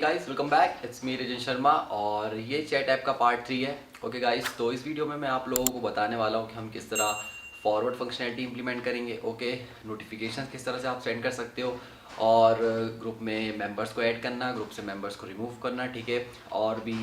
Guys, welcome back. It's me Rajan Sharma और ये chat app का पार्ट 3 है। ओके गाइस, तो इस वीडियो में मैं आप लोगों को बताने वाला हूँ कि हम किस तरह फॉरवर्ड फंक्शनैलिटी इंप्लीमेंट करेंगे। ओके, नोटिफिकेशन किस तरह से आप सेंड कर सकते हो और ग्रुप में मेंबर्स को ऐड करना, ग्रुप से मेंबर्स को रिमूव करना, ठीक है। और भी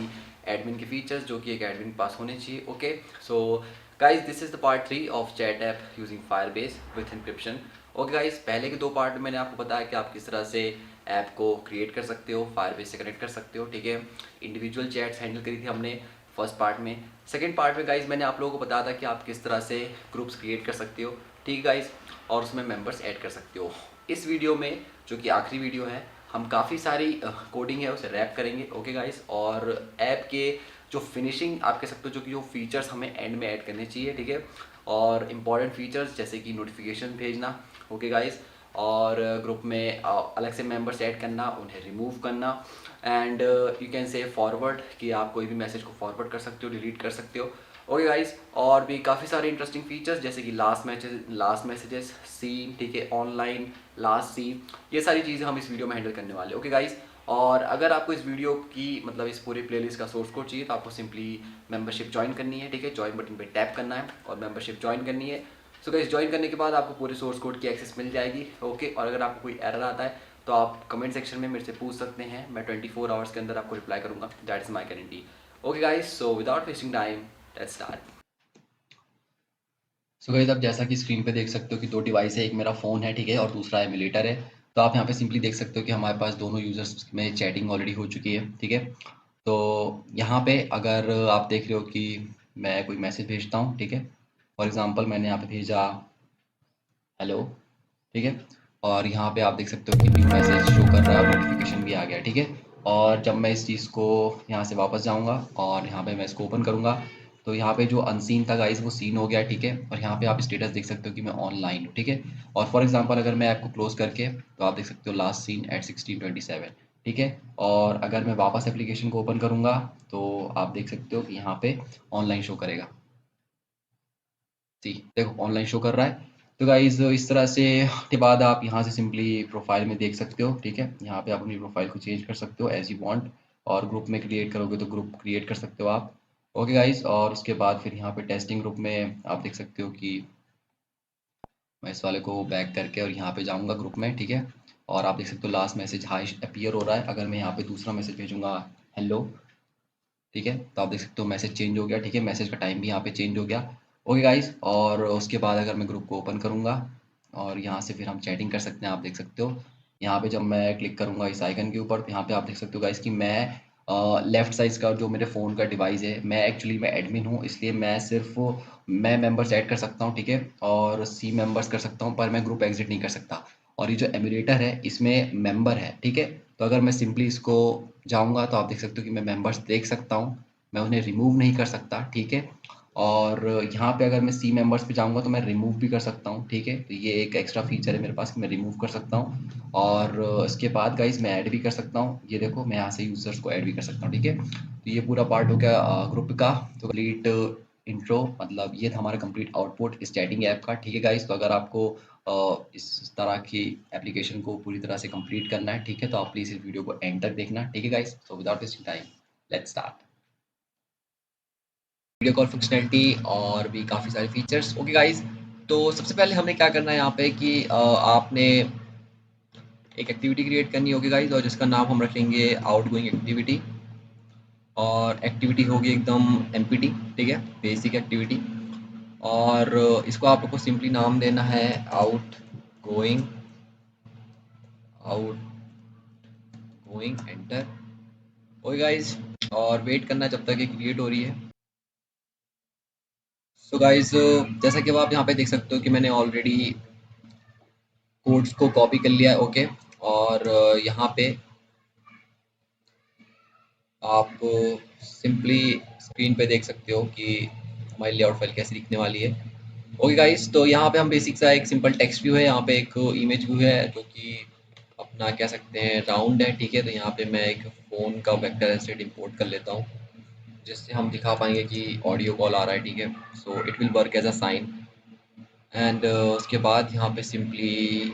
एडमिन के फीचर्स जो कि एक एडमिन के पास होने चाहिए। Okay, so guys, this is the part 3 of chat app using Firebase with encryption. Okay guys, पहले के 2 पार्ट में मैंने आपको बताया कि आप किस तरह से ऐप को क्रिएट कर सकते हो, फायरबेस से कनेक्ट कर सकते हो, ठीक है। इंडिविजुअल चैट्स हैंडल करी थी हमने फर्स्ट पार्ट में। सेकंड पार्ट में गाइज मैंने आप लोगों को बताया था कि आप किस तरह से ग्रुप्स क्रिएट कर सकते हो, ठीक है गाइज, और उसमें मेंबर्स ऐड कर सकते हो। इस वीडियो में, जो कि आखिरी वीडियो है, हम काफ़ी सारी कोडिंग है उसे रैप करेंगे। ओके गाइज, और ऐप के जो फिनिशिंग आप कह सकते हो, जो कि जो फीचर्स हमें एंड में ऐड करने चाहिए, ठीक है। और इम्पॉर्टेंट फीचर्स जैसे कि नोटिफिकेशन भेजना, ओके गाइज, और ग्रुप में अलग से मेंबर्स ऐड करना, उन्हें रिमूव करना, and you can say forward कि आप कोई भी मैसेज को फॉरवर्ड कर सकते हो, डिलीट कर सकते हो। ओके गाइस, और भी काफ़ी सारे इंटरेस्टिंग फीचर्स जैसे कि लास्ट मैसेजेस सीन, ठीक है, ऑनलाइन लास्ट सीन, ये सारी चीज़ें हम इस वीडियो में हैंडल करने वाले। ओके गाइस, और अगर आपको इस वीडियो की मतलब इस पूरी प्लेलिस्ट का सोर्स कोड चाहिए तो आपको सिंपली मेंबरशिप ज्वाइन करनी है, ठीक है। ज्वाइन बटन पे टैप करना है और मेंबरशिप ज्वाइन करनी है। सो गाइस, ज्वाइन करने के बाद आपको पूरे सोर्स कोड की एक्सेस मिल जाएगी। ओके, और अगर आपको कोई एरर आता है तो आप कमेंट सेक्शन में मेरे से पूछ सकते हैं, मैं 24 आवर्स के अंदर आपको रिप्लाई करूंगा। That is my guarantee. Okay guys, so without wasting time, let's start. So guys, आप जैसा कि स्क्रीन पे देख सकते हो कि 2 डिवाइस है, एक मेरा फ़ोन है, ठीक है, और दूसरा एमुलेटर है। तो आप यहाँ पे सिंपली देख सकते हो कि हमारे पास दोनों यूज़र्स में चैटिंग ऑलरेडी हो चुकी है, ठीक है। तो यहाँ पे अगर आप देख रहे हो कि मैं कोई मैसेज भेजता हूँ, ठीक है, फॉर एग्जांपल मैंने यहाँ पे भेजा हेलो, ठीक है, और यहाँ पे आप देख सकते हो कि न्यू मैसेज शो कर रहा है और नोटिफिकेशन भी आ गया, ठीक है। और जब मैं इस चीज़ को यहाँ से वापस जाऊँगा और यहाँ पे मैं इसको ओपन करूँगा तो यहाँ पे जो अनसीन था गाइस वो सीन हो गया, ठीक है। और यहाँ पे आप स्टेटस देख सकते हो कि मैं ऑनलाइन हूँ, ठीक है। और फॉर एग्जांपल अगर मैं ऐप को क्लोज करके तो आप देख सकते हो लास्ट सीन एट 16:27, ठीक है। और अगर मैं वापस एप्लीकेशन को ओपन करूँगा तो आप देख सकते हो कि यहाँ पे ऑनलाइन शो करेगा। जी, देखो ऑनलाइन शो कर रहा है। तो गाइज़ इस तरह से के बाद आप यहाँ से सिंपली प्रोफाइल में देख सकते हो, ठीक है। यहाँ पे आप अपनी प्रोफाइल को चेंज कर सकते हो एज़ यू वांट, और ग्रुप में क्रिएट करोगे तो ग्रुप क्रिएट कर सकते हो आप। ओके गाइज़, और उसके बाद फिर यहाँ पे टेस्टिंग ग्रुप में आप देख सकते हो कि मैं इस वाले को बैक करके और यहाँ पे जाऊँगा ग्रुप में, ठीक है। और आप देख सकते हो लास्ट मैसेज हाय अपीयर हो रहा है। अगर मैं यहाँ पे दूसरा मैसेज भेजूँगा हेलो, ठीक है, तो आप देख सकते हो मैसेज चेंज हो गया, ठीक है, मैसेज का टाइम भी यहाँ पे चेंज हो गया। ओके गाइस, और उसके बाद अगर मैं ग्रुप को ओपन करूँगा और यहाँ से फिर हम चैटिंग कर सकते हैं। आप देख सकते हो यहाँ पे जब मैं क्लिक करूँगा इस आइकन के ऊपर तो यहाँ पे आप देख सकते हो गाइस कि मैं लेफ्ट साइड का जो मेरे फ़ोन का डिवाइस है, मैं एक्चुअली मैं एडमिन हूँ, इसलिए मैं मेंबर्स ऐड कर सकता हूँ, ठीक है, और सी मेंबर्स कर सकता हूँ, पर मैं ग्रुप एग्जिट नहीं कर सकता। और ये जो एमुलेटर है इसमें मेंबर है, ठीक है। तो अगर मैं सिंपली इसको जाऊँगा तो आप देख सकते हो कि मैं मेंबर्स देख सकता हूँ, मैं उन्हें रिमूव नहीं कर सकता, ठीक है। और यहाँ पे अगर मैं सी मेंबर्स पे जाऊँगा तो मैं रिमूव भी कर सकता हूँ, ठीक है। तो ये एक एक्स्ट्रा फीचर है मेरे पास कि मैं रिमूव कर सकता हूँ। और इसके बाद गाइस मैं ऐड भी कर सकता हूँ, ये देखो मैं यहाँ से यूज़र्स को ऐड भी कर सकता हूँ, ठीक है। तो ये पूरा पार्ट हो गया ग्रुप का। तो कंप्लीट इंट्रो, मतलब ये था हमारा कंप्लीट आउटपुट इस चैटिंग ऐप का, ठीक है गाइस। तो अगर आपको इस तरह की एप्लीकेशन को पूरी तरह से कंप्लीट करना है, ठीक है, तो आप प्लीज़ इस वीडियो को एंड तक देखना, ठीक है guys. So without wasting time, let's start. Video call functionality और भी काफ़ी सारे फीचर्स। ओके गाइस, तो सबसे पहले हमें क्या करना है यहाँ पे कि आपने एक एक्टिविटी क्रिएट करनी होगी गाइस, और जिसका नाम हम रखेंगे आउटगोइंग एक्टिविटी। और एक्टिविटी होगी एकदम एमपीटी, ठीक है, बेसिक एक्टिविटी। और इसको आपको सिंपली नाम देना है out going, out going enter. Okay guys, और वेट करना जब तक ये क्रिएट हो रही है। सो गाइस, जैसा कि अब आप यहाँ पे देख सकते हो कि मैंने ऑलरेडी कोड्स को कॉपी कर लिया है, ओके। और यहाँ पे आप सिंपली स्क्रीन पे देख सकते हो कि हमारी लेआउट फाइल कैसी दिखने वाली है। ओके गाइस, तो यहाँ पे हम बेसिक सा एक सिंपल टेक्स्ट व्यू है, यहाँ पे एक इमेज व्यू है जो कि अपना कह सकते हैं राउंड है, ठीक है। तो यहाँ पे मैं एक फ़ोन का वेक्टर एसेट इंपोर्ट कर लेता हूँ जिससे हम दिखा पाएंगे कि ऑडियो कॉल आ रहा है, ठीक है। So it will work as a sign. And उसके बाद यहाँ पे सिंपली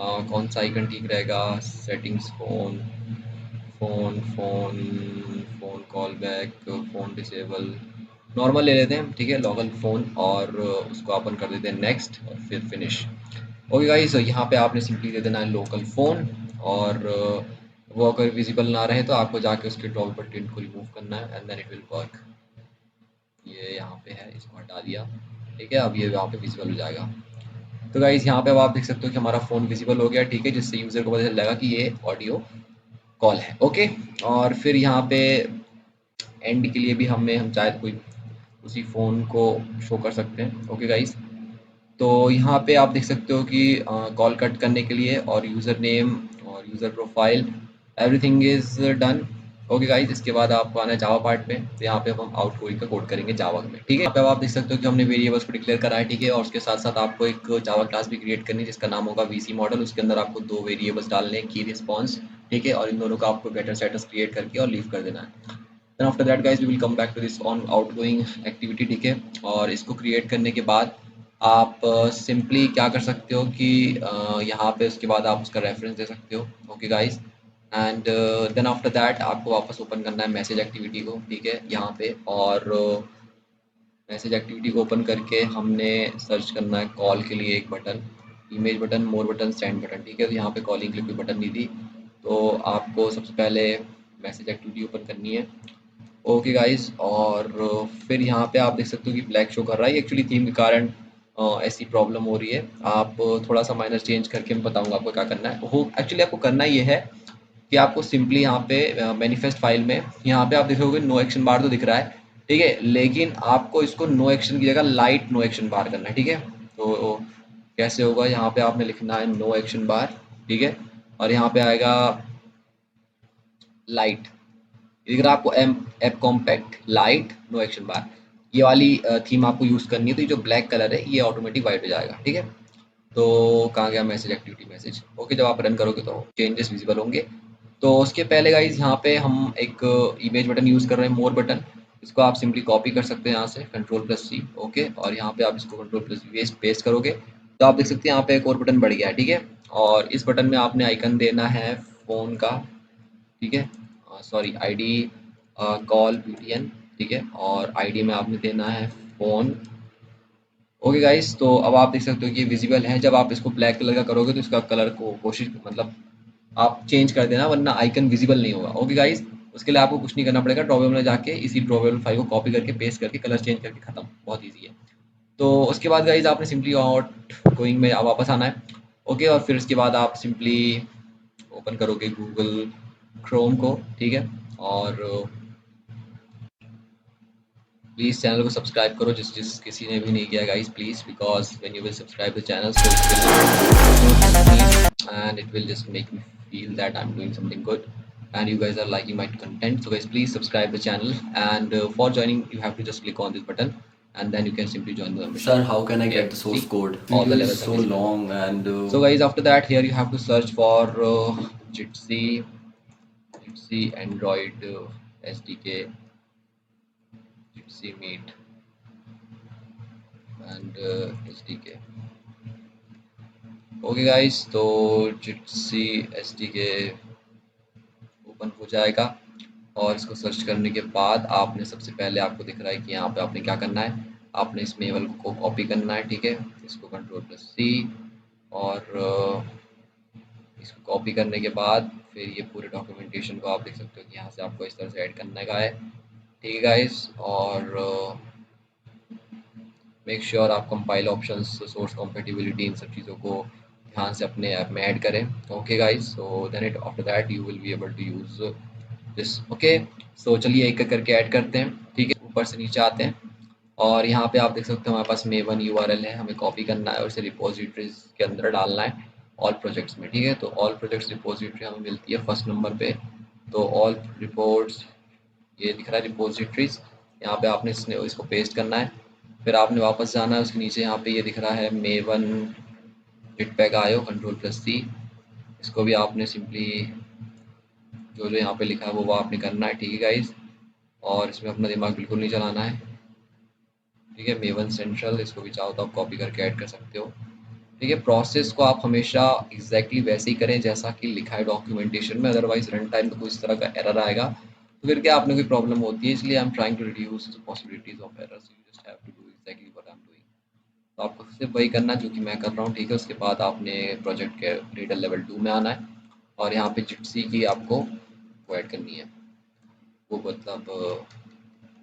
कौन सा आइकन ठीक रहेगा, settings phone, phone phone phone call back, phone disable, normal ले लेते हैं, ठीक है, लोकल फ़ोन, और उसको अपन कर देते हैं नेक्स्ट और फिर फिनिश। ओके गाइस, तो यहाँ पे आपने सिंपली दे देना है लोकल फ़ोन, और वो अगर विजिबल ना रहे तो आपको जाके उसके टॉप पर टिंट को रिमूव करना है and then it will work. ये यहाँ पे है, इसको हटा दिया, ठीक है, अब ये यहाँ पे विजिबल हो जाएगा। तो गाइस यहाँ पे अब आप देख सकते हो कि हमारा फ़ोन विजिबल हो गया, ठीक है, जिससे यूज़र को पता चल जाएगा कि ये ऑडियो कॉल है। ओके, और फिर यहाँ पे एंड के लिए भी हम चाहे तो कोई उसी फ़ोन को शो कर सकते हैं। ओके गाइस, तो यहाँ पे आप देख सकते हो कि कॉल कट करने के लिए और यूज़र नेम और user profile everything is done. Okay guys, इसके बाद आपको आना है जावा पार्ट पे। तो यहाँ पे अब हम आउटगोइंग का कोड करेंगे जावा में, ठीक है। यहाँ पे अब आप देख सकते हो कि हमने वेरिएबल्स को डिक्लेयर करा है, ठीक है, और उसके साथ साथ आपको एक जावा क्लास भी क्रिएट करनी है जिसका नाम होगा वीसी मॉडल। उसके अंदर आपको 2 वेरिएबल्स डालने हैं, की रिस्पॉन्स, ठीक है, और इन दोनों का आपको गेटर सेटर्स क्रिएट करके और लीव कर देना है। Then after that guys we will come back to this on outgoing activity, ठीक है। और इसको क्रिएट करने के बाद आप सिंपली क्या कर सकते हो कि यहाँ पे उसके बाद आप उसका रेफरेंस दे सकते हो। Okay guys, and then after that आपको वापस ओपन करना है मैसेज एक्टिविटी को, ठीक है, यहाँ पे, और मैसेज एक्टिविटी को ओपन करके हमने सर्च करना है कॉल के लिए एक बटन, इमेज बटन, मोर बटन, सेंड बटन, ठीक है। तो यहाँ पे कॉलिंग के लिए कोई बटन नहीं थी, तो आपको सबसे पहले मैसेज एक्टिविटी ओपन करनी है। ओके गाइस, और फिर यहाँ पे आप देख सकते हो कि ब्लैक शो कर रहा है, ये एक्चुअली थीम के कारण ऐसी प्रॉब्लम हो रही है। आप थोड़ा सा माइनर चेंज करके मैं बताऊंगा आपको क्या करना है। हो एक्चुअली आपको करना ये है कि आपको सिंपली यहाँ पे मैनिफेस्ट फाइल में यहाँ पे आप देखोगे नो एक्शन बार तो दिख रहा है, ठीक है, लेकिन आपको इसको नो एक्शन की जगह लाइट नो एक्शन बार करना है, ठीक है। तो कैसे होगा, यहाँ पे आपने लिखना है नो एक्शन बार, ठीक है, और यहाँ पे आएगा लाइट, दिख रहा है आपको, M app compact light no action bar, ये वाली थीम आपको यूज़ करनी है। तो ये जो ब्लैक कलर है ये ऑटोमेटिक वाइट हो जाएगा, ठीक है। तो कहाँ गया मैसेज एक्टिविटी मैसेज, ओके, जब आप रन करोगे तो चेंजेस विजिबल होंगे। तो उसके पहले गाइज यहाँ पे हम एक इमेज बटन यूज़ कर रहे हैं, मोर बटन, इसको आप सिंपली कॉपी कर सकते हैं यहाँ से Ctrl+C, ओके, और यहाँ पे आप इसको Ctrl+V पेस्ट करोगे तो आप देख सकते हैं यहाँ पे एक और बटन बढ़ गया है, ठीक है। और इस बटन में आपने आइकन देना है फ़ोन का, ठीक है, सॉरी आईडी कॉल पीटीएन, ठीक है, और आईडी में आपने देना है फ़ोन। ओके गाइस, तो अब आप देख सकते हो कि ये विजिबल है। जब आप इसको ब्लैक कलर का करोगे तो इसका कलर को कोशिश मतलब आप चेंज कर देना, वरना आइकन विजिबल नहीं होगा। ओके गाइस, उसके लिए आपको कुछ नहीं करना पड़ेगा, ड्रॉवेल में जाके इसी ड्रॉवेल फाइल को कॉपी करके पेस्ट करके कलर चेंज करके खत्म, बहुत ईजी है। तो उसके बाद गाइज आपने सिंपली आउट गोइंग में वापस आना है, ओके, और फिर उसके बाद आप सिंपली ओपन करोगे गूगल क्रोम को, ठीक है, और प्लीज़ चैनल को सब्सक्राइब करो जिस जिस किसी ने भी नहीं किया guys, please, because when you will subscribe the channel so and it will just make me feel that I'm doing something good and you guys are liking my content. So guys, please subscribe the channel, and for joining you have to just click on this button and then you can simply join the membership. Sir, how can I Okay, get the source see, code? all the Video is levels are so visible. long and So guys, after that here you have to search for Jitsi Android SDK, Jitsi Meet and SDK. Okay guys, तो जिट्सी SDK open हो जाएगा, और इसको search करने के बाद आपने सबसे पहले आपको दिख रहा है कि यहाँ पे आपने क्या करना है, आपने इस मेवल को कॉपी करना है, ठीक है, इसको Ctrl+C, और इसको कॉपी करने के बाद फिर ये पूरे डॉक्यूमेंटेशन को आप देख सकते हो कि यहाँ से आपको इस तरह से ऐड करने का है, ठीक है गाइस। और मेक श्योर आप कंपाइल ऑप्शंस, सोर्स कॉम्पेटिबिलिटी, इन सब चीज़ों को ध्यान से अपने ऐप में ऐड करें। Okay guys, so then it after that you will be able to use this. Okay, so चलिए एक एक करके ऐड करते हैं, ठीक है, ऊपर से नीचे आते हैं, और यहाँ पे आप देख सकते हो हमारे पास मेवन यूआरएल है, हमें कॉपी करना है और इसे रिपोजिटरीज के अंदर डालना है ऑल प्रोजेक्ट्स में, ठीक है। तो ऑल प्रोजेक्ट्स रिपोजिटरी हमें मिलती है फर्स्ट नंबर पे, तो ऑल रिपोर्ट्स, ये दिख रहा है रिपोजिटरीज, यहाँ पे आपने इसको पेस्ट करना है, फिर आपने वापस जाना है, उसके नीचे यहाँ पे ये दिख रहा है मेवन जिटपैक आयो, Ctrl+C, इसको भी आपने सिंपली जो जो यहाँ पे लिखा है वो आपने करना है, ठीक है गाइज, और इसमें अपना दिमाग बिल्कुल नहीं चलाना है, ठीक है। मेवन सेंट्रल, इसको भी चाहो तो आप कॉपी करके ऐड कर सकते हो, ठीक है। प्रोसेस को आप हमेशा एग्जैक्टली वैसे ही करें जैसा कि लिखा है डॉक्यूमेंटेशन में, अदरवाइज रन टाइम में कोई इस तरह का एरर आएगा तो फिर क्या आपने कोई प्रॉब्लम होती है। इसलिए I am trying to reduce the possibilities of errors, you just have to do exactly what I am doing. तो आपको सिर्फ वही करना है जो कि मैं कर रहा हूँ, ठीक है। उसके बाद आपने प्रोजेक्ट के रीडर लेवल 2 में आना है और यहाँ पे जिप्सी की आपको वो ऐड करनी है, वो मतलब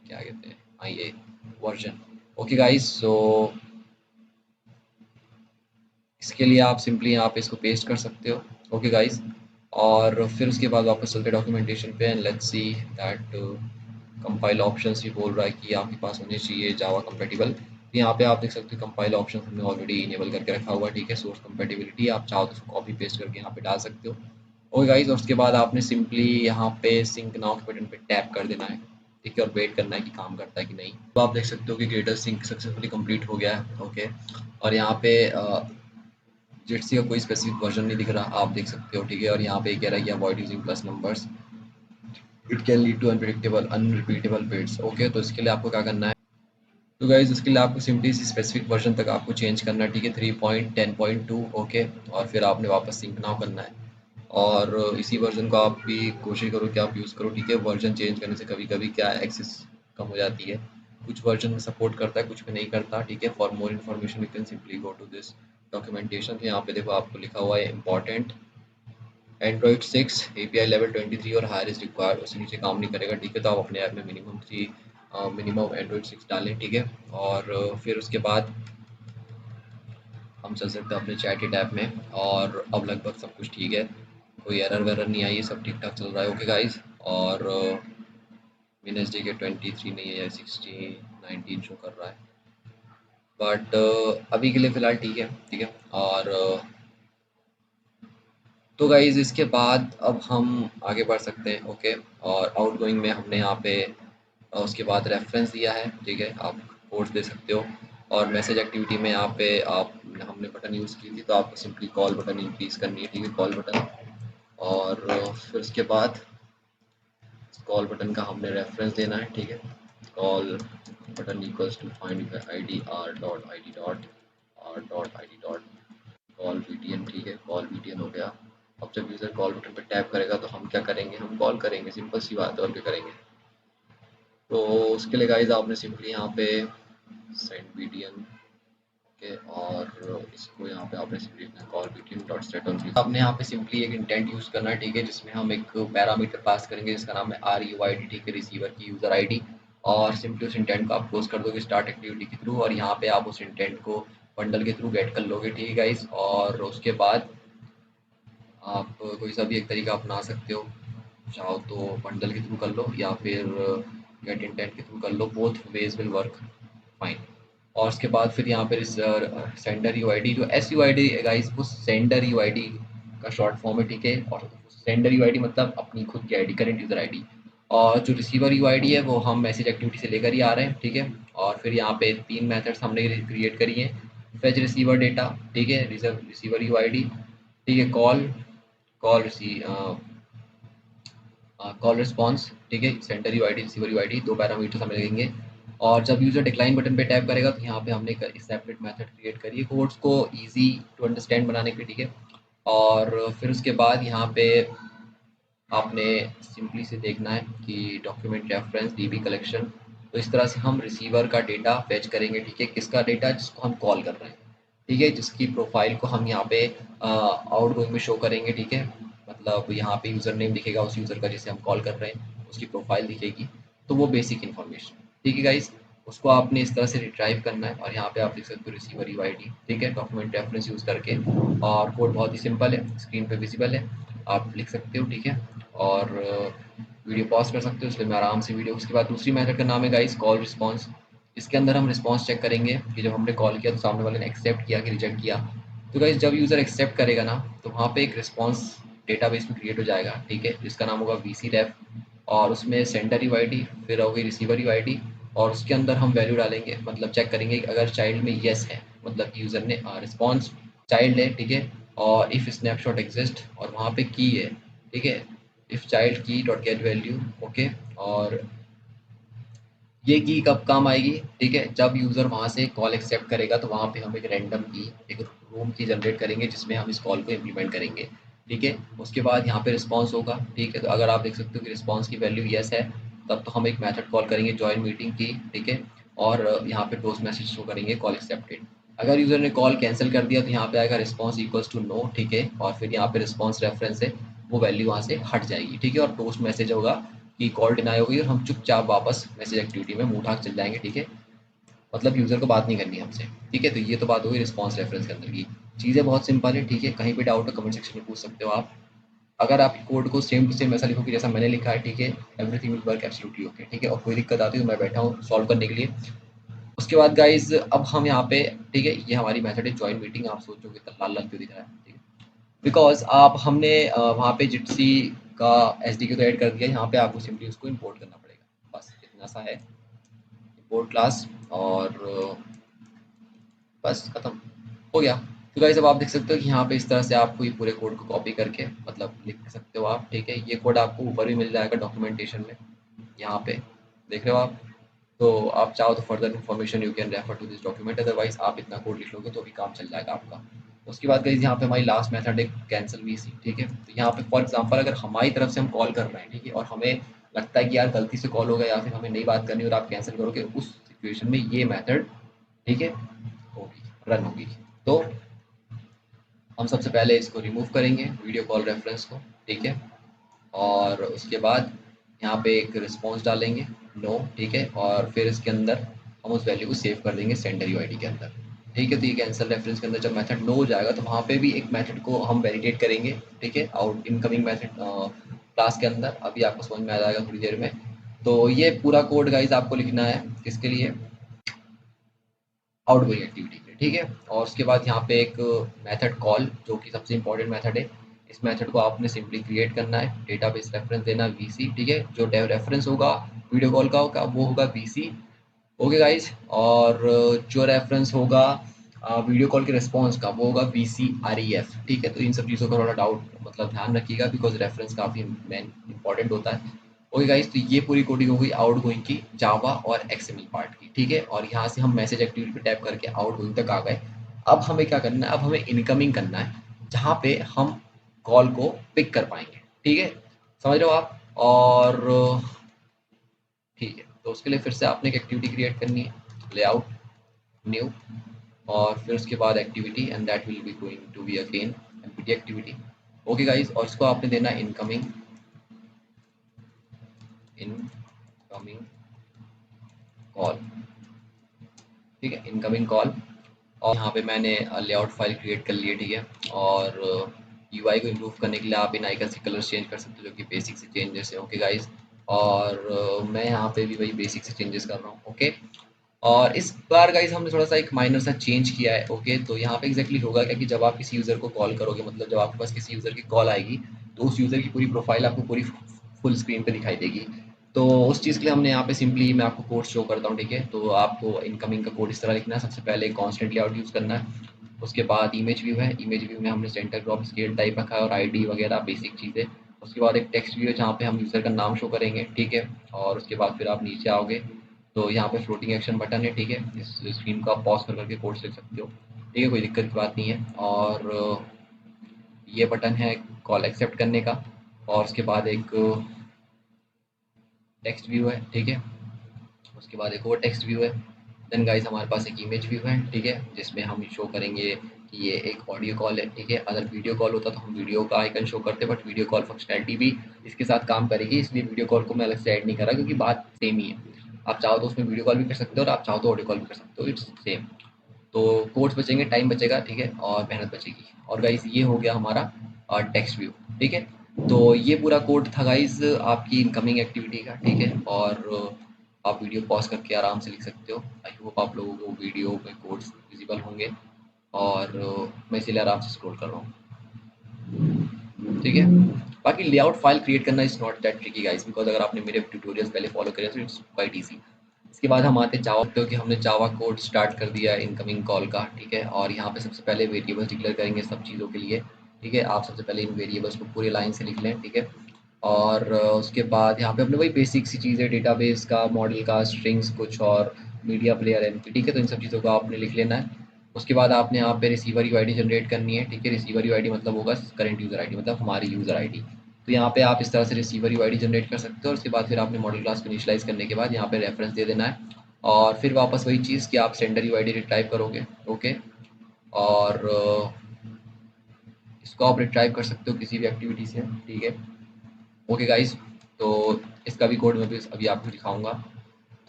क्या कहते हैं, हाँ ये वर्जन। ओके गाइस, सो इसके लिए आप सिंपली यहाँ पे इसको पेस्ट कर सकते हो। ओके गाइस, और फिर उसके बाद वापस चलते डॉक्यूमेंटेशन पे and let's see that compile options भी बोल रहा है कि आपके पास होने चाहिए जावा कंपेटिबल। यहाँ पे आप देख सकते हो कंपाइल ऑप्शन हमने ऑलरेडी इनेबल करके रखा हुआ है, ठीक है। सोर्स कंपेटिबिलिटी आप चाहो तो उसको कॉपी पेस्ट करके यहाँ पे डाल सकते हो। ओके गाइस, और उसके बाद आपने सिंपली यहाँ पे सिंक नाउ के बटन पे टैप कर देना है, ठीक है, और वेट करना है कि काम करता है कि नहीं। तो आप देख सकते हो कि ग्रेटर सिंक सक्सेसफुली कंप्लीट हो गया है। ओके, और यहाँ पे जिट्सी का कोई स्पेसिफिक वर्जन नहीं दिख रहा, आप देख सकते हो, ठीक है। और यहाँ पे कह रहा है कि avoid using plus numbers, it can lead to unpredictable unrepeatable bits. Okay, तो इसके लिए आपको क्या करना है, तो गाइज इसके लिए आपको सिंपली इसी स्पेसिफिक वर्जन तक आपको चेंज करना है, ठीक है, 3.10.2। ओके, और फिर आपने वापस सिंक नाउ करना है और इसी वर्जन को आप भी कोशिश करो कि आप यूज़ करो, ठीक है। वर्जन चेंज करने से कभी कभी क्या एक्सेस कम हो जाती है, कुछ वर्जन में सपोर्ट करता है, कुछ में नहीं करता, ठीक है। For more information you can simply go to this documentation. तो यहाँ पे देखो आपको लिखा हुआ है इंपॉर्टेंट एंड्रॉइड 6 API लेवल 23 और हायर इज रिक्वायर्ड, उससे नीचे काम नहीं करेगा, ठीक है। तो आप अपने ऐप में मिनिमम एंड्रॉइड 6 डालें, ठीक है। और फिर उसके बाद हम चल सकते हैं अपने चैट टैब में और अब लगभग सब कुछ ठीक है, कोई एरर वेरर नहीं आई है, सब ठीक ठाक चल रहा है। ओके गाइज, और वेडनेसडे के 23 नहीं है या 19 शो कर रहा है, बट अभी के लिए फ़िलहाल ठीक है, ठीक है। और तो गाइज़ इसके बाद अब हम आगे बढ़ सकते हैं। ओके, और आउटगोइंग में हमने यहाँ पे उसके बाद रेफरेंस दिया है, ठीक है, आप कोड्स दे सकते हो। और मैसेज एक्टिविटी में यहाँ पे आप हमने बटन यूज़ की थी तो आपको सिंपली कॉल बटन इंक्रीज़ करनी है, ठीक है, कॉल बटन। और फिर उसके बाद कॉल बटन का हमने रेफरेंस देना है, ठीक है। Call button equals to find I D R dot I D dot R dot I D dot call VTN, ठीक है, कॉल वीटीएन हो गया। अब जब यूज़र कॉल बटन पर टैप करेगा तो हम क्या करेंगे, हम कॉल करेंगे, सिंपल सी बात है, और क्या करेंगे। तो उसके लिए गाइज आपने सिंपली यहाँ पे सेंड वीटीएन, ओके, और इसको यहाँ पे आपने simply call VTN dot set on, आपने यहाँ पे सिंपली एक इंटेंट यूज़ करना है, ठीक है, जिसमें हम एक पैरामीटर पास करेंगे जिसका नाम है RUID, ठीक है, रिसीवर की यूज़र आईडी। और सिंपली उस इंटेंट को आप पोस्ट कर दोगे स्टार्ट एक्टिविटी के थ्रू और यहाँ पे आप उस इंटेंट को बंडल के थ्रू गेट कर लोगे, ठीक है गाइज। और उसके बाद आप कोई सा भी एक तरीका अपना सकते हो, चाहो तो बंडल के थ्रू कर लो या फिर गेट इंटेंट के थ्रू कर लो, both ways will work fine. और उसके बाद फिर यहाँ पर सेंडर यूआईडी, जो SUID गाइस वो सेंडर यूआईडी का शॉर्ट फॉर्म है, ठीक है। और सेंडर यूआईडी मतलब अपनी खुद की आईडी, करेंट यूज़र आईडी। और जो रिसीवर यूआईडी है वो हम मैसेज एक्टिविटी से लेकर ही आ रहे हैं, ठीक है। और फिर यहाँ पे 3 मेथड्स हमने क्रिएट करी हैं, फेच रिसीवर डेटा, ठीक है, रिसीवर यूआईडी, ठीक है, call call receive call response, ठीक है, sender UID receiver UID, 2 parameters हमें लगेंगे। और जब यूज़र डिक्लाइन बटन पे टैप करेगा तो यहाँ पे हमने एक सेपरेट मेथड क्रिएट करी है कोड्स को इजी टू अंडरस्टैंड बनाने के लिए, ठीक है। और फिर उसके बाद यहाँ पे आपने सिंपली से देखना है कि डॉक्यूमेंट रेफरेंस डीबी कलेक्शन, तो इस तरह से हम रिसीवर का डेटा फेच करेंगे, ठीक है, किसका डेटा, जिसको हम कॉल कर रहे हैं, ठीक है, जिसकी प्रोफाइल को हम यहाँ पे आउटगोइंग में शो करेंगे, ठीक है। मतलब यहाँ पे यूज़र नेम दिखेगा उस यूज़र का जिसे हम कॉल कर रहे हैं, उसकी प्रोफाइल दिखेगी, तो वो बेसिक इन्फॉर्मेशन, ठीक है गाइस। उसको आपने इस तरह से रिट्राइव करना है और यहाँ पे आप लिख सकते हो रिसीवर यूआईडी, ठीक है, डॉक्यूमेंट रेफरेंस यूज़ करके। और कोड बहुत ही सिंपल है, स्क्रीन पे विजिबल है, आप लिख सकते हो, ठीक है। और वीडियो पॉज कर सकते हो, इसलिए मैं आराम से वीडियो। उसके बाद दूसरी मेथड का नाम है गाइस कॉल रिस्पॉन्स। इसके अंदर हम रिस्पॉन्स चेक करेंगे कि जब हमने कॉल किया तो सामने वाले ने एक्सेप्ट किया कि रिजेक्ट किया। तो गाइस जब यूज़र एक्सेप्ट करेगा ना तो वहाँ पे एक रिस्पॉन्स डेटाबेस में क्रिएट हो जाएगा, ठीक है, जिसका नाम होगा VCREF। और उसमें सेंडर यूआईडी, फिर होगी रिसीवर यूआईडी, और उसके अंदर हम वैल्यू डालेंगे, मतलब चेक करेंगे कि अगर चाइल्ड में येस है, मतलब कि यूज़र ने रिस्पॉन्स चाइल्ड है, ठीक है। और इफ़ स्नैपशॉट एग्जिस्ट और वहाँ पे की है, ठीक है, इफ़ चाइल्ड की डॉट गेट वैल्यू, ओके। और ये की कब काम आएगी, ठीक है, जब यूज़र वहाँ से कॉल एक्सेप्ट करेगा तो वहाँ पे हम एक रैंडम की, एक रूम की जनरेट करेंगे जिसमें हम इस कॉल को इम्प्लीमेंट करेंगे, ठीक है। उसके बाद यहाँ पे रिस्पॉन्स होगा, ठीक है। तो अगर आप देख सकते हो कि रिस्पॉन्स की वैल्यू येस है, तब तो हम एक मेथड कॉल करेंगे जॉइन मीटिंग की, ठीक है। और यहाँ पे टोस्ट मैसेज शो करेंगे कॉल एक्सेप्टेड। अगर यूज़र ने कॉल कैंसिल कर दिया तो यहाँ पे आएगा रिस्पॉन्स इक्वल्स टू नो, ठीक है। और फिर यहाँ पे रिस्पॉन्स रेफरेंस है, वो वैल्यू वहाँ से हट जाएगी, ठीक है। और टोस्ट मैसेज होगा कि कॉल डिनाई हो गई और हम चुपचाप वापस मैसेज एक्टिविटी में मुंह ढाक चल जाएंगे, ठीक है। मतलब यूज़र को बात नहीं करनी हमसे, ठीक है। तो ये तो बात होगी रिस्पॉन्स रेफरेंस के अंदर की। चीज़ें बहुत सिंपल है, ठीक है। कहीं पे डाउट हो कमेंट सेक्शन में पूछ सकते हो आप। अगर आप कोड को सेम टू सेम ऐसा लिखोगे जैसा मैंने लिखा है, ठीक है, everything will work absolutely okay, ठीक है। और कोई दिक्कत आती है तो मैं बैठा हूँ सॉल्व करने के लिए। उसके बाद गाइज अब हम यहाँ पे, ठीक है, ये हमारी मेथड है जॉइन मीटिंग। आप सोचोगे तो लाल लाल क्यों दिख रहा है, ठीक है, बिकॉज आप हमने वहाँ पे जिट्सी का एसडीके तो ऐड कर दिया, यहाँ पे आपको सिंपली उसको इंपोर्ट करना पड़ेगा, बस इतना सा है। इंपोर्ट क्लास और बस खत्म हो गया। तो गाइस अब आप देख सकते हो कि यहाँ पे इस तरह से आपको ये पूरे कोड को कॉपी करके मतलब लिख सकते हो आप, ठीक है। ये कोड आपको ऊपर भी मिल जाएगा डॉक्यूमेंटेशन में, यहाँ पे देख रहे हो आप। तो आप चाहो तो further information you can refer to this document, otherwise आप इतना कोड लिख लोगे तो भी काम चल जाएगा आपका। उसके बाद गाइस यहाँ पे हमारी लास्ट मेथड है कैंसिल वीसी, ठीक है। तो यहाँ पे फॉर एग्जांपल अगर हमारी तरफ से हम कॉल कर रहे हैं, ठीक है, और हमें लगता है कि यार गलती से कॉल हो गया या फिर हमें नई बात करनी और आप कैंसिल करोगे, उस सिचुएशन में ये मेथड, ठीक है, होगी, रन होगी। तो हम सबसे पहले इसको रिमूव करेंगे वीडियो कॉल रेफरेंस को, ठीक है। और उसके बाद यहाँ पे एक रिस्पॉन्स डालेंगे नो, ठीक है। और फिर इसके अंदर हम उस वैल्यू को सेव कर देंगे सेंडर यूआईडी के अंदर, ठीक है। तो ये कैंसिल रेफरेंस के अंदर जब मेथड नो हो जाएगा तो वहाँ पे भी एक मेथड को हम वैलिडेट करेंगे, ठीक है, आउट इनकमिंग मेथड क्लास के अंदर। अभी आपको समझ में आ जाएगा थोड़ी देर में। तो ये पूरा कोड गाइज आपको लिखना है किसके लिए, आउटगोइंग एक्टिविटी के लिए, ठीक है। और उसके बाद यहाँ पे एक मेथड कॉल जो कि सबसे इंपॉर्टेंट मेथड है। इस मेथड को आपने सिंपली क्रिएट करना है, डेटाबेस रेफरेंस देना वीसी, ठीक है। जो रेफरेंस होगा वीडियो कॉल का होगा वो होगा वीसी, ओके गाइज। और जो रेफरेंस होगा वीडियो कॉल के रिस्पॉन्स का वो होगा V C R E F, ठीक है। तो इन सब चीज़ों का थोड़ा डाउट मतलब ध्यान रखिएगा बिकॉज रेफरेंस काफ़ी मेन इंपॉर्टेंट होता है, ओके गाइज। तो ये पूरी कोडिंग हो गई आउट गोइंग की जावा और एक्सएमएल पार्ट की, ठीक है। और यहाँ से हम मैसेज एक्टिविटी पे टैप करके आउट गोइंग तक आ गए। अब हमें क्या करना है, अब हमें इनकमिंग करना है जहाँ पे हम कॉल को पिक कर पाएंगे, ठीक है, समझ रहे हो आप। और ठीक है, तो उसके लिए फिर से आपने एक एक्टिविटी क्रिएट करनी है, लेआउट न्यू, और फिर उसके बाद activity and that will be going to be again empty activity, okay guys. और इसको आपने देना इनकमिंग, इनकमिंग कॉल, ठीक है, इनकमिंग कॉल। और यहाँ पे मैंने लेआउट फाइल क्रिएट कर ली है, ठीक है। और यूआई को इम्प्रूव करने के लिए आप इन आइकन से कलर्स चेंज कर सकते हो जो कि बेसिक से चेंजेस है, ओके गाइस। और मैं यहाँ पे भी वही बेसिक से चेंजेस कर रहा हूँ, ओके। और इस बार गाइस हमने थोड़ा सा एक माइनर सा चेंज किया है, ओके। तो यहाँ पे एग्जैक्टली होगा क्या कि जब आप किसी यूज़र को कॉल करोगे, मतलब जब आपके पास किसी यूज़र की कॉल आएगी तो उस यूज़र की पूरी प्रोफाइल आपको पूरी फुल स्क्रीन पे दिखाई देगी। तो उस चीज़ के लिए हमने यहाँ पे सिंपली मैं आपको कोड शो करता हूँ, ठीक है। तो आपको इनकमिंग का कोड इस तरह लिखना है, सबसे पहले कॉन्स्टेंट लेआउट यूज़ करना है। उसके बाद इमेज व्यू है, इमेज व्यू में हमने सेंटर क्रॉप स्केल टाइप रखा है और आईडी वगैरह बेसिक चीज़ें। उसके बाद एक टेक्स्ट व्यू है जहाँ पे हम यूज़र का नाम शो करेंगे, ठीक है। और उसके बाद फिर आप नीचे आओगे तो यहाँ पे फ्लोटिंग एक्शन बटन है, ठीक है। इस स्क्रीन को आप पॉज कर करके कोड लिख सकते हो, ठीक है, कोई दिक्कत की बात नहीं है। और ये बटन है कॉल एक्सेप्ट करने का। और उसके बाद एक टेक्स्ट व्यू है, ठीक है। उसके बाद एक और टेक्स्ट व्यू है। देन गाइस हमारे पास एक इमेज व्यू है, ठीक है, जिसमें हम शो करेंगे कि ये एक ऑडियो कॉल है, ठीक है। अगर वीडियो कॉल होता तो हम वीडियो का आइकन शो करते, बट वीडियो कॉल फंक्शनैलिटी भी इसके साथ काम करेगी, इसलिए वीडियो कॉल को मैं अलग से ऐड नहीं कर रहा क्योंकि बात सेम ही है। आप चाहो तो उसमें वीडियो कॉल भी कर सकते हो और आप चाहो तो ऑडियो कॉल भी कर सकते हो, इट्स सेम। तो कोड्स बचेंगे, टाइम बचेगा, ठीक है, और मेहनत बचेगी। और गाइस ये हो गया हमारा टेक्स्ट व्यू, ठीक है। तो ये पूरा कोड था गाइस आपकी इनकमिंग एक्टिविटी का, ठीक है। और आप वीडियो पॉज करके आराम से लिख सकते हो। आई होप आप लोगों को वीडियो में कोड्स विजिबल होंगे। और मैं इसीलिए आराम से स्क्रॉल कर रहा हूँ, ठीक है। बाकी लेआउट फाइल क्रिएट करना is not that tricky guys, because अगर आपने मेरे ट्यूटोरियल्स पहले फॉलो करे तो इट्स क्वाइट ईजी। इसके बाद हम आते हैं जावा पे, कि हमने जावा कोड स्टार्ट कर दिया है इनकमिंग कॉल का, ठीक है। और यहाँ पे सबसे पहले वेरिएबल्स डिक्लेयर करेंगे सब चीज़ों के लिए, ठीक है। आप सबसे पहले इन वेरिएबल्स को पूरे लाइन से लिख लें, ठीक है। और उसके बाद यहाँ पे अपने वही बेसिक सी चीज़ें, डेटाबेस का, मॉडल का, स्ट्रिंग्स कुछ और मीडिया प्लेयर एनपी, ठीक है। तो इन सब चीज़ों को आपने लिख लेना है। उसके बाद आपने यहाँ पे रिसीवर यूआईडी जनरेट करनी है, ठीक है। रिसीवर यूआईडी मतलब होगा करंट यूज़र आईडी, मतलब हमारी यूज़र आईडी। तो यहाँ पे आप इस तरह से रिसीवर यूआईडी जनरेट कर सकते हो। और उसके बाद फिर आपने मॉडल क्लास को इनिशियलाइज करने के बाद यहाँ पे रेफरेंस दे देना है, और फिर वापस वही चीज़ कि आप सेंडर यूआईडी रिट्राइव करोगे, ओके। और इसको आप रिट्राइव कर सकते हो किसी भी एक्टिविटी से, ठीक है। ओके गाइस, तो इसका भी कोड मैं भी अभी आपको दिखाऊंगा।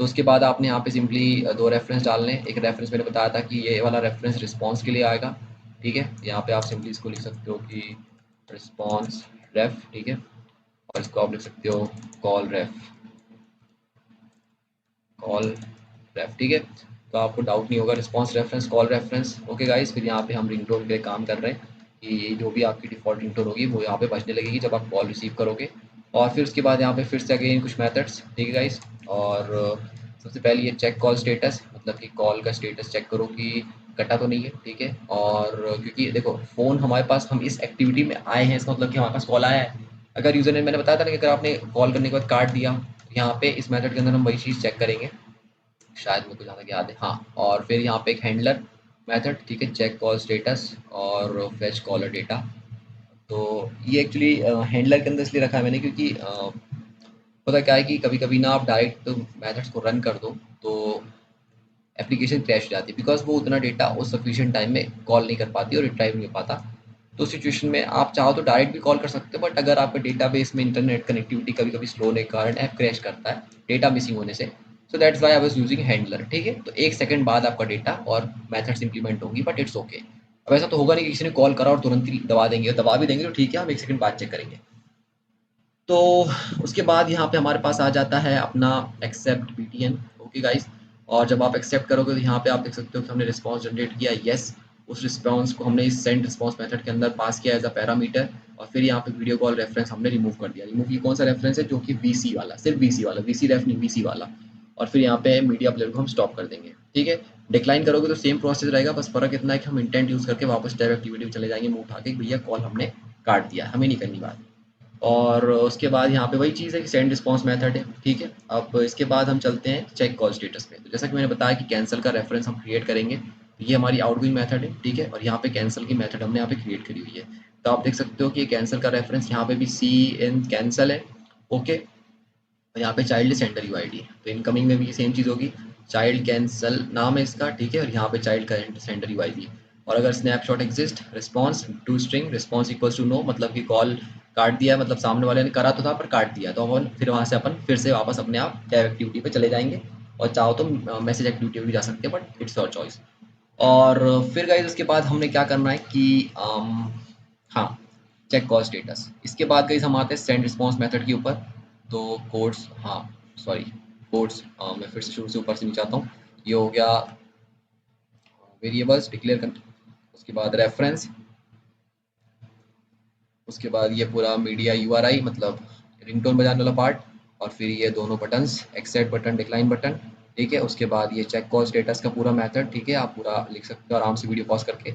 तो उसके बाद आपने यहाँ पे सिंपली दो रेफरेंस डालने हैं। एक रेफरेंस मैंने बताया था कि ये वाला रेफरेंस रिस्पांस के लिए आएगा, ठीक है। यहाँ पे आप सिंपली इसको लिख सकते हो कि रिस्पांस रेफ, ठीक है। और इसको आप लिख सकते हो कॉल रेफ, ठीक है। तो आपको डाउट नहीं होगा, response reference, call reference. Okay guys, फिर यहाँ पे हम रिंगटोन पे काम कर रहे हैं कि जो भी आपकी डिफ़ॉल्ट रिंगटोन होगी वो यहाँ पे बजने लगेगी जब आप कॉल रिसीव करोगे। और फिर उसके बाद यहाँ पे फिर से अगेन कुछ मेथड्स, ठीक है गाइस। और सबसे पहले ये चेक कॉल स्टेटस, मतलब कि कॉल का स्टेटस चेक करो कि कटा तो नहीं है, ठीक है। और क्योंकि देखो फ़ोन हमारे पास, हम इस एक्टिविटी में आए हैं, इसका मतलब कि हमारे पास कॉल आया है। अगर यूज़र ने, मैंने बताया था ना कि अगर आपने कॉल करने के बाद काट दिया, यहाँ पे इस मेथड के अंदर हम वही चीज़ चेक करेंगे, शायद मेरे को जहाँ तक याद है, हाँ। और फिर यहाँ पे एक हैंडलर मेथड, ठीक है, चेक कॉल स्टेटस और फेच कॉलर डेटा। तो ये एक्चुअली हैंडलर के अंदर इसलिए रखा है मैंने क्योंकि पता क्या है कि कभी कभी ना आप डायरेक्ट मेथड्स को रन कर दो तो एप्लीकेशन क्रैश हो जाती है, बिकॉज वो उतना डेटा उस सफिशिएंट टाइम में कॉल नहीं कर पाती और रिट्राइव नहीं हो पाता। तो सिचुएशन में आप चाहो तो डायरेक्ट भी कॉल कर सकते हो, बट अगर आपके डेटाबेस में इंटरनेट कनेक्टिविटी कभी कभी स्लो होने के कारण ऐप क्रैश करता है डेटा मिसिंग होने से। So that's why I was using handler, ठीक है। तो 1 सेकंड बाद आपका डेटा और मेथड्स इंप्लीमेंट होंगी, बट इट्स ओके। अब ऐसा तो होगा नहीं कि किसी ने कॉल करा और तुरंत ही दबा देंगे, दबा भी देंगे तो ठीक है, हम 1 सेकंड बाद चेक करेंगे। तो उसके बाद यहाँ पे हमारे पास आ जाता है अपना एक्सेप्ट बीटीएन, ओके गाइस। और जब आप एक्सेप्ट करोगे तो यहाँ पे आप देख सकते हो कि हमने रिस्पांस जनरेट किया, यस। उस रिस्पांस को हमने इस सेंड रिस्पांस मेथड के अंदर पास किया एज अ पैरामीटर। और फिर यहाँ पे वीडियो कॉल रेफरेंस हमने रिमूव कर दिया। रिमूव ये कौन सा रेफरेंस है, जो कि वीसी वाला, सिर्फ वीसी वाला, वीसी रेफ नहीं, वीसी वाला। और फिर यहाँ पे मीडिया प्लेयर को हम स्टॉप कर देंगे, ठीक है। डिक्लाइन करोगे तो सेम प्रोसेस रहेगा, बस फर्क इतना है कि हम इंटेंट यूज करके वापस टैब एक्टिविटी में चले जाएंगे, मुंह उठा के भैया कॉल हमने काट दिया, हमें नहीं करनी बात। और उसके बाद यहाँ पे वही चीज़ है कि सेंड रिस्पांस मेथड है, ठीक है। अब इसके बाद हम चलते हैं चेक कॉल स्टेटस पे। तो जैसा कि मैंने बताया कि कैंसिल का रेफरेंस हम क्रिएट करेंगे, तो ये हमारी आउटगोइंग मेथड है, ठीक है। और यहाँ पे कैंसिल की मेथड हमने यहाँ पे क्रिएट करी हुई है। तो आप देख सकते हो कि ये कैंसिल का रेफरेंस यहाँ पे भी सी इन कैंसिल है, ओके। और यहाँ पे चाइल्ड सेंडर यूआईडी, तो इनकमिंग में भी सेम चीज़ होगी, चाइल्ड कैंसल नाम है इसका, ठीक है। और यहाँ पे चाइल्ड करंट सेंडर यूआईडी। और अगर snapshot exist, response to string, response equals to no, मतलब कि कॉल काट दिया है, मतलब सामने वाले ने करा तो था पर काट दिया, तो अपन फिर वहाँ से अपन फिर से वापस अपने आप टैब एक्टिविटी पे चले जाएंगे। और चाहो तो मैसेज एक्टिविटी भी जा सकते हैं, बट इट्स योर चॉइस। और फिर गाइज उसके बाद हमने क्या करना है कि हाँ, चेक कॉल स्टेटस। इसके बाद गाइज हम आते हैं सेंड रिस्पॉन्स मेथड के ऊपर। तो कोड्स, हाँ सॉरी, कोड्स मैं फिर से शुरू से ऊपर से नीचे आता हूँ। ये हो गया वेरिएबल्स डिक्लेयर कर, उसके बाद रेफरेंस, उसके बाद ये पूरा मीडिया यूआरआई, मतलब रिंगटोन बजाने वाला पार्ट। और फिर ये दोनों buttons, accept button, decline button, ठीक है। उसके बाद ये चेक कॉल स्टेटस का पूरा मेथड, ठीक है, आप पूरा लिख सकते हो आराम से वीडियो पॉज करके।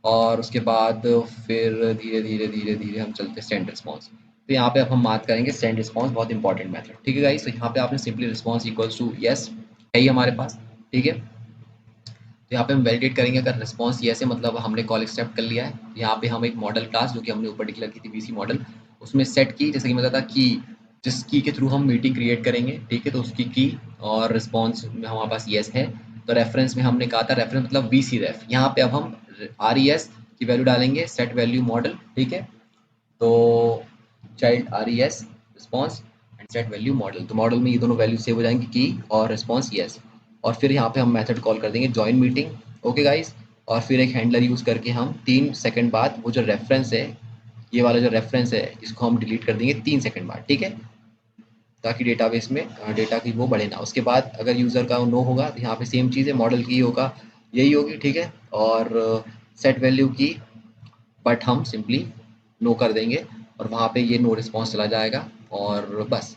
और उसके बाद फिर धीरे धीरे धीरे धीरे हम चलते हैं सेंड रिस्पॉन्स। तो यहाँ पे अब हम बात करेंगे सेंड रिस्पॉन्स, बहुत इंपॉर्टेंट मेथड, ठीक है गाइस। तो यहाँ पे आपने simply response equals to yes है ही हमारे पास, ठीक है। तो यहाँ पे हम वैलिडेट करेंगे, अगर रिस्पॉन्स येस है मतलब हमने कॉल एक्सेप्ट कर लिया है। तो यहाँ पे हम एक मॉडल क्लास जो कि हमने ऊपर डिक्लेयर की थी वीसी मॉडल, उसमें सेट की, जैसे कि मैं बताया की, जिस की के थ्रू हम मीटिंग क्रिएट करेंगे, ठीक है। तो उसकी की और रिस्पॉन्स में हमारे पास येस है। तो रेफरेंस में हमने कहा था, रेफरेंस मतलब वी सी रेफ, यहाँ पे अब हम आर ई एस की वैल्यू डालेंगे, सेट वैल्यू मॉडल, ठीक है। तो child R E S response and set value model, तो मॉडल में ये दोनों वैल्यू सेव हो जाएंगी, की और रिस्पॉन्स येस। और फिर यहाँ पे हम मेथड कॉल कर देंगे जॉइन मीटिंग, ओके गाइस। और फिर एक हैंडलर यूज़ करके हम 3 सेकंड बाद वो जो रेफरेंस है, ये वाला जो रेफरेंस है, इसको हम डिलीट कर देंगे 3 सेकंड बाद, ठीक है, ताकि डेटाबेस में डेटा की वो बढ़े ना। उसके बाद अगर यूज़र का नो होगा तो यहाँ पे सेम चीज़ है, मॉडल की होगा, यही होगी, ठीक है। और सेट वैल्यू की, बट हम सिंपली नो कर देंगे और वहाँ पे ये नो रिस्पॉन्स चला जाएगा और बस,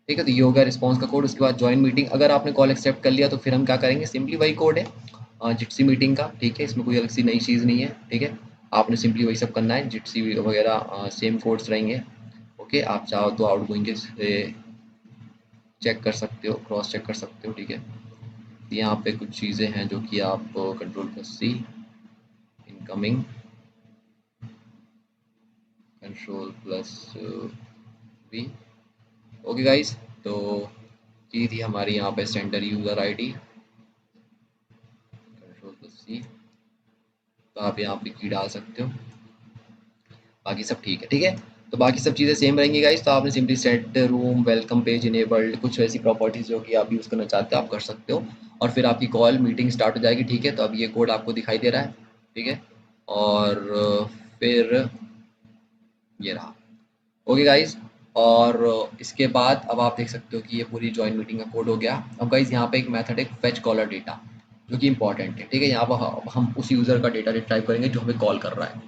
ठीक है। तो ये हो गया रिस्पॉन्स का कोड। उसके बाद ज्वाइन मीटिंग, अगर आपने कॉल एक्सेप्ट कर लिया तो फिर हम क्या करेंगे, सिंपली वही कोड है जिट्सी मीटिंग का, ठीक है। इसमें कोई अलग सी नई चीज़ नहीं है, ठीक है। आपने सिंपली वही सब करना है, जिट्सी वगैरह सेम कोड्स रहेंगे, ओके, आप चाहो तो आउटगोइंग से चेक कर सकते हो, क्रॉस चेक कर सकते हो, ठीक है। यहाँ पे कुछ चीज़ें हैं जो कि आप control plus C, incoming, control plus V. Okay guys, तो ये थी हमारी यहाँ पे sender user ID, control plus C. तो आप यहाँ पे की डाल सकते हो, बाकी सब ठीक है, ठीक है। तो बाकी सब चीज़ें सेम रहेंगी गाइस। तो आपने simply set room welcome page enabled, कुछ ऐसी प्रॉपर्टीज़ जो कि आप यूज़ करना चाहते हो आप कर सकते हो, और फिर आपकी कॉल मीटिंग स्टार्ट हो जाएगी, ठीक है। तो अब ये कोड आपको दिखाई दे रहा है, ठीक है। और फिर ये रहा, ओके गाइज। और इसके बाद अब आप देख सकते हो कि ये पूरी जॉइन मीटिंग का कोड हो गया। अब गाइज यहाँ पे एक मेथड है फेच कॉलर डेटा, जो कि इंपॉर्टेंट है, ठीक है। यहाँ पर हम उस यूज़र का डेटा टाइप करेंगे जो हमें कॉल कर रहा है,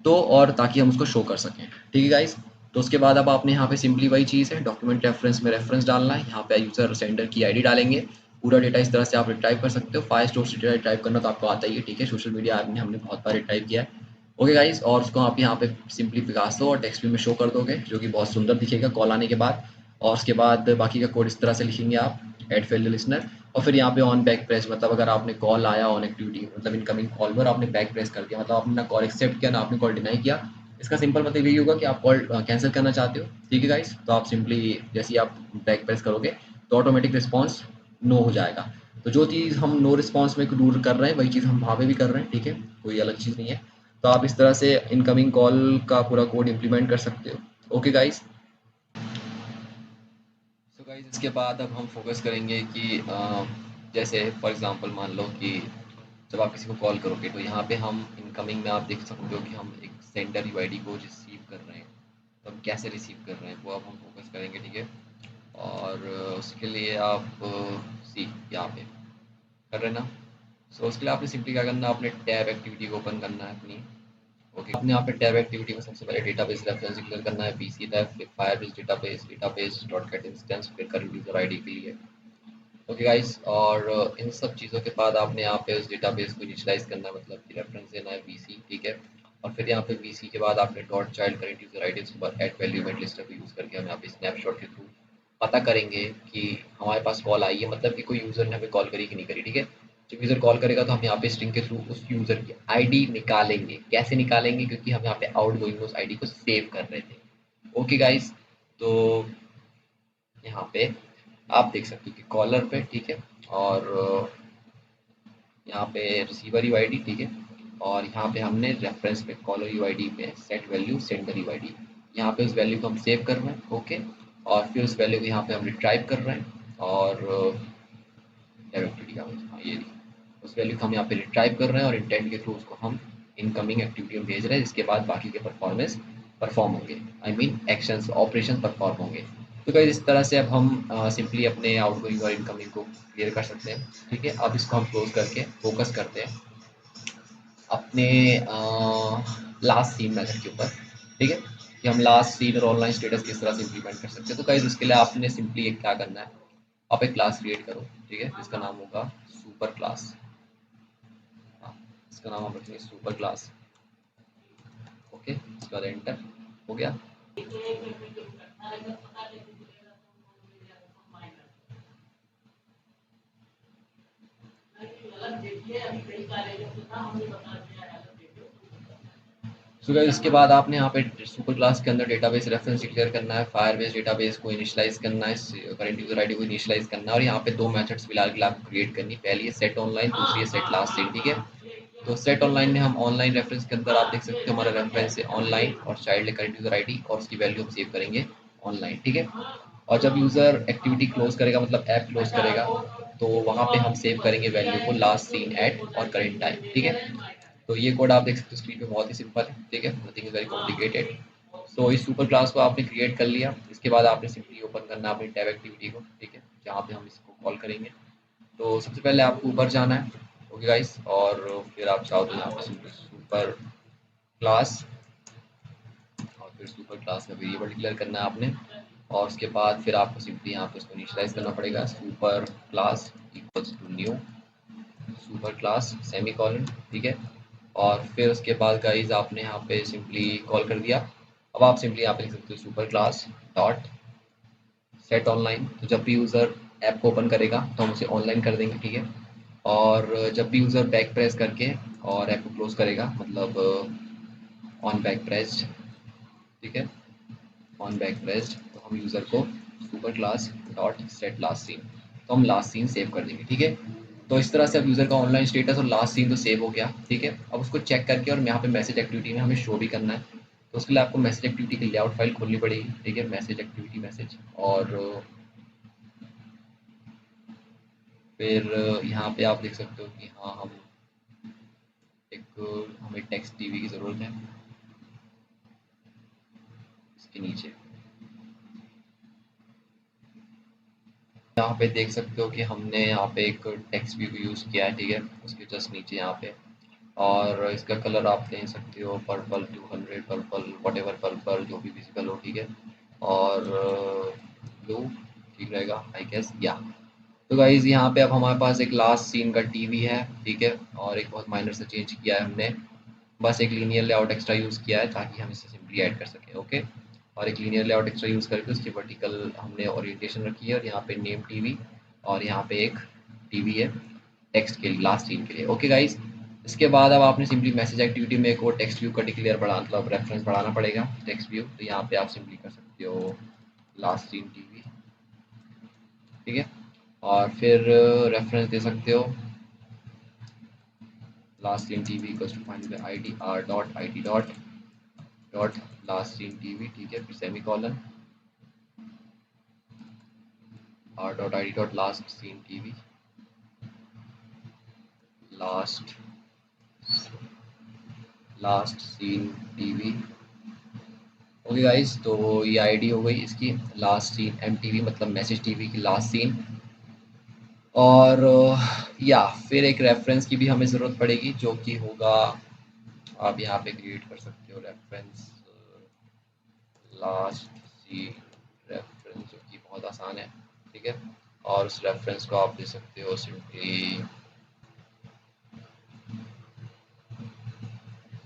तो और ताकि हम उसको शो कर सकें, ठीक है गाइज। तो उसके बाद अब आपने यहाँ पे सिंपली वही चीज़ है, डॉक्यूमेंट रेफरेंस में रेफरेंस डालना है, यहाँ पे यूज़र सेंडर की आईडी डालेंगे, पूरा डेटा इस तरह से आप टाइप कर सकते हो। फाइल स्टोर से डेटा टाइप करना तो आपको आता ही है, ठीक है। सोशल मीडिया ऐप में हमने बहुत बार टाइप किया है, ओके गाइस। और उसको आप यहाँ पे सिंपली पिकासो और टेक्स्ट में शो कर दोगे, जो कि बहुत सुंदर दिखेगा कॉल आने के बाद। और उसके बाद बाकी का कोड इस तरह से लिखेंगे आप, ऐड फेल्ड लिसनर, और फिर यहाँ पे ऑन बैक प्रेस, मतलब अगर आपने कॉल आया ऑन एक्टिविटी, मतलब इनकमिंग कॉल पर आपने बैक प्रेस कर दिया, मतलब आपने ना कॉल एक्सेप्ट किया ना आपने कॉल डिनाई किया, इसका सिंपल मतलब यही होगा कि आप कॉल कैंसिल करना चाहते हो, ठीक है गाइस। तो आप सिंपली जैसे ही आप बैक प्रेस करोगे तो ऑटोमेटिक रिस्पॉन्स नो हो जाएगा। तो जो चीज़ हम नो रिस्पॉन्स में दूर कर रहे हैं वही चीज़ हम वहाँ पे भी कर रहे हैं, ठीक है, कोई अलग चीज़ नहीं है। तो आप इस तरह से इनकमिंग कॉल का पूरा कोड इम्प्लीमेंट कर सकते हो, ओके गाइस। सो गाइस, इसके बाद अब हम फोकस करेंगे कि जैसे फॉर एग्जांपल मान लो कि जब आप किसी को कॉल करोगे तो यहाँ पे हम इनकमिंग में आप देख सकते हो कि हम एक सेंडर यूआईडी को रिसीव कर रहे हैं, तो हम कैसे रिसीव कर रहे हैं वो अब हम फोकस करेंगे, ठीक है। और उसके लिए आप सी यहाँ पे कर रहे हैं ना। सो उसके लिए आपने सिंपली क्या करना है, अपने टैब एक्टिविटी को ओपन करना है अपनी, ओके। आपने यहाँ पे टैब एक्टिविटी में सबसे पहले डेटाबेस रेफरेंस डिक्लेयर करना है, पीसी टैब, फिर Firebase database, database dot get instance, फिर करंट यूजर आईडी के लिए, ओके गाइस। और इन सब चीज़ों के बाद आपने यहाँ पे उस डेटाबेस को इनिशियलाइज करना है, मतलब कि रेफरेंस देना है वीसी, ठीक है। और फिर यहाँ पे वीसी के बाद आपने dot child current user ID super at value event listener को यूज़ करके हम यहाँ पे स्नैपशॉट के थ्रू पता करेंगे कि हमारे पास कॉल आई है, मतलब कि कोई यूज़र ने हमें कॉल करी कि नहीं करी, ठीक है। जब यूज़र कॉल करेगा तो हम यहाँ पे स्ट्रिंग के थ्रू उस यूज़र की आईडी निकालेंगे। कैसे निकालेंगे, क्योंकि हम यहाँ पे आउट गोइंग उस आईडी को सेव कर रहे थे, ओके गाइस। तो यहाँ पे आप देख सकते हो कि कॉलर पे, ठीक है, और यहाँ पे रिसीवर यूआईडी, ठीक है। और यहाँ पे हमने रेफरेंस पे कॉलर यूआईडी पे सेट वैल्यू सेंडर यूआईडी, यहाँ पे उस वैल्यू को हम सेव कर रहे हैं, ओके। और फिर उस वैल्यू को यहाँ पे हम रिट्राइव कर रहे हैं, और डायरेक्टली का हाँ ये उस वैल्यू को हम यहाँ पे रिट्राइव कर रहे हैं, और इंटेंट के थ्रू उसको हम इनकमिंग एक्टिविटी में भेज रहे हैं, जिसके बाद बाकी के परफॉर्मेंस परफॉर्म होंगे, I mean actions operation perform होंगे। तो गाइस इस तरह से अब हम सिंपली अपने आउटगोइंग और इनकमिंग को क्लियर कर सकते हैं, ठीक है। अब इसको हम क्लोज करके फोकस करते हैं अपने लास्ट सीन मेथड के ऊपर, ठीक है, कि हम लास्ट सीन और ऑनलाइन स्टेटस किस तरह से इम्प्लीमेंट कर सकते हैं। तो गाइस उसके लिए आपने सिंपली एक क्या करना है, आप एक क्लास क्रिएट करो, ठीक है, जिसका नाम होगा सुपर क्लास। हाँ, इसका नाम हम रखेंगे सुपर क्लास, ओके। इसके बाद एंटर हो गया। सो गाइस इसके बाद आपने यहाँ पे सुपर क्लास के अंदर डेटाबेस रेफरेंस डिक्लेयर करना है, फायरबेस डेटाबेस को इनिशियलाइज करना है, करंट यूजर आईडी को इनिशियलाइज करना है, और यहाँ पे दो मेथड्स फिलहाल के लिए आपको क्रिएट करनी, पहली है सेट ऑनलाइन, दूसरी है सेट लास्ट सीन, ठीक है। तो सेट ऑनलाइन में हम ऑनलाइन रेफरेंस के अंदर आप देख सकते हो हमारा रेफरेंस है ऑनलाइन, और चाइल्ड है करंट यूजर आईडी, और उसकी वैल्यू हम सेव करेंगे ऑनलाइन, ठीक है। और जब यूज़र एक्टिविटी क्लोज करेगा, मतलब ऐप क्लोज करेगा, तो वहाँ पे हम सेव करेंगे वैल्यू को लास्ट सीन एट और करेंट टाइम, ठीक है। तो ये कोड आप देख सकते हो स्क्रीन पे, बहुत ही सिंपल है, ठीक है, नथिंग इज वेरी कॉम्प्लिकेटेड। सो इस सुपर क्लास को आपने क्रिएट कर लिया, इसके बाद आपने सिंपली ओपन करना है अपनी टैब एक्टिविटी को, ठीक है, जहाँ पे हम इसको कॉल करेंगे। तो सबसे पहले आपको ऊपर जाना है, ओके गाइस, और फिर आप चाहो तो यहाँ पे सिंपली सुपर क्लास, और फिर सुपर क्लास का वेरिएबल डिक्लेयर करना है आपने, और उसके बाद फिर आपको सिंपली यहाँ पे उसको इनिशियलाइज करना पड़ेगा, super class equals to new super class semicolon, ठीक है। और फिर उसके बाद गाइज आपने यहाँ पे सिंपली कॉल कर दिया, अब आप सिंपली यहाँ पे लिख सकते हो super class dot set online. तो जब भी यूज़र ऐप को ओपन करेगा तो हम उसे ऑनलाइन कर देंगे, ठीक है। और जब भी यूज़र बैक प्रेस करके और ऐप को क्लोज करेगा, मतलब ऑन बैक प्रेस्ड, ठीक है, ऑन बैक प्रेस्ड, तो हम यूज़र को super class dot set last seen, तो हम लास्ट सीन सेव कर देंगे, ठीक है। तो इस तरह से अब यूज़र का ऑनलाइन स्टेटस और लास्ट सीन तो सेव हो गया, ठीक है। अब उसको चेक करके और यहाँ पे मैसेज एक्टिविटी में हमें शो भी करना है, तो उसके लिए आपको मैसेज एक्टिविटी की लेआउट फाइल खोलनी पड़ेगी, ठीक है, मैसेज एक्टिविटी मैसेज। और फिर यहाँ पे आप देख सकते हो कि हाँ हम हमें टेक्स्ट टीवी की ज़रूरत है इसके नीचे। यहाँ पे देख सकते हो कि हमने यहाँ पे एक टेक्स्ट व्यू यूज़ किया है, ठीक है, उसके जस्ट नीचे यहाँ पे। और इसका कलर आप ले सकते हो purple 200, purple what ever purple जो भी विजिबल हो, ठीक है। और ब्लू ठीक रहेगा आई गेस, या। तो गाइज यहाँ पे अब हमारे पास एक लास्ट सीन का टीवी है, ठीक है, और एक बहुत माइनर सा चेंज किया है हमने, बस एक लीनियर लेआउट एक्स्ट्रा यूज़ किया है ताकि हम इसे सिंपली ऐड कर सकें, ओके। और एक लीनियर लेआउट एक्स्ट्रा यूज़ करके उसकी वर्टिकल हमने ओरिएंटेशन रखी है, और यहाँ पे नेम टीवी, और यहाँ पे एक टीवी है टेक्स्ट के लिए, लास्ट सीन के लिए, ओके गाइज। इसके बाद अब आपने सिंपली मैसेज एक्टिविटी में एक और टेक्स्ट व्यू का डिक्लेयर बढ़ा, मतलब रेफरेंस बढ़ाना पड़ेगा टेक्स्ट व्यू। तो यहाँ पे आप सिंपली कर सकते हो लास्ट सीन टीवी, ठीक है। और फिर रेफरेंस दे सकते हो last seen TV equals to find the I D R dot I D dot last seen TV, ठीक है, फिर semicolon R dot I D dot last seen TV, last last seen TV, okay guys. तो ये ID हो गई इसकी last seen M TV, मतलब message TV की लास्ट सीन। और या फिर एक रेफरेंस की भी हमें ज़रूरत पड़ेगी जो कि होगा, आप यहाँ पे क्रिएट कर सकते हो रेफरेंस लास्ट सीन रेफरेंस, जो कि बहुत आसान है, ठीक है। और उस रेफरेंस को आप दे सकते हो सिंपली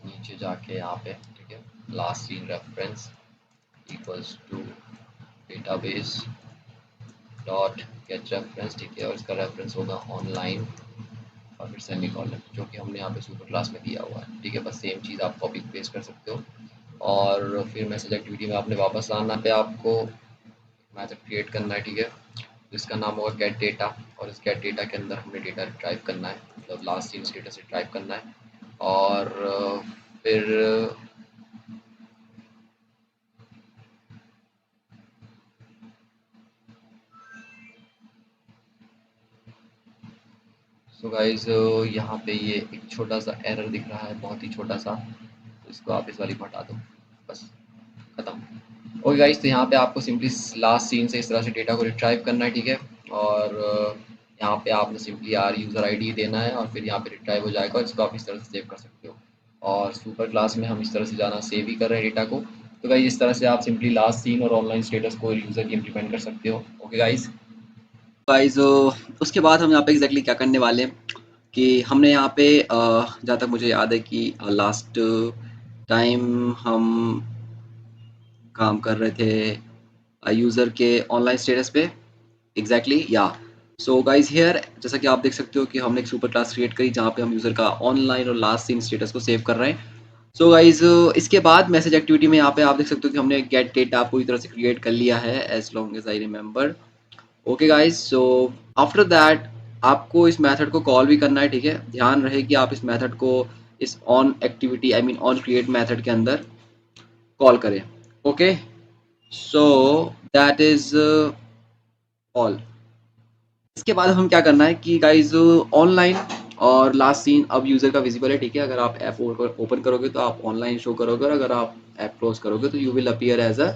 नीचे जाके यहाँ पे, ठीक है, last seen reference equals to database dot get reference, ठीक है, और इसका रेफरेंस होगा ऑनलाइन और फिर सेमी कॉलन, जो कि हमने यहाँ पे सुपर क्लास में दिया हुआ है, ठीक है। बस सेम चीज़ आप कॉपी पेस्ट कर सकते हो। और फिर मैसेज एक्टिविटी में आपने वापस आना पे आपको मैथड क्रिएट करना है, ठीक है, जिसका नाम होगा गेट डेटा, और इस गेट डेटा के अंदर हमें डेटा रिट्राइव करना है, मतलब लास्ट सीन स्टेटस रिट्राइव करना है। और फिर सो गाइज यहाँ पे ये एक छोटा सा एरर दिख रहा है, बहुत ही छोटा सा, तो इसको आप इस वाली को हटा दो, बस खत्म। ओके गाइज, तो यहाँ पे आपको सिंपली लास्ट सीन से इस तरह से डेटा को रिट्राइव करना है, ठीक है। और यहाँ पे आपने सिंपली यार यूज़र आईडी देना है, और फिर यहाँ पे रिट्राइव हो जाएगा, और इसको आप इस तरह से सेव कर सकते हो। और सुपर क्लास में हम इस तरह से जाना सेव ही कर रहे हैं डेटा को। तो गाइज इस तरह से आप सिंपली लास्ट सीन और ऑनलाइन स्टेटस को यूज़र की इम्प्लीमेंट कर सकते हो, ओके गाइज। गाइस उसके बाद हम यहाँ पे एग्जैक्टली क्या करने वाले हैं कि हमने यहाँ पे जहाँ तक मुझे याद है कि लास्ट टाइम हम काम कर रहे थे यूज़र के ऑनलाइन स्टेटस पे, एग्जैक्टली या। सो गाइस हियर जैसा कि आप देख सकते हो कि हमने एक सुपर क्लास क्रिएट करी जहाँ पे हम यूज़र का ऑनलाइन और लास्ट सीन स्टेटस को सेव कर रहे हैं। सो गाइस इसके बाद मैसेज एक्टिविटी में यहाँ पे आप देख सकते हो कि हमने गेट डेटा पूरी तरह से क्रिएट कर लिया है as long as I remember. Okay guys, so after that आपको इस मेथड को कॉल भी करना है, ठीक है। ध्यान रहे कि आप इस मेथड को इस on activity I mean on create method के अंदर कॉल करें, okay. So that is all. इसके बाद हम क्या करना है कि गाइज ऑनलाइन और लास्ट सीन अब यूज़र का विजिबल है, ठीक है। अगर आप ऐप ओपन करोगे तो आप ऑनलाइन शो करोगे, और अगर आप ऐप क्लोज करोगे तो you will appear as a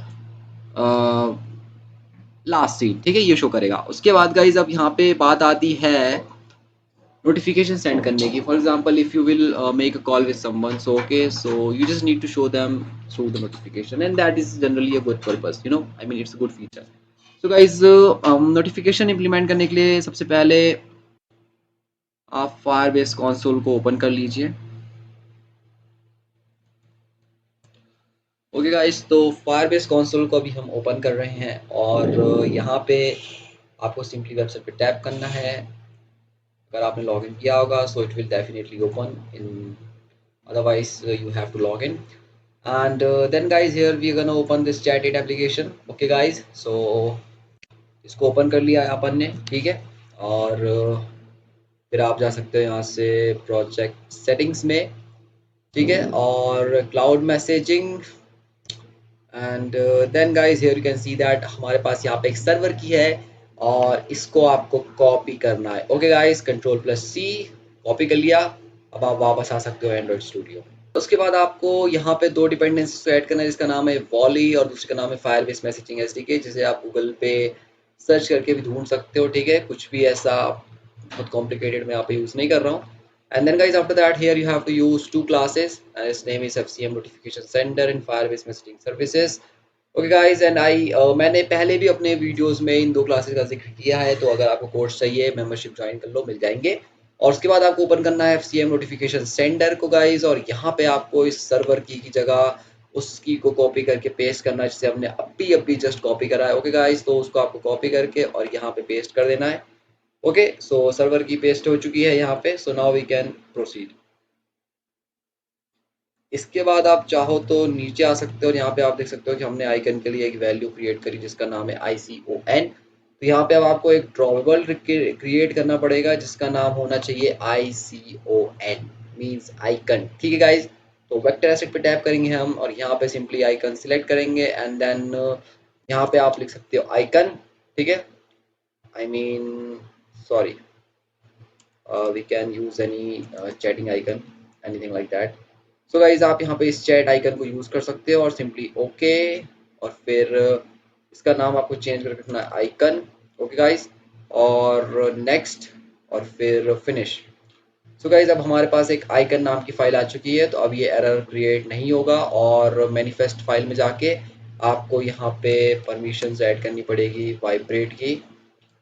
last seen, ठीक है, ये शो करेगा। उसके बाद गाइज अब यहाँ पे बात आती है नोटिफिकेशन सेंड करने की। For example if you will make a call with someone, so okay, so you just need to show them through the notification, and that is generally a good purpose, you know, I mean it's a good feature. So guys notification implement करने के लिए सबसे पहले आप Firebase console को open कर लीजिए। Okay guys, तो फायरबेस कंसोल को अभी हम ओपन कर रहे हैं और यहाँ पे आपको सिंपली वेबसाइट पे टैप करना है। अगर आपने लॉगिन किया होगा सो it will definitely open in, otherwise you have to log in. And then guys, here we are gonna open this chat8 application. Okay guys, so इसको ओपन कर लिया है अपन ने, ठीक है। और फिर आप जा सकते हो यहाँ से प्रोजेक्ट सेटिंग्स में, ठीक है, और cloud messaging. And then guys here you can see that हमारे पास यहाँ पे एक सर्वर की है और इसको आपको कॉपी करना है। ओके गाइस, कंट्रोल प्लस सी, कॉपी कर लिया। अब आप वापस आ सकते हो एंड्रॉइड स्टूडियो। उसके बाद आपको यहाँ पे दो डिपेंडेंसीज ऐड करना है, जिसका नाम है वॉली और दूसरे का नाम है फायरबेस मैसेजिंग एसडीके, जिसे आप गूगल पे सर्च करके भी ढूंढ सकते हो, ठीक है। कुछ भी ऐसा बहुत कॉम्प्लिकेटेड मैं यहाँ पे यूज़ नहीं कर रहा हूँ। And then guys, after that here you have to use two classes and its name is FCM notification sender and Firebase messaging services. Okay guys, and I मैंने पहले भी अपने वीडियोस में इन दो क्लासेस का जिक्र किया है, तो अगर आपको कोर्स चाहिए मेंबरशिप ज्वाइन कर लो, मिल जाएंगे। और उसके बाद आपको ओपन करना है FCM नोटिफिकेशन सेंडर को गाइज, और यहाँ पे आपको इस सर्वर की जगह उस की को कॉपी करके पेस्ट करना है, जिसे हमने अभी जस्ट कॉपी करा है। ओके गाइज, तो उसको आपको कॉपी करके और यहाँ पे पेस्ट कर देना है। ओके, सो सर्वर की पेस्ट हो चुकी है यहाँ पे, so now we can proceed. इसके बाद आप चाहो तो नीचे आ सकते हो और यहाँ पे आप देख सकते हो कि हमने आइकन के लिए एक वैल्यू क्रिएट करी जिसका नाम है ICON। तो यहाँ पे अब आपको एक ड्रॉवेबल क्रिएट करना पड़ेगा जिसका नाम होना चाहिए ICON, मींस आइकन, ठीक है गाइज। तो वेक्टर एसेट पे टैप करेंगे हम और यहाँ पे सिंपली आइकन सिलेक्ट करेंगे एंड देन यहाँ पे आप लिख सकते हो आइकन, ठीक है। I mean sorry, we can use any chatting icon, anything like that. So guys, आप यहाँ पे इस चैट आइकन को यूज़ कर सकते हो और सिंपली ओके, और फिर इसका नाम आपको चेंज करके रखना है आइकन। ओके गाइस, और नेक्स्ट, और फिर फिनिश। सो गाइज, अब हमारे पास एक आइकन नाम की फाइल आ चुकी है, तो अब ये एरर क्रिएट नहीं होगा। और मैनिफेस्ट फाइल में जाके आपको यहाँ पे परमिशंस ऐड करनी पड़ेगी वाइब्रेट की,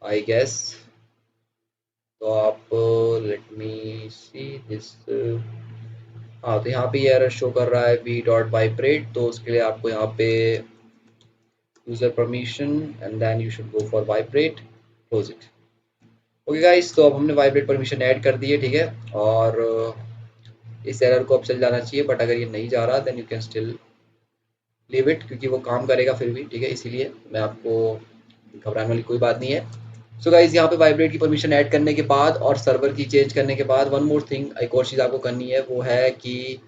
आई गेस। तो आप लेट मी सी दिस, हाँ, तो यहाँ पे ये एरर शो कर रहा है वी डॉट वाइब्रेट, तो उसके लिए आपको यहाँ पे user permission and then you should go for vibrate, close it. Okay guys, तो अब हमने वाइब्रेट परमिशन ऐड कर दी है, ठीक है। और इस एरर को अब चल जाना चाहिए, बट अगर ये नहीं जा रहा then you can still leave it, क्योंकि वो काम करेगा फिर भी, ठीक है। इसीलिए मैं आपको, घबराने वाली कोई बात नहीं है। सो गाइज, यहाँ पे वाइब्रेट की परमिशन ऐड करने के बाद और सर्वर की चेंज करने के बाद वन मोर थिंग, एक और चीज़ आपको करनी है, वो है कि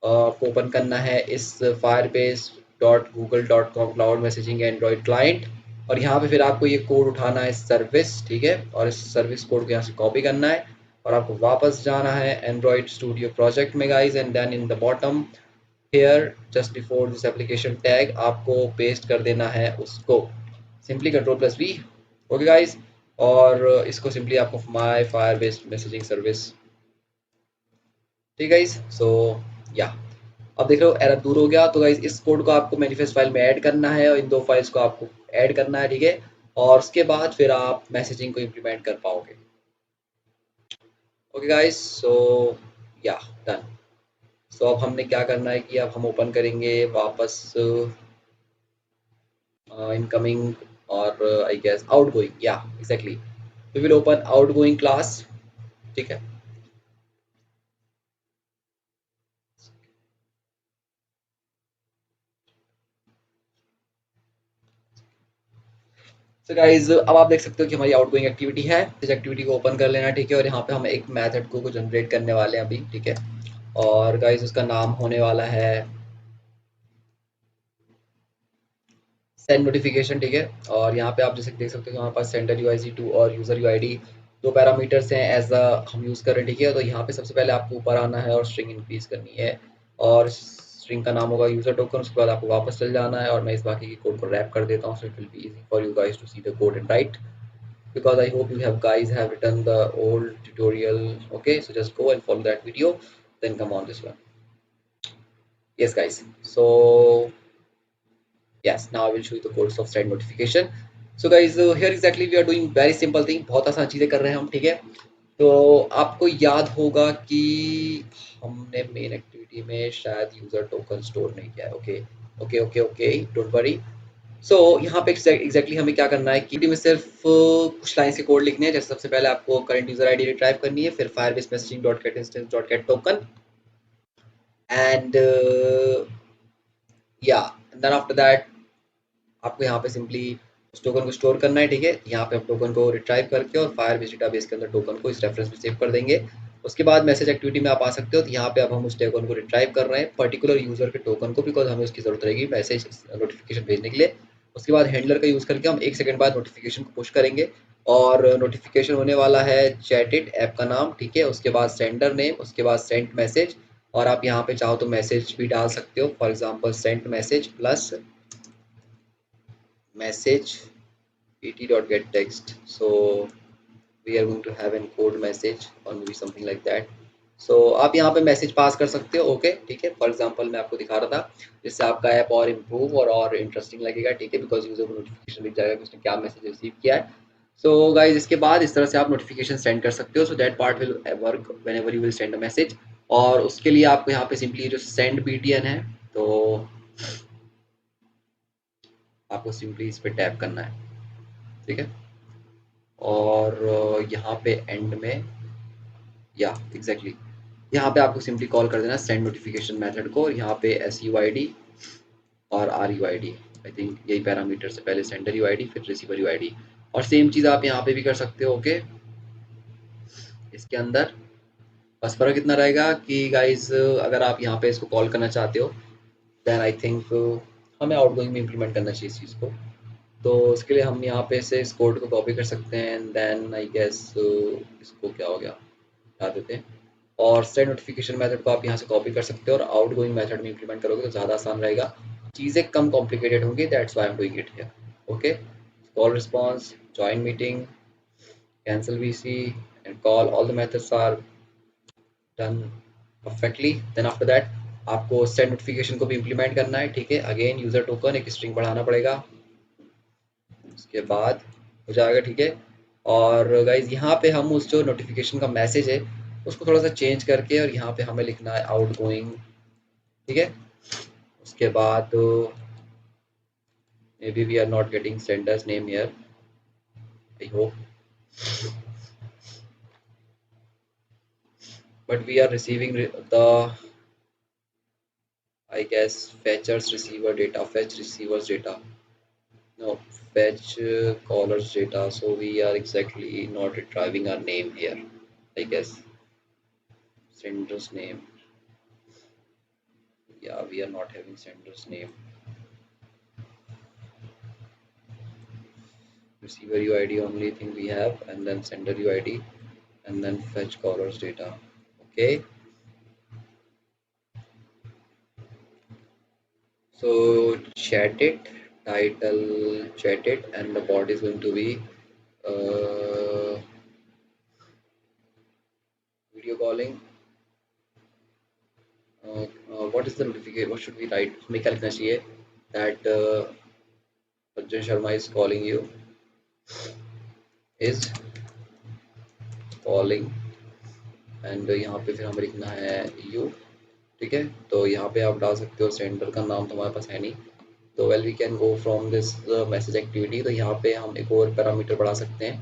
आपको ओपन करना है इस firebase.google.com cloud messaging Android client, और यहाँ पे फिर आपको ये कोड उठाना है सर्विस, ठीक है। और इस सर्विस कोड को यहाँ से कॉपी करना है और आपको वापस जाना है एंड्रॉइड स्टूडियो प्रोजेक्ट में guys, and then in the bottom here just before this application tag आपको पेस्ट कर देना है उसको, simply control plus V. Okay guys, और इसको सिंपली आपको माय फायरबेस मैसेजिंग सर्विस, ठीक है गाइज। सो या, अब देख रहे हो एरर दूर हो गया। तो गाइज, इस कोड को आपको मैनिफेस्ट फाइल में ऐड करना है और इन दो फाइल्स को आपको ऐड करना है, ठीक है। और उसके बाद फिर आप मैसेजिंग को इम्प्लीमेंट कर पाओगे। ओके गाइज, सो या डन। सो अब हमने क्या करना है कि अब हम ओपन करेंगे वापस इनकमिंग और आई गेस आउटगोइंग, या exactly, we will open outgoing class, ठीक है। सो गाइज, अब आप देख सकते हो कि हमारी आउटगोइंग एक्टिविटी है, इस एक्टिविटी को ओपन कर लेना, ठीक है। और यहाँ पे हम एक मेथड को जनरेट करने वाले हैं अभी, ठीक है। और गाइज, उसका नाम होने वाला है सेंड नोटिफिकेशन, ठीक है। और यहाँ पे आप जैसे देख सकते हो कि हमारे पास सेंडर UIC2 और यूज़र UID दो पैरामीटर्स हैं एज अ हम यूज़ कर रहे हैं, ठीक है। तो यहाँ पे सबसे पहले आपको ऊपर आना है और स्ट्रिंग इंक्रीज करनी है, और स्ट्रिंग का नाम होगा यूज़र टोकन। उसके बाद आपको वापस चल जाना है और मैं इस बाकी की कोड को रैप कर देता हूँ, so it will be easy for you guys to see the code and right, because I hope you have guys have written the old tutorial. Okay, so just go and follow that video, then come on this one. Yes guys, so yes, now I will show you the codes of send notification. So guys, here exactly we are doing very simple thing, बहुत आसान चीज़ें कर रहे हैं हम, ठीक है। तो आपको याद होगा कि हमने मेन एक्टिविटी में शायद यूज़र टोकन स्टोर नहीं किया है, okay. Okay okay okay, don't worry. So यहाँ पे एग्जैक्टली हमें क्या करना है कि में सिर्फ कुछ लाइन से कोड लिखने हैं। जैसे सबसे पहले आपको करंट यूजर आईडी रिट्राइव करनी है, फिर Firebase messaging dot get instance dot gate token and या देन आफ्टर दैट आपको यहाँ पे सिंपली उस टोकन को स्टोर करना है। ठीक है, यहाँ पे हम टोकन को रिट्राइव करके और फायरबेस डेटाबेस के अंदर टोकन को इस रेफरेंस में सेव कर देंगे। उसके बाद मैसेज एक्टिविटी में आप आ सकते हो। तो यहाँ पे अब हम उस टोकन को रिट्राइव कर रहे हैं, पर्टिकुलर यूजर के टोकन को, बिकॉज हमें उसकी जरूरत रहेगी मैसेज नोटिफिकेशन भेजने के लिए। उसके बाद हैंडलर का यूज करके हम 1 सेकंड बाद नोटिफिकेशन को पुश करेंगे और नोटिफिकेशन होने वाला है चैटिट ऐप का नाम। ठीक है, उसके बाद सेंडर नेम, उसके बाद सेंड मैसेज, और आप यहाँ पे चाहो तो मैसेज भी डाल सकते हो। For example send message plus message pt.getText. So we are going to have an code message or maybe something like that. So आप यहाँ पे मैसेज पास कर सकते हो। ओके ठीक है, फॉर एग्जांपल मैं आपको दिखा रहा था, जिससे आपका ऐप और इम्प्रूव और इंटरेस्टिंग लगेगा। ठीक है, बिकॉज यूजर को नोटिफिकेशन दिख जाएगा कि उसने क्या मैसेज रिसीव किया है। सो गाइज, इसके बाद इस तरह से आप नोटिफिकेशन सेंड कर सकते हो। So that part will work whenever you will send a message. और उसके लिए आपको यहाँ पे सिंपली जो सेंड btn है, तो आपको सिंपली इस पर टैप करना है। ठीक है, और यहाँ पे एंड में या एग्जैक्टली यहाँ पे आपको सिंपली कॉल कर देना सेंड नोटिफिकेशन मेथड को, और यहाँ पे SUID और RUID, आई थिंक यही पैरामीटर से, पहले सेंडर UID फिर रिसीवर UID। और सेम चीज़ आप यहाँ पे भी कर सकते हो। ओके, इसके अंदर बस फर्क इतना रहेगा कि गाइज अगर आप यहाँ पे इसको कॉल करना चाहते हो, देन आई थिंक हमें आउटगोइंग में इम्प्लीमेंट करना चाहिए इस चीज़ को। तो इसके लिए हम यहाँ पे से इस कोड को कॉपी कर सकते हैं एंड देन आई गेस इसको क्या हो गया, हटा देते हैं। और सेंड नोटिफिकेशन मेथड को आप यहाँ से कॉपी कर सकते हो और आउट गोइंग मेथड में इम्प्लीमेंट करोगे तो ज़्यादा आसान रहेगा, चीज़ें कम कॉम्प्लिकेटेड होंगी। That's why I am doing it here. Okay, call response, join meeting, cancel VC end call, all the methods are done perfectly. Then after that आपको सेंड नोटिफिकेशन को भी इम्प्लीमेंट करना है। ठीक है, अगेन यूजर टोकन एक string बढ़ाना पड़ेगा, उसके बाद हो जाएगा। ठीक है, और गाइज यहाँ पे हम उस जो नोटिफिकेशन का मैसेज है उसको थोड़ा सा चेंज करके और यहाँ पे हमें लिखना है आउट गोइंग। ठीक है, उसके बाद maybe we are not getting sender's name here, I hope, but we are receiving the I guess fetchers receiver data, fetch receivers data, no, fetch callers data. So we are exactly not retrieving our name here, I guess, sender's name. Yeah, we are not having sender's name, receiver UID only thing we have, and then sender UID, and then fetch callers data. Okay, so chat it, title chat it, and the bot is going to be video calling. What is the notification? What should we write? हमें क्या लिखना चाहिए? That Arjun Sharma is calling you. Is calling and यहाँ पे फिर हमें लिखना है you. ठीक है, तो यहाँ पे आप डाल सकते हो, सेंटर का नाम तो हमारे पास है नहीं, तो well we can go from this message activity. तो यहाँ पे हम एक और पैरामीटर बढ़ा सकते हैं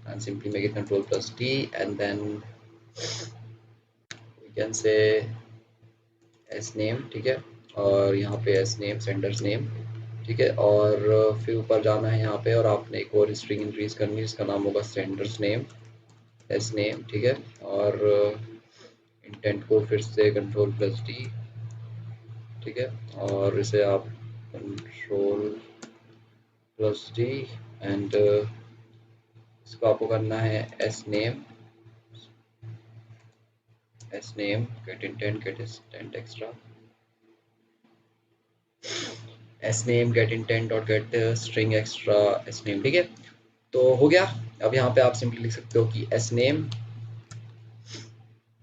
and simply make it Ctrl+T and then we can say S name. ठीक है, और यहाँ पे एस नेम सेंडर्स नेम। ठीक है, और फिर ऊपर जाना है यहाँ पे और आपने एक और स्ट्रिंग इंक्रीज करनी है, इसका नाम होगा सेंडर्स नेम, एस नेम। ठीक है, और इंटेंट को फिर से Ctrl+D। ठीक है, और इसे आप Ctrl+D एंड इसको आपको करना है S name get intent extra, S name get intent और get string extra S name. ठीक है, तो हो गया। अब यहाँ पे आप सिंपली लिख सकते हो कि एस नेम,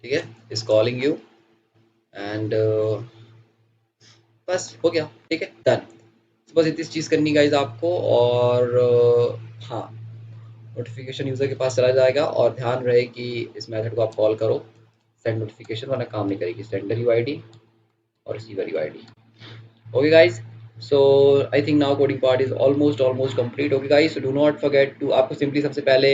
ठीक है, इज कॉलिंग यू एंड बस हो गया। ठीक है, डन। बस इतनी चीज़ करनी गाइज आपको, और हाँ, नोटिफिकेशन यूज़र के पास चला जाएगा। और ध्यान रहे कि इस मेथड को आप कॉल करो सेंड नोटिफिकेशन, वरना काम नहीं करेगी। सेंडर UID और receiver UID। Okay guys, so I think now coding part is almost complete. Okay guys, so do not forget to आपको simply सबसे पहले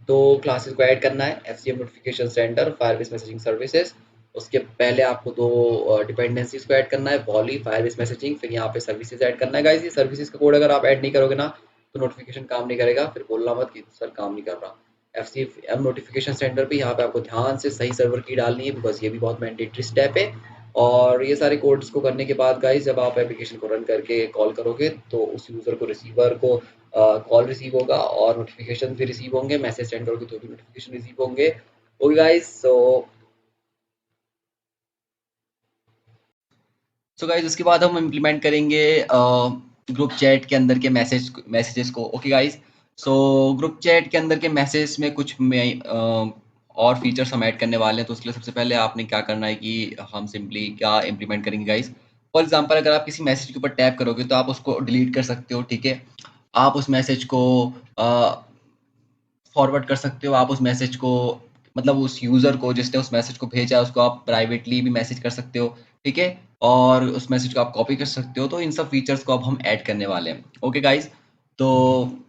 तो क्लासेस को ऐड करना है, FCM notification centre, Firebase messaging services. उसके पहले आपको दो डिपेंडेंसीज को ऐड करना है, वॉली, फायरबेस मैसेजिंग, फिर यहाँ पे सर्विसेज ऐड करना है गाइस। ये सर्विसेज का कोड अगर आप ऐड नहीं करोगे ना तो नोटिफिकेशन काम नहीं करेगा, फिर बोलना मत कि सर काम नहीं कर रहा। एफसीएम नोटिफिकेशन सेंटर पे यहाँ पे आपको ध्यान से सही सर्वर की डालनी है, बिकॉज ये भी बहुत मैंडेटरी स्टेप है। और ये सारे कोड्स को करने के बाद गाइस जब आप एप्लीकेशन को रन करके कॉल करोगे तो उस यूज़र को, रिसीवर को कॉल रिसीव होगा और नोटिफिकेशन भी रिसीव होंगे, मैसेज सेंड करोगे तो भी नोटिफिकेशन रिसीव होंगे। ओके गाइस, सो गाइस उसके बाद हम इम्प्लीमेंट करेंगे ग्रुप चैट के अंदर के मैसेजेस को। Okay guys, so group chat के अंदर के मैसेज में कुछ में और फीचर्स हम ऐड करने वाले हैं। तो उसके लिए सबसे पहले आपने क्या करना है कि हम सिंपली क्या इम्प्लीमेंट करेंगे गाइस। फॉर एग्जांपल अगर आप किसी मैसेज के ऊपर टैप करोगे तो आप उसको डिलीट कर सकते हो, ठीक है। आप उस मैसेज को फॉरवर्ड कर सकते हो, आप उस मैसेज को मतलब उस यूज़र को जिसने उस मैसेज को भेजा है उसको आप प्राइवेटली भी मैसेज कर सकते हो, ठीक है। और उस मैसेज को आप कॉपी कर सकते हो। तो इन सब फीचर्स को अब हम ऐड करने वाले हैं। ओके गाइज, तो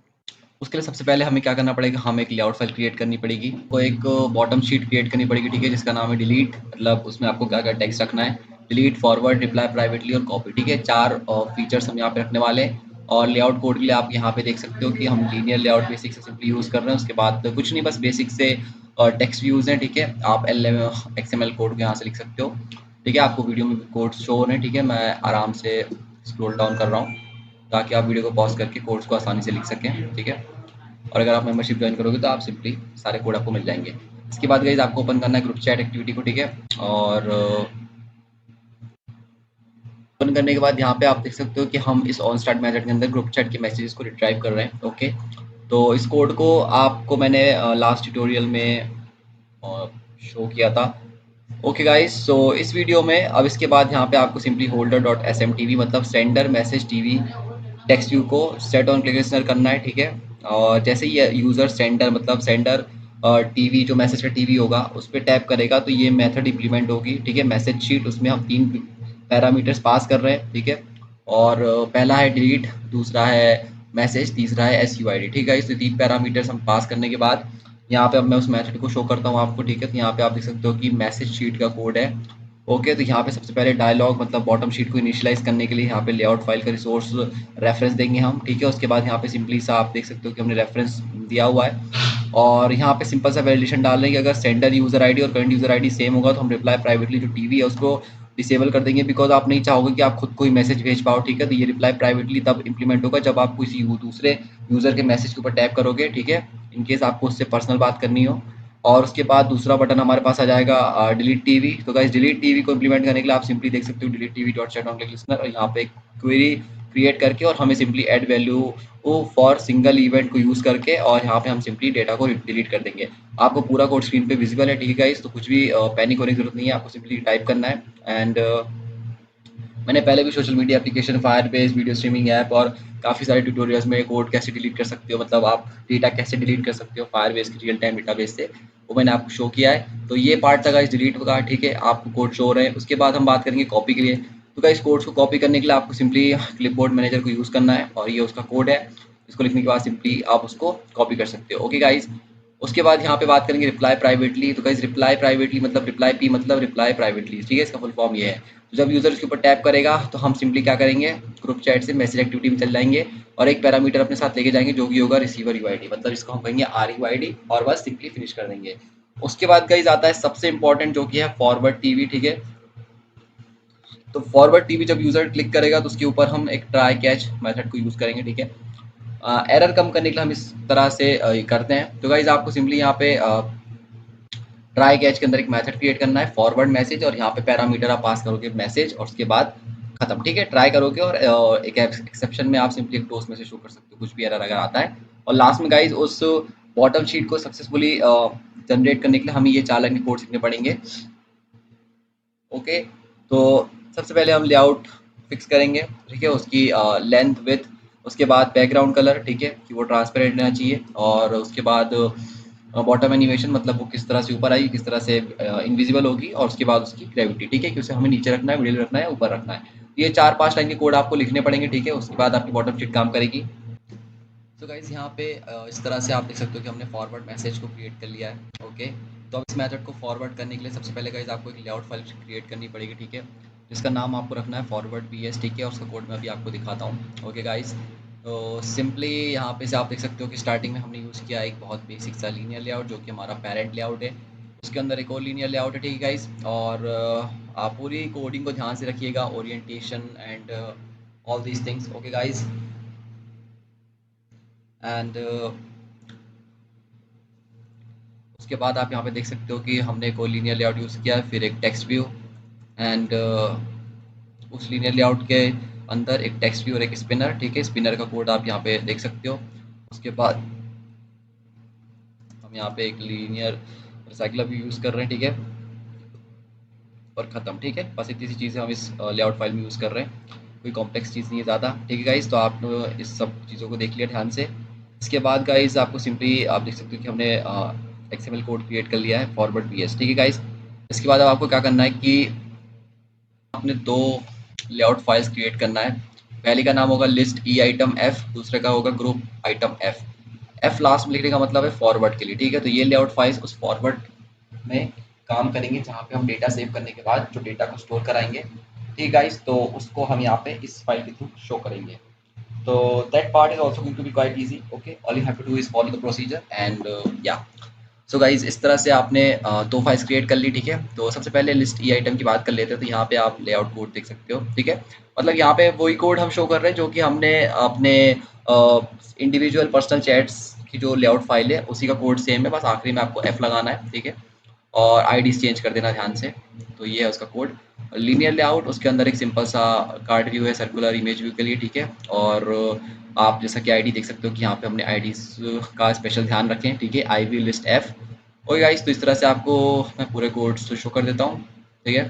उसके लिए सबसे पहले हमें क्या करना पड़ेगा, हमें एक लेआउट फाइल क्रिएट करनी पड़ेगी, तो एक बॉटम शीट क्रिएट करनी पड़ेगी, ठीक है, जिसका नाम है डिलीट। मतलब उसमें आपको क्या क्या टेक्स्ट रखना है, डिलीट, फॉरवर्ड, रिप्लाई प्राइवेटली और कॉपी, ठीक है। चार फीचर्स हम यहाँ पे रखने वाले हैं। और लेआउट कोड के लिए आप यहाँ पे देख सकते हो कि हम लीनियर लेआउट बेसिक से सिंपली यूज़ कर रहे हैं। उसके बाद कुछ नहीं, बस बेसिक से टेक्स्ट व्यूज़ हैं, ठीक है। आप XML कोड को यहाँ से लिख सकते हो, ठीक है। आपको वीडियो में कोड शो हो रहे हैं, ठीक है। मैं आराम से स्क्रॉल डाउन कर रहा हूँ ताकि आप वीडियो को पॉज करके कोड्स को आसानी से लिख सकें, ठीक है। और अगर आप मेंबरशिप ज्वाइन करोगे तो आप सिंपली सारे कोड आपको मिल जाएंगे। इसके बाद गाइस आपको ओपन करना है ग्रुप चैट एक्टिविटी को, ठीक है। और ओपन करने के बाद यहाँ पे आप देख सकते हो कि हम इस ऑन स्टार्ट मेथड के अंदर ग्रुप चैट के मैसेजेस को रिट्राइव कर रहे हैं, ओके। तो इस कोड को आपको मैंने लास्ट ट्यूटोरियल में शो किया था। ओके गाइस, सो इस वीडियो में अब इसके बाद यहाँ पे आपको सिंपली होल्डर डॉट smtv मतलब sender message TV text view को सेट ऑन क्लिक लिसनर करना है, ठीक है। और जैसे ही यूज़र सेंडर मतलब सेंडर टीवी जो मैसेज का टीवी होगा उस पर टैप करेगा तो ये मेथड इंप्लीमेंट होगी, ठीक है। मैसेज शीट, उसमें हम 3 पैरामीटर्स पास कर रहे हैं, ठीक है। और पहला है डिलीट, दूसरा है मैसेज, तीसरा है SUID, ठीक है। इस 3 पैरामीटर्स हम पास करने के बाद यहाँ पे अब मैं उस मेथड को शो करता हूँ आपको, ठीक है। तो यहाँ पे आप देख सकते हो कि मैसेज शीट का कोड है, ओके। तो यहाँ पे सबसे पहले डायलॉग मतलब बॉटम शीट को इनिशियलाइज करने के लिए यहाँ पे लेआउट फाइल का रिसोर्स रेफरेंस देंगे हम, ठीक है। उसके बाद यहाँ पे सिंपली सा आप देख सकते हो कि हमने रेफरेंस दिया हुआ है। और यहाँ पे सिंपल सा वैलिडेशन डाल रहे हैं कि अगर सेंडर यूज़र आईडी और करंट यूज़र आईडी सेम होगा तो हम रिप्लाई प्राइवेटली जो टीवी है उसको डिसेबल कर देंगे, बिकॉज आप नहीं चाहोगे कि आप खुद कोई मैसेज भेज पाओ, ठीक है। तो ये रिप्लाई प्राइवेटली तब इंप्लीमेंट होगा जब आप किसी दूसरे यूज़र के मैसेज के ऊपर टैप करोगे, ठीक है, इन केस आपको उससे पर्सनल बात करनी हो। और उसके बाद दूसरा बटन हमारे पास आ जाएगा डिलीट टीवी। तो गाइस डिलीट टीवी को इंप्लीमेंट करने के लिए आप सिंपली देख सकते हो delete TV dot set on click listener, और यहाँ पे एक क्वेरी क्रिएट करके और हमें simply add value for single event को यूज़ करके और यहाँ पे हम सिंपली डेटा को डिलीट कर देंगे। आपको पूरा कोड स्क्रीन पे विजिबल है, ठीक है गाइस। तो कुछ भी पैनिक होने की जरूरत नहीं है, आपको सिंपली टाइप करना है। एंड मैंने पहले भी social media application, Firebase, video streaming app और काफ़ी सारे ट्यूटोरियल्स में कोड कैसे डिलीट कर सकते हो, मतलब आप डेटा कैसे डिलीट कर सकते हो फायरबेस की रियल टाइम डेटाबेस से, वो मैंने आपको शो किया है। तो ये पार्ट था गाइस डिलीट का, ठीक है। आपको कोड शो हो रहे हैं। उसके बाद हम बात करेंगे कॉपी के लिए। तो गाइस कोड्स को कॉपी करने के लिए आपको सिंपली क्लिपबोर्ड मैनेजर को यूज़ करना है और ये उसका कोड है। इसको लिखने के बाद सिंपली आप उसको कॉपी कर सकते हो, ओके गाइस। उसके बाद यहाँ पे बात करेंगे रिप्लाई प्राइवेटली। तो गाइस रिप्लाई प्राइवेटली मतलब रिप्लाई पी मतलब रिप्लाई प्राइवेटली, ठीक है, इसका फुल फॉर्म ये है। तो जब यूज़र इसके ऊपर टैप करेगा तो हम सिंपली क्या करेंगे, ग्रुप चैट से मैसेज एक्टिविटी में चल जाएंगे और एक पैरामीटर अपने साथ लेके जाएंगे जो कि होगा रिसीवर यूआईडी, मतलब इसको हम कहेंगे RUID और बस सिंपली फिनिश कर देंगे। उसके बाद गाइस आता है सबसे इंपॉर्टेंट जो कि है फॉरवर्ड टीवी, ठीक है। तो फॉरवर्ड टीवी जब यूज़र क्लिक करेगा तो उसके ऊपर हम एक ट्राई कैच मेथड को यूज़ करेंगे, ठीक है। एरर कम करने के लिए हम इस तरह से करते हैं। तो गाइज आपको सिंपली यहाँ पे ट्राई कैच के अंदर एक मेथड क्रिएट करना है फॉरवर्ड मैसेज, और यहाँ पे पैरामीटर आप पास करोगे मैसेज और उसके बाद खत्म, ठीक है। ट्राई करोगे और एक एक्सेप्शन में आप सिंपली एक टोस्ट मैसेज शो कर सकते हो कुछ भी एरर अगर आता है। और लास्ट में गाइज उस बॉटम शीट को सक्सेसफुली जनरेट करने के लिए हमें ये 4 लाइन के कोड सीखने पड़ेंगे, ओके। तो सबसे पहले हम लेआउट फिक्स करेंगे, ठीक है, उसकी लेंथ विथ, उसके बाद बैकग्राउंड कलर, ठीक है, कि वो ट्रांसपेरेंट रहना चाहिए। और उसके बाद बॉटम एनिमेशन मतलब वो किस तरह से ऊपर आएगी, किस तरह से इनविजिबल होगी। और उसके बाद उसकी ग्रेविटी, ठीक है, कि उसे हमें नीचे रखना है, मिडिल रखना है, ऊपर रखना है। ये 4-5 लाइन के कोड आपको लिखने पड़ेंगे, ठीक है। उसके बाद आपकी बॉटम शीट काम करेगी। तो गाइज़ यहाँ पे इस तरह से आप देख सकते हो कि हमने फॉरवर्ड मैसेज को क्रिएट कर लिया है। ओके, तो अब इस मेथड को फॉरवर्ड करने के लिए सबसे पहले गाइज़ आपको एक लेआउट फाइल क्रिएट करनी पड़ेगी, ठीक है, जिसका नाम आपको रखना है फॉरवर्ड पीएस, ठीक है, और उसका कोड मैं अभी आपको दिखाता हूँ। ओके गाइज़, तो सिंपली यहाँ पे से आप देख सकते हो कि स्टार्टिंग में हमने यूज़ किया एक बहुत बेसिक सा लीनियर लेआउट जो कि हमारा पेरेंट लेआउट है। उसके अंदर एक और लीनियर लेआउट है, ठीक है गाइज़, और आप पूरी कोडिंग को ध्यान से रखिएगा, orientation and all these things. Okay guys, and उसके बाद आप यहाँ पे देख सकते हो कि हमने एक और लीनियर लेआउट यूज़ किया है, फिर एक टेक्स्ट व्यू, एंड उस लीनियर लेआउट के अंदर एक टेक्स्ट व्यू और एक स्पिनर, ठीक है। स्पिनर का कोड आप यहाँ पे देख सकते हो। उसके बाद हम यहाँ पे एक लीनियर रिसाइकलर भी यूज़ कर रहे हैं, ठीक है, और ख़त्म, ठीक है। बस इतनी सी चीज़ें हम इस लेआउट फाइल में यूज़ कर रहे हैं, कोई कॉम्प्लेक्स चीज़ नहीं है ज़्यादा, ठीक है गाइज़। तो आप इस सब चीज़ों को देख लिया ध्यान से। इसके बाद गाइज़ आपको सिंपली आप देख सकते हो कि हमने एक्सएमएल कोड क्रिएट कर लिया है फॉरवर्ड पीएस, ठीक है गाइज़। इसके बाद अब आपको क्या करना है कि आपने 2 लेआउट फाइल्स क्रिएट करना है। पहले का नाम होगा लिस्ट ई आइटम एफ, दूसरे का होगा group item F. F last में लिखने का मतलब है फॉरवर्ड के लिए, ठीक है। तो ये लेआउट फाइल्स उस फॉरवर्ड में काम करेंगे जहाँ पे हम डेटा सेव करने के बाद जो डेटा को स्टोर कराएंगे, ठीक गाइस, तो उसको हम यहाँ पे इस फाइल के थ्रू शो करेंगे। तो that part is also going to be quite easy. Okay, all you have to do is follow the procedure and या सो गाइज इस तरह से आपने 2 फाइल्स क्रिएट कर ली, ठीक है। तो सबसे पहले लिस्ट ई आइटम की बात कर लेते हैं। तो यहाँ पे आप लेआउट कोड देख सकते हो, ठीक है। मतलब यहाँ पे वही कोड हम शो कर रहे हैं जो कि हमने अपने इंडिविजुअल पर्सनल चैट्स की जो लेआउट फाइल है उसी का कोड सेम है, बस आखिरी में आपको एफ लगाना है, ठीक है, और आईडीज चेंज कर देना ध्यान से। तो ये है उसका कोड। लीनियर लेआउट उसके अंदर एक सिंपल सा कार्ड व्यू है सर्कुलर इमेज व्यू के लिए, ठीक है। और आप जैसा कि आईडी देख सकते हो कि यहाँ पे हमने आईडीज का स्पेशल ध्यान रखें, ठीक है, I V list F. Okay guys, तो इस तरह से आपको मैं पूरे कोड से शो कर देता हूँ, ठीक है।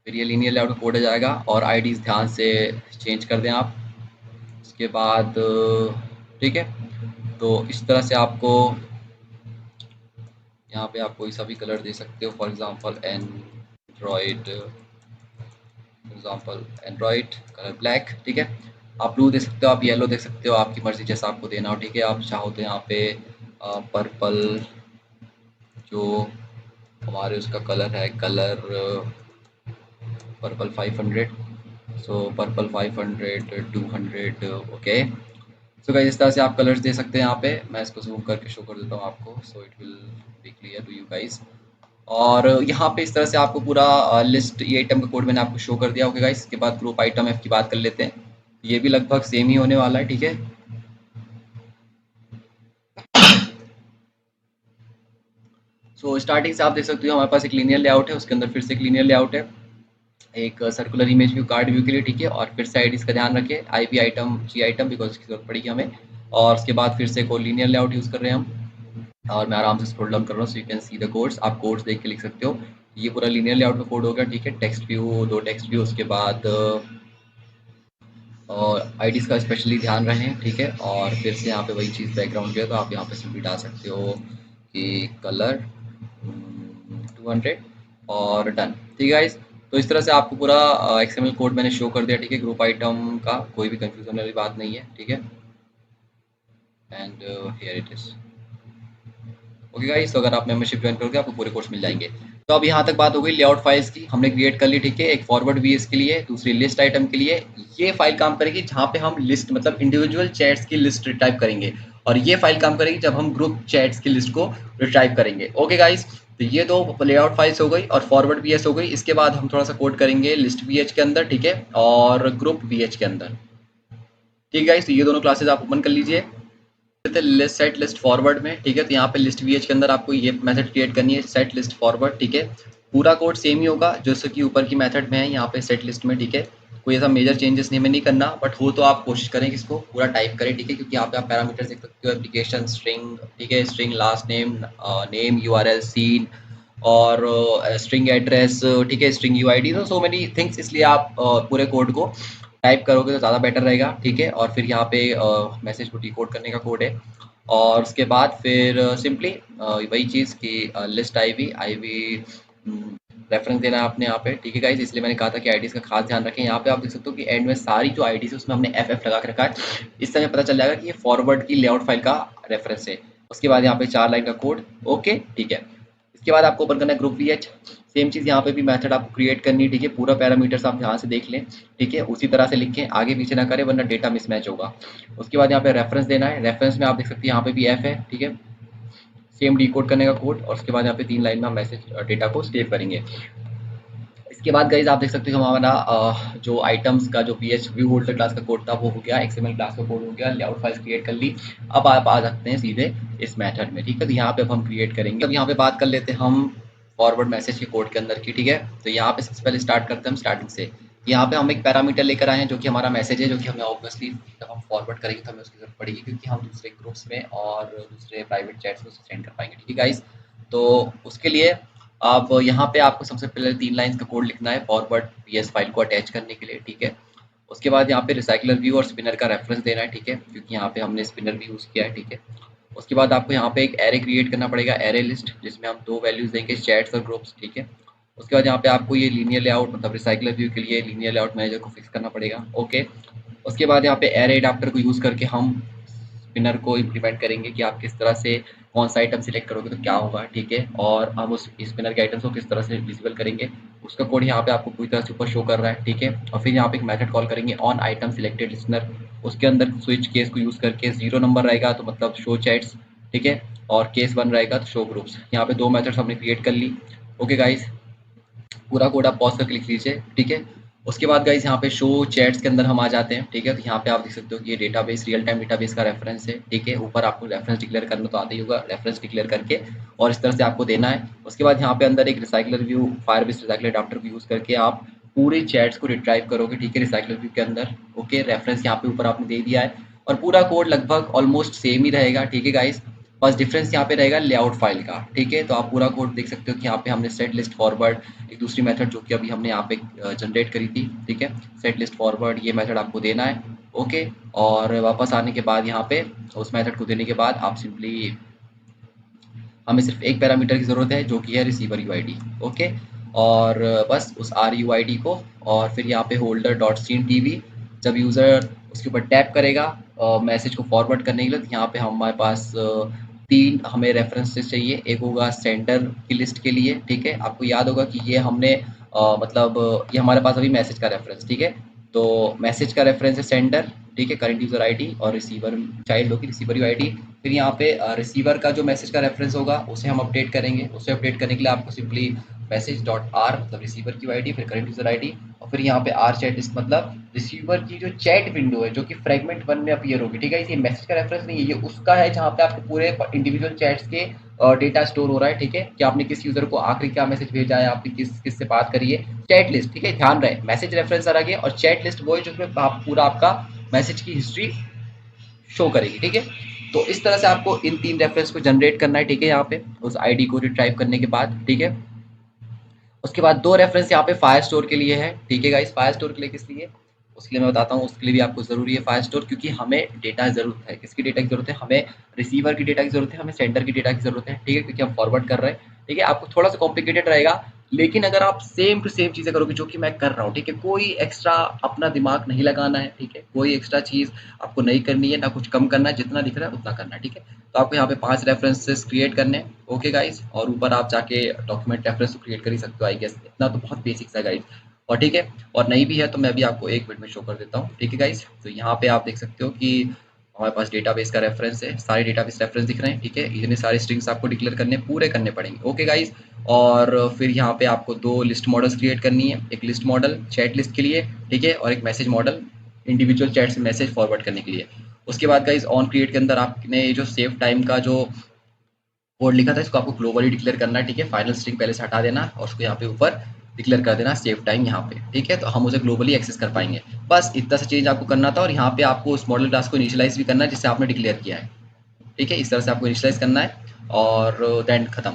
फिर ये लीनियर लेआउट कोड आ जाएगा और आईडीज ध्यान से चेंज कर दें आप। उसके बाद ठीक है, तो इस तरह से आपको यहाँ पे आप कोई सा भी कलर दे सकते हो, for example Android colour black, ठीक है। आप ब्लू दे सकते हो, आप येलो दे सकते हो, आपकी मर्जी जैसा आपको देना हो, ठीक है। आप चाहो तो यहाँ पे पर्पल जो हमारे उसका कलर है, कलर पर्पल 500, सो पर्पल 500 200, ओके। सो गाइस इस तरह से आप कलर्स दे सकते हैं यहाँ पे। मैं इसको जूम करके शो कर देता हूँ आपको, so it will be clear to you guys. और यहाँ पे इस तरह से आपको पूरा लिस्ट ये आइटम का कोड मैंने आपको शो कर दिया, ओके गाइस। इसके बाद ग्रुप आइटम एफ की बात कर लेते हैं। ये भी लगभग सेम ही होने वाला है, ठीक है। सो स्टार्टिंग से आप देख सकते हो हमारे पास एक लीनियर लेआउट है, उसके अंदर फिर से एक लीनियर लेआउट है, एक circular image view card view के लिए, ठीक है। और फिर से आईडीज का ध्यान रखें, I P item G item, because इसकी जरूरत पड़ेगी हमें। और उसके बाद फिर से एक और लीनियर लेआउट यूज़ कर रहे हैं हम। और मैं आराम से स्क्रॉल डाउन कर रहा हूँ, so you can see the codes. आप कोड्स देख के लिख सकते हो। ये पूरा लीनियर लेआउट का कोड हो गया, ठीक है। टेक्स्ट व्यू, 2 टेक्स्ट व्यू, उसके बाद और आईडीज़ का स्पेशली ध्यान रखें, ठीक है। और फिर से यहाँ पे वही चीज़ बैकग्राउंड है, तो आप यहाँ पे सिंपली डाल सकते हो कि कलर 200 और डन, ठीक है गाइस। तो इस तरह से आपको पूरा एक्सएमएल कोड मैंने शो कर दिया, ठीक है। ग्रुप आइटम का कोई भी कंफ्यूजन वाली बात नहीं है, ठीक है। And here it is, okay guys. तो अगर आप मेंबरशिप ज्वाइन करोगे आपको पूरे कोर्स मिल जाएंगे। तो अब यहाँ तक बात हो गई लेआउट फाइल्स की, हमने क्रिएट कर ली, ठीक है। एक फॉरवर्ड वीएस के लिए, दूसरी लिस्ट आइटम के लिए। ये फाइल काम करेगी जहाँ पे हम लिस्ट मतलब इंडिविजुअल चैट्स की लिस्ट रिटाइप करेंगे, और ये फाइल काम करेगी जब हम ग्रुप चैट्स की लिस्ट को रिटाइप करेंगे, ओके गाइस। तो ये 2 लेआउट फाइल्स हो गई और फॉरवर्ड वीएस हो गई। इसके बाद हम थोड़ा सा कोड करेंगे लिस्ट वीएच के अंदर, ठीक है, और ग्रुप वीएच के अंदर, ठीक है गाइस। तो ये दोनों क्लासेस आप ओपन कर लीजिए सेट लिस्ट फॉरवर्ड में, ठीक है। तो यहाँ पे लिस्ट वीएच के अंदर आपको ये मेथड क्रिएट करनी है, सेट लिस्ट फॉरवर्ड, ठीक है। पूरा कोड सेम ही होगा जैसे कि ऊपर की मेथड में है यहाँ पे सेट लिस्ट में, ठीक है। कोई ऐसा मेजर चेंजेस नहीं में नहीं करना, बट हो तो आप कोशिश करें कि इसको पूरा टाइप करें, ठीक है, क्योंकि यहाँ पे आप पैरामीटर्स देख सकते हो, एप्लीकेशन स्ट्रिंग, ठीक है, string last name, name URL seen, और स्ट्रिंग एड्रेस, ठीक है, स्ट्रिंग यूआईडी, तो सो मेनी थिंग्स। इसलिए आप पूरे कोड को टाइप करोगे तो ज़्यादा बेटर रहेगा, ठीक है। और फिर यहाँ पे मैसेज को डिकोड करने का कोड है। और उसके बाद फिर सिंपली वही चीज़ कि लिस्ट आई वी रेफरेंस देना है आपने यहाँ पे, ठीक है गाइस, इसलिए मैंने कहा था कि आईडीज का खास ध्यान रखें। यहाँ पे आप देख सकते हो कि एंड में सारी जो आईडीज है उसमें हमने एफ एफ लगा के रखा है। इससे हमें पता चल जाएगा कि ये फॉरवर्ड की लेआउट फाइल का रेफरेंस है। उसके बाद यहाँ पे 4 लाइन का कोड, ओके ठीक है। इसके बाद आपको ओपन करना है ग्रुप वीएच। सेम चीज़ यहाँ पे भी मेथड आपको क्रिएट करनी है, ठीक है। पूरा पैरामीटर्स आप ध्यान से देख लें, ठीक है, उसी तरह से लिखें, आगे पीछे ना करें वरना डेटा मिसमैच होगा। उसके बाद यहाँ पे रेफरेंस देना है। रेफरेंस में आप देख सकते हैं यहाँ पे भी एफ है, ठीक है, सेम डिकोड करने का कोड। और उसके बाद यहाँ पे 3 लाइन में हम मैसेज डेटा को सेव करेंगे। इसके बाद गाइज आप देख सकते हो हमारा जो आइटम्स का जो पीएच व्यू होल्डर क्लास का कोड था वो हो गया, एक्सएमएल क्लास का कोड हो गया, लेआउट फाइल्स क्रिएट कर ली। अब आप आ सकते हैं सीधे इस मेथड में, ठीक है। तो यहाँ पे अब हम क्रिएट करेंगे। अब यहाँ पे बात कर लेते हैं हम फॉरवर्ड मैसेज के कोड के अंदर की, ठीक है। तो यहाँ पे सबसे पहले स्टार्ट करते हैं हम स्टार्टिंग से। यहाँ पे हम एक पैरामीटर लेकर आए हैं जो कि हमारा मैसेज है, जो कि हमें ऑब्वियसली जब हम फॉरवर्ड करेंगे तो हमें उसकी जरूरत पड़ेगी, क्योंकि हम दूसरे ग्रुप्स में और दूसरे प्राइवेट चैट्स में सेंड कर पाएंगे, ठीक है गाइस। तो उसके लिए आप यहाँ पे आपको सबसे पहले 3 लाइन्स का कोड लिखना है फॉरवर्ड पीएस फाइल को अटैच करने के लिए, ठीक है। उसके बाद यहाँ पे रिसाइकलर व्यू और स्पिनर का रेफरेंस देना है, ठीक है, क्योंकि यहाँ पे हमने स्पिनर भी यूज़ किया है, ठीक है। उसके बाद आपको यहाँ पे एक एरे क्रिएट करना पड़ेगा, एरे लिस्ट, जिसमें हम 2 वैल्यूज देंगे, चैट्स और ग्रुप्स, ठीक है। उसके बाद यहाँ पे आपको ये लीनियर लेआउट मतलब रिसाइकलर व्यू के लिए लीनियर लेआउट मैनेजर को फिक्स करना पड़ेगा, ओके। उसके बाद यहाँ पे एरे एडाप्टर को यूज़ करके हम स्पिनर को इम्प्लीमेंट करेंगे कि आप किस तरह से कौन सा आइटम सिलेक्ट करोगे तो क्या होगा, ठीक है। और हम उस स्पिनर के आइटम्स को किस तरह से विजिबल करेंगे, उसका कोड यहाँ पे आपको पूरी तरह से ऊपर शो कर रहा है, ठीक है। और फिर यहाँ पे एक मेथड कॉल करेंगे ऑन आइटम सिलेक्टेड लिसनर। उसके अंदर स्विच केस को यूज़ करके 0 नंबर रहेगा तो मतलब शो चैट्स, ठीक है, और केस 1 रहेगा तो शो ग्रुप्स। यहाँ पे 2 मेथड्स हमने क्रिएट कर ली, ओके गाइस। पूरा कोड आप पॉज करके लिख लीजिए, ठीक है। उसके बाद गाइस यहाँ पे शो चैट्स के अंदर हम आ जाते हैं, ठीक है। तो यहाँ पे आप देख सकते हो कि ये डेटाबेस रियल टाइम डेटाबेस का रेफरेंस है, ठीक है। ऊपर आपको रेफरेंस डिक्लेयर करना तो आता ही होगा, रेफरेंस डिक्लेयर करके और इस तरह से आपको देना है। उसके बाद यहाँ पे अंदर एक recycler view Firebase recycler adapter को यूज़ करके आप पूरे चैट्स को रिट्राइव करोगे, ठीक है, रिसाइकलर व्यू के अंदर, ओके। रेफरेंस यहाँ पे ऊपर आपने दे दिया है और पूरा कोड लगभग ऑलमोस्ट सेम ही रहेगा, ठीक है गाइस। बस डिफरेंस यहाँ पे रहेगा लेआउट फाइल का, ठीक है। तो आप पूरा कोड देख सकते हो कि यहाँ पे हमने सेट लिस्ट फॉरवर्ड एक दूसरी मेथड जो कि अभी हमने यहाँ पे जनरेट करी थी, ठीक है, सेट लिस्ट फॉरवर्ड, ये मेथड आपको देना है, ओके। और वापस आने के बाद यहाँ पे उस मेथड को देने के बाद आप सिंपली हमें सिर्फ एक पैरामीटर की ज़रूरत है जो कि है रिसीवर यूआईडी, ओके। और बस उस आर यूआईडी को और फिर यहाँ पे होल्डर डॉट सीन टीवी जब यूज़र उसके ऊपर टैप करेगा मैसेज को फॉरवर्ड करने के लिए, तो यहाँ पे हमारे पास 3 हमें रेफरेंसेस चाहिए। एक होगा सेंडर की लिस्ट के लिए, ठीक है, आपको याद होगा कि ये हमने मतलब ये हमारे पास अभी मैसेज का रेफरेंस, ठीक है। तो मैसेज का रेफरेंस है सेंडर, ठीक है, करंट यूज़र आईडी, और रिसीवर चाइल्ड होगी रिसीवर यूआईडी। फिर यहाँ पे रिसीवर का जो मैसेज का रेफरेंस होगा उसे हम अपडेट करेंगे। उसे अपडेट करने के लिए आपको सिंपली मैसेज डॉट आर मतलब रिसीवर की आईडी, फिर करंट यूजर आईडी, और फिर यहाँ पे आर चैट लिस्ट मतलब रिसीवर की जो चैट विंडो है जो कि फ्रेगमेंट 1 में अपीयर होगी, ठीक है। ये मैसेज का रेफरेंस नहीं है, ये उसका है जहाँ पे आपके पूरे इंडिविजुअल चैट्स के डेटा स्टोर हो रहा है, ठीक है, कि आपने किस यूजर को आखिरी क्या मैसेज भेजा है, आपने किस से बात करी है, चैट लिस्ट, ठीक है। ध्यान रहे मैसेज रेफरेंस अलग है और चैट लिस्ट वो है जिसमें आप पूरा आपका मैसेज की हिस्ट्री शो करेगी, ठीक है। तो इस तरह से आपको इन 3 रेफरेंस को जनरेट करना है, ठीक है, यहाँ पे उस आईडी को रिट्राइव करने के बाद, ठीक है। उसके बाद 2 रेफरेंस यहाँ पे फायर स्टोर के लिए है, ठीक है गाइस। फायर स्टोर के लिए किस लिए, उसके लिए मैं बताता हूँ। उसके लिए भी आपको ज़रूरी है फायर स्टोर, क्योंकि हमें डेटा ज़रूरत है। किसकी डेटा की ज़रूरत है, हमें रिसीवर की डेटा की ज़रूरत है, हमें सेंडर की डेटा की ज़रूरत है, ठीक है, क्योंकि हम फॉरवर्ड कर रहे हैं, ठीक है। आपको थोड़ा सा कॉम्प्लिकेटेड रहेगा, लेकिन अगर आप सेम टू सेम चीज़ें करोगे जो कि मैं कर रहा हूँ, ठीक है, कोई एक्स्ट्रा अपना दिमाग नहीं लगाना है, ठीक है, कोई एक्स्ट्रा चीज़ आपको नहीं करनी है, ना कुछ कम करना है, जितना दिख रहा है उतना करना है, ठीक है। तो आपको यहाँ पे 5 रेफरेंसेस क्रिएट करने हैं, ओके गाइस। और ऊपर आप जाके डॉक्यूमेंट रेफरेंस क्रिएट कर ही सकते हो, आई गेस इतना तो बहुत बेसिक्स है गाइस। और ठीक है, और नहीं भी है तो मैं भी आपको 1 मिनट में शो कर देता हूँ, ठीक है गाइस। तो यहाँ पे आप देख सकते हो कि हमारे पास डेटाबेस का रेफरेंस है, सारे डेटाबेस रेफरेंस दिख रहे हैं, ठीक है। इतने सारे स्ट्रिंग्स आपको डिक्लेयर करने पूरे करने पड़ेंगे, ओके गाइस। और फिर यहाँ पे आपको 2 लिस्ट मॉडल्स क्रिएट करनी है, एक लिस्ट मॉडल चैट लिस्ट के लिए, ठीक है, और एक मैसेज मॉडल इंडिविजुअल चैट से मैसेज फॉरवर्ड करने के लिए। उसके बाद गाइस ऑन क्रिएट के अंदर आपने ये जो सेव टाइम का जो कोड लिखा था इसको आपको ग्लोबली डिक्लेयर करना है, ठीक है। फाइनल स्ट्रिंग पहले से हटा देना और उसको यहाँ पे ऊपर डिक्लेयर कर देना सेव टाइम यहाँ पे, ठीक है। तो हम उसे ग्लोबली एक्सेस कर पाएंगे। बस इतना सा चेंज आपको करना था, और यहाँ पे आपको उस मॉडल क्लास को इनिशियलाइज भी करना है जिससे आपने डिक्लेयर किया है, ठीक है। इस तरह से आपको इनिशियलाइज करना है और देन खत्म।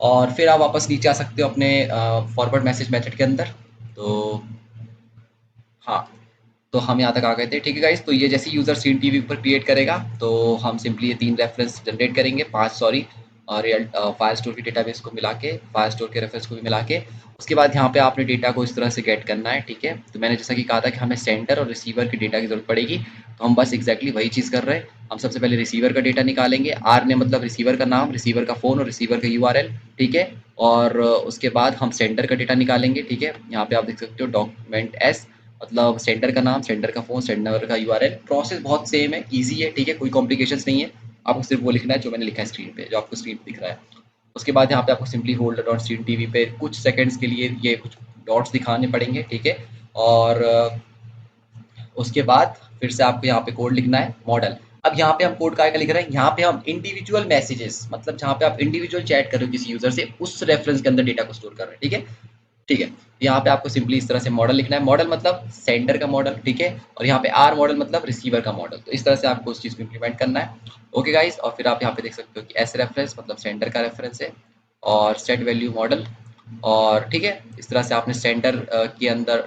और फिर आप वापस नीचे आ सकते हो अपने फॉरवर्ड मैसेज मेथड के अंदर। तो हाँ, तो हम यहाँ तक आ गए थे, ठीक है गाइस। तो ये जैसे यूज़र सीन टीवी पर क्रिएट करेगा तो हम सिंपली ये 3 रेफरेंस जनरेट करेंगे, 5 सॉरी, रियल फाइल स्टोर की डेटाबेस को मिला के, फाइल स्टोर के रेफरेंस को भी मिला के, उसके बाद यहाँ पे आपने डेटा को इस तरह से गेट करना है, ठीक है। तो मैंने जैसा कि कहा था कि हमें सेंडर और रिसीवर की डेटा की जरूरत पड़ेगी, तो हम बस एग्जैक्टली वही चीज़ कर रहे हैं। हम सबसे पहले रिसीवर का डेटा निकालेंगे, आर ने मतलब रिसीवर का नाम, रिसीवर का फ़ोन और रिसीवर का यूआरएल, ठीक है। और उसके बाद हम सेंडर का डेटा निकालेंगे, ठीक है। यहाँ पे आप देख सकते हो डॉक्यूमेंट एस, मतलब सेंडर का नाम, सेंडर का फ़ोन, सेंडर का यूआरएल। प्रोसेस बहुत सेम है, ईजी है, ठीक है, कोई कॉम्प्लिकेशंस नहीं है। आपको सिर्फ वो लिखना है जो मैंने लिखा है स्क्रीन पे, जो आपको स्क्रीन पे दिख रहा है। उसके बाद यहाँ पे आपको simply hold dot screen TV पे कुछ सेकंड्स के लिए ये कुछ डॉट्स दिखाने पड़ेंगे, ठीक है। और उसके बाद फिर से आपको यहाँ पे कोड लिखना है मॉडल। अब यहाँ पे हम कोड का लिख रहे हैं, यहाँ पे हम इंडिविजुअल मैसेजेस, मतलब जहाँ पे आप इंडिविजुअल चैट कर रहे हो किसी यूजर से, उस रेफरेंस के अंदर डेटा को स्टोर कर रहे हैं, ठीक है। ठीक है, यहाँ पे आपको सिंपली इस तरह से मॉडल लिखना है, मॉडल मतलब सेंडर का मॉडल, ठीक है। और यहाँ पे आर मॉडल मतलब रिसीवर का मॉडल। तो इस तरह से आपको उस चीज़ को इम्प्लीमेंट करना है। ओके गाइस, और फिर आप यहाँ पे देख सकते हो कि एस रेफरेंस मतलब सेंडर का रेफरेंस है, और सेट वैल्यू मॉडल, और ठीक है, इस तरह से आपने सेंडर के अंदर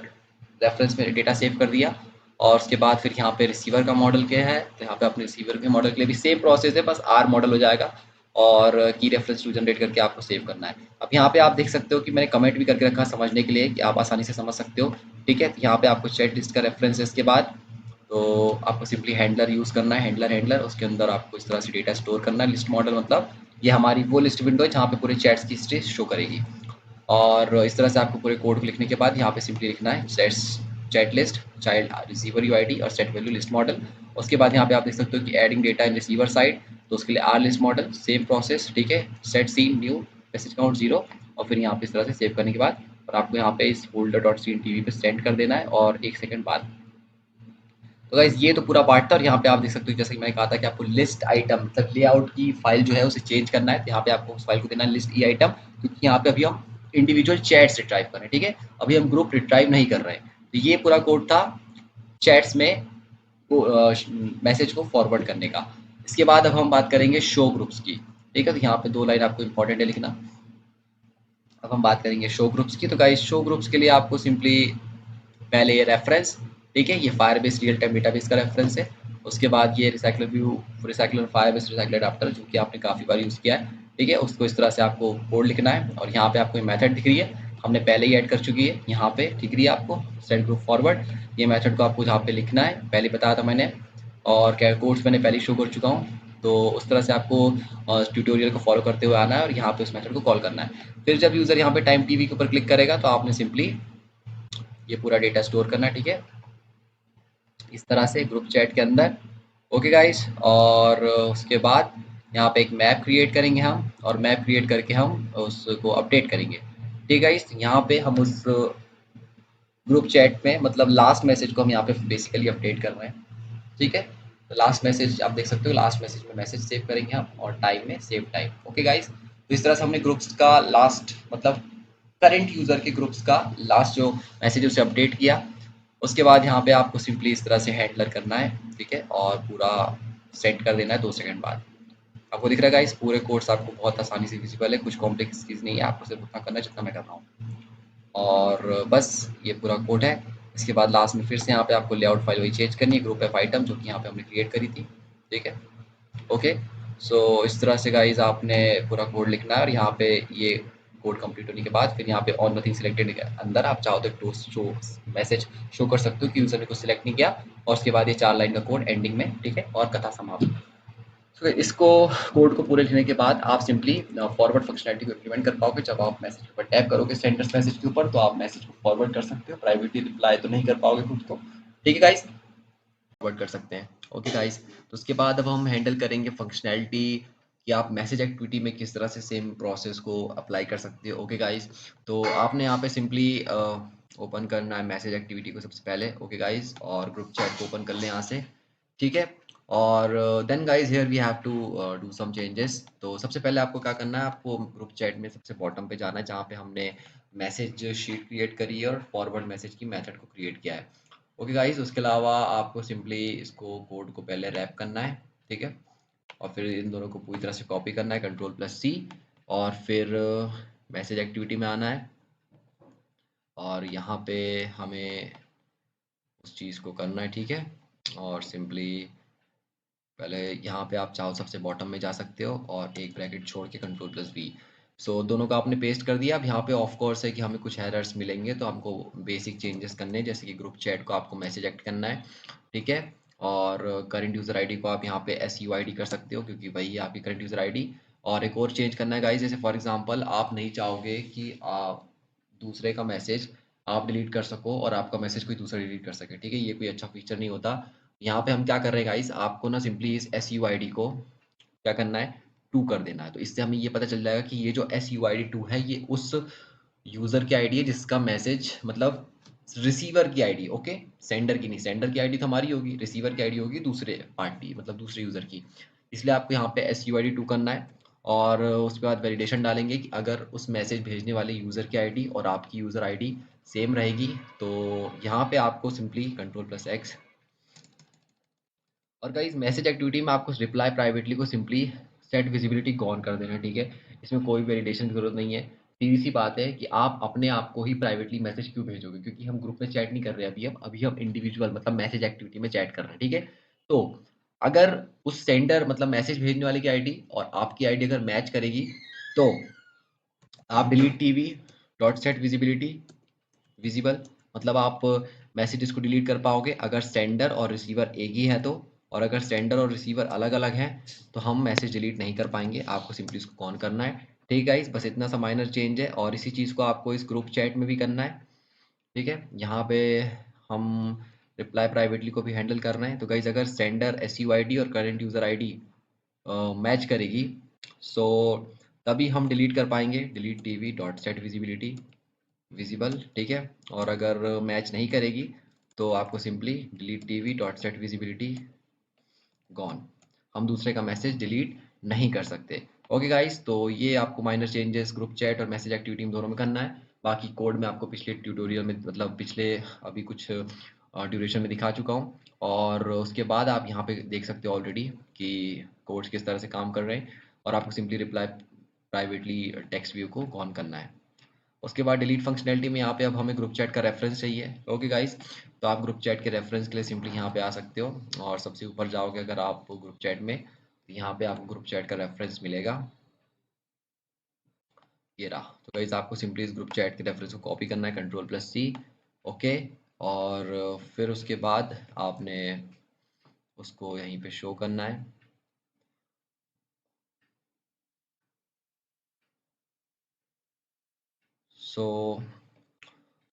रेफरेंस में डेटा सेव कर दिया। और उसके बाद फिर यहाँ पे रिसीवर का मॉडल क्या है, तो यहाँ पे अपने रिसीवर के मॉडल के लिए भी सेम प्रोसेस है, बस आर मॉडल हो जाएगा, और की रेफरेंस टू जनरेट करके आपको सेव करना है। अब यहाँ पे आप देख सकते हो कि मैंने कमेंट भी करके रखा समझने के लिए कि आप आसानी से समझ सकते हो, ठीक है। तो यहाँ पे आपको चैट लिस्ट का रेफरेंस है, इसके बाद तो आपको सिंपली हैंडलर यूज़ करना है, हैंडलर उसके अंदर आपको इस तरह से डेटा स्टोर करना है। लिस्ट मॉडल मतलब ये हमारी वो लिस्ट विंडो है जहाँ पे पूरे चैट्स की हिस्ट्री शो करेगी। और इस तरह से आपको पूरे कोड को लिखने के बाद यहाँ पे सिंपली लिखना है chat list child receiver U ID और सेट वैल्यू लिस्ट मॉडल। उसके बाद यहाँ पे आप देख सकते हो कि adding data in receiver side, तो उसके लिए R list model same process, ठीक है। Set seen new message count 0, और फिर यहाँ पे इस तरह से सेव करने के बाद और आपको यहाँ पे इस फोल्डर डॉट सीन टीवी पे सेंड कर देना है, और 1 सेकंड बाद। तो गाइस ये तो पूरा पार्ट था। और यहाँ पे आप देख सकते हो जैसे कि मैंने कहा था कि आपको लिस्ट आइटम मतलब लेआउट की फाइल जो है उसे चेंज करना है, तो यहाँ पे आपको उस फाइल को देना है लिस्ट ई आइटम, क्योंकि यहाँ पे अभी हम इंडिविजुअल चैट्स रिट्राइव कर रहे हैं, ठीक है। अभी हम ग्रुप रिट्राइव नहीं कर रहे हैं। तो ये पूरा कोड था चैट्स में मैसेज को फॉरवर्ड करने का। इसके बाद अब हम बात करेंगे शो ग्रुप्स की, ठीक है। तो यहाँ पे 2 लाइन आपको इंपॉर्टेंट है लिखना। अब हम बात करेंगे शो ग्रुप्स की। तो गाइस शो ग्रुप्स के लिए आपको सिंपली पहले ये रेफरेंस, ठीक है, ये फायरबेस रियल टाइम डेटाबेस का रेफरेंस है। उसके बाद ये recycler view, recycler Firebase recycler adapter जो कि आपने काफ़ी बार यूज़ किया है, ठीक है। उसको इस तरह से आपको कोड लिखना है। और यहाँ पे आपको मेथड दिख रही है, हमने पहले ही ऐड कर चुकी है, यहाँ पे दिख रही है आपको सेट ग्रुप फॉरवर्ड। ये मेथड को आपको यहाँ पे लिखना है, पहले बताया था मैंने, और क्या कोड्स मैंने पहले शो कर चुका हूँ। तो उस तरह से आपको ट्यूटोरियल को फॉलो करते हुए आना है और यहाँ पे उस मेथड को कॉल करना है। फिर जब यूज़र यहाँ पे टाइम टीवी के ऊपर क्लिक करेगा तो आपने सिंपली ये पूरा डेटा स्टोर करना है, ठीक है, इस तरह से ग्रुप चैट के अंदर। ओके गाइस, और उसके बाद यहाँ पे एक मैप क्रिएट करेंगे हम, और मैप क्रिएट करके हम उसको अपडेट करेंगे, ठीक है गाइस। यहाँ पे हम उस ग्रुप चैट में मतलब लास्ट मैसेज को हम यहाँ पे बेसिकली अपडेट कर रहे हैं, ठीक है। तो लास्ट मैसेज आप देख सकते हो, लास्ट मैसेज में मैसेज सेव करेंगे हम, और टाइम में सेव टाइम। ओके गाइस, तो इस तरह से हमने ग्रुप्स का लास्ट मतलब करंट यूज़र के ग्रुप्स का लास्ट जो मैसेज उसे अपडेट किया। उसके बाद यहाँ पे आपको सिंपली इस तरह से हैंडलर करना है, ठीक है, और पूरा सेट कर देना है 2 सेकंड बाद। आपको दिख रहा है गाइस पूरे कोर्स आपको बहुत आसानी से विजिबल है, कुछ कॉम्प्लेक्स चीज़ नहीं है, आपको सिर्फ उतना करना है जितना मैं कर रहा हूँ। और बस ये पूरा कोड है। इसके बाद लास्ट में फिर से यहाँ पे आपको लेआउट फाइल वही चेंज करनी है, ग्रुप एफ आइटम जो कि यहाँ पे हमने क्रिएट करी थी, ठीक है। ओके, सो इस तरह से गाइज आपने पूरा कोड लिखना है। और यहाँ पे ये कोड कंप्लीट होने के बाद फिर यहाँ पे ऑन नथिंग सिलेक्टेड के अंदर आप चाहो तो एक टू शो मैसेज शो कर सकते हो कि यूज़र ने कुछ सिलेक्ट नहीं किया, और उसके बाद ये 4 लाइन का कोड एंडिंग में, ठीक है, और कथा समाप्त। तो इसको कोड को पूरे लिखने के बाद आप सिंपली फॉरवर्ड फंक्शनैलिटी को इम्प्लीमेंट कर पाओगे। जब आप मैसेज के ऊपर टैप करोगे सेंडर्स मैसेज के ऊपर, तो आप मैसेज को फॉरवर्ड कर सकते हो, प्राइवेटली रिप्लाई तो नहीं कर पाओगे खुद को, ठीक है गाइस, फॉरवर्ड कर सकते हैं। ओके गाइस, तो उसके बाद अब हम हैंडल करेंगे फंक्शनैलिटी कि आप मैसेज एक्टिविटी में किस तरह से सेम प्रोसेस को अप्लाई कर सकते हो। ओके गाइस, तो आपने यहाँ पे सिंपली ओपन करना है मैसेज एक्टिविटी को सबसे पहले, ओके गाइस, और ग्रुप चैट को ओपन कर लें यहाँ से, ठीक है। और then guys here we have to do some changes. तो सबसे पहले आपको क्या करना है, आपको ग्रुप चैट में सबसे बॉटम पे जाना है जहाँ पे हमने मैसेज शीट क्रिएट करी है और फॉरवर्ड मैसेज की मेथड को क्रिएट किया है। ओके गाइस, उसके अलावा आपको सिंपली इसको कोड को पहले रैप करना है, ठीक है, और फिर इन दोनों को पूरी तरह से कॉपी करना है कंट्रोल+C, और फिर मैसेज एक्टिविटी में आना है, और यहाँ पे हमें उस चीज़ को करना है, ठीक है, और सिंपली पहले यहाँ पे आप चाहो सबसे बॉटम में जा सकते हो और एक ब्रैकेट छोड़ के Ctrl+V। सो दोनों का आपने पेस्ट कर दिया। अब यहाँ पे ऑफ कोर्स है कि हमें कुछ एरर्स मिलेंगे, तो हमको बेसिक चेंजेस करने हैं, जैसे कि ग्रुप चैट को आपको मैसेज एक्ट करना है, ठीक है। और करंट यूज़र आईडी को आप यहाँ पे SUID कर सकते हो, क्योंकि वही है आपकी करंट यूज़र आईडी। और एक और चेंज करना है गाइस, जैसे फॉर एग्जांपल आप नहीं चाहोगे कि आप दूसरे का मैसेज आप डिलीट कर सको और आपका मैसेज कोई दूसरा डिलीट कर सके, ठीक है। ये कोई अच्छा फीचर नहीं होता। यहाँ पे हम क्या कर रहे हैं गाइस, आपको ना सिंपली इस SUID को क्या करना है, 2 कर देना है। तो इससे हमें ये पता चल जाएगा कि ये जो SUID 2 है ये उस यूज़र की आईडी है जिसका मैसेज मतलब रिसीवर की आईडी, ओके, सेंडर की नहीं। सेंडर की आईडी तो हमारी होगी, रिसीवर की आईडी होगी दूसरे पार्टी मतलब दूसरे यूज़र की। इसलिए आपको यहाँ पे SUID 2 करना है और उसके बाद वैलिडेशन डालेंगे कि अगर उस मैसेज भेजने वाले यूज़र की आईडी और आपकी यूज़र आईडी सेम रहेगी, तो यहाँ पे आपको सिंपली Ctrl+X। और गाइस मैसेज एक्टिविटी में आपको रिप्लाई प्राइवेटली को सिंपली सेट विजिबिलिटी ऑन कर देना है, ठीक है। इसमें कोई वैलिडेशन की जरूरत नहीं है। सीधी सी बात है कि आप अपने आप को ही प्राइवेटली मैसेज क्यों भेजोगे, क्योंकि हम ग्रुप में चैट नहीं कर रहे अभी हम इंडिविजुअल मतलब मैसेज एक्टिविटी में चैट कर रहे हैं, ठीक है। तो अगर उस सेंडर मतलब मैसेज भेजने वाले की आईडी और आपकी आईडी अगर मैच करेगी, तो आप delete TV dot set visibility visible मतलब आप मैसेजेस को डिलीट कर पाओगे अगर सेंडर और रिसीवर एक ही है तो। और अगर सेंडर और रिसीवर अलग अलग हैं तो हम मैसेज डिलीट नहीं कर पाएंगे। आपको सिंपली इसको ऑन करना है, ठीक है गाइस। बस इतना सा माइनर चेंज है और इसी चीज़ को आपको इस ग्रुप चैट में भी करना है, ठीक है। यहाँ पे हम रिप्लाई प्राइवेटली को भी हैंडल कर रहे हैं। तो गाइस अगर सेंडर SUID और करंट यूज़र आईडी मैच करेगी, सो तभी हम डिलीट कर पाएंगे delete TV dot set visibility visible, ठीक है। और अगर मैच नहीं करेगी तो आपको simply delete TV dot set visibility gone. हम दूसरे का मैसेज डिलीट नहीं कर सकते। ओके गाइस, तो ये आपको माइनर चेंजेस ग्रुप चैट और मैसेज एक्टिविटी दोनों में करना है। बाकी कोड में आपको पिछले ट्यूटोरियल में मतलब पिछले अभी कुछ ड्यूरेशन में दिखा चुका हूँ। और उसके बाद आप यहाँ पे देख सकते हो ऑलरेडी कि कोड्स किस तरह से काम कर रहे हैं। और आपको simply reply privately text view को ऑन करना है। उसके बाद डिलीट फंक्शनैलिटी में यहाँ पे अब हमें ग्रुप चैट का रेफरेंस चाहिए, ओके गाइस। तो आप ग्रुप चैट के रेफरेंस के लिए सिंपली यहाँ पे आ सकते हो और सबसे ऊपर जाओगे अगर आप ग्रुप चैट में, तो यहाँ पे आपको ग्रुप चैट का रेफरेंस मिलेगा, ये रहा। तो गाइस आपको सिंपली इस ग्रुप चैट के रेफरेंस को कॉपी करना है Ctrl+C, ओके। और फिर उसके बाद आपने उसको यहीं पे शो करना है। सो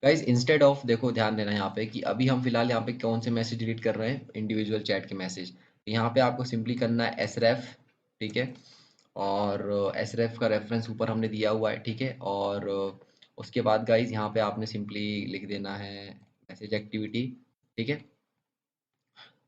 गाइज इंस्टेड ऑफ, देखो ध्यान देना यहाँ पे कि अभी हम फिलहाल यहाँ पे कौन से मैसेज डिलीट कर रहे हैं, इंडिविजुअल चैट के मैसेज। यहाँ पे आपको सिंपली करना है sref, ठीक है। और sref का रेफरेंस ऊपर हमने दिया हुआ है, ठीक है। और उसके बाद गाइज यहाँ पे आपने सिंपली लिख देना है मैसेज एक्टिविटी, ठीक है।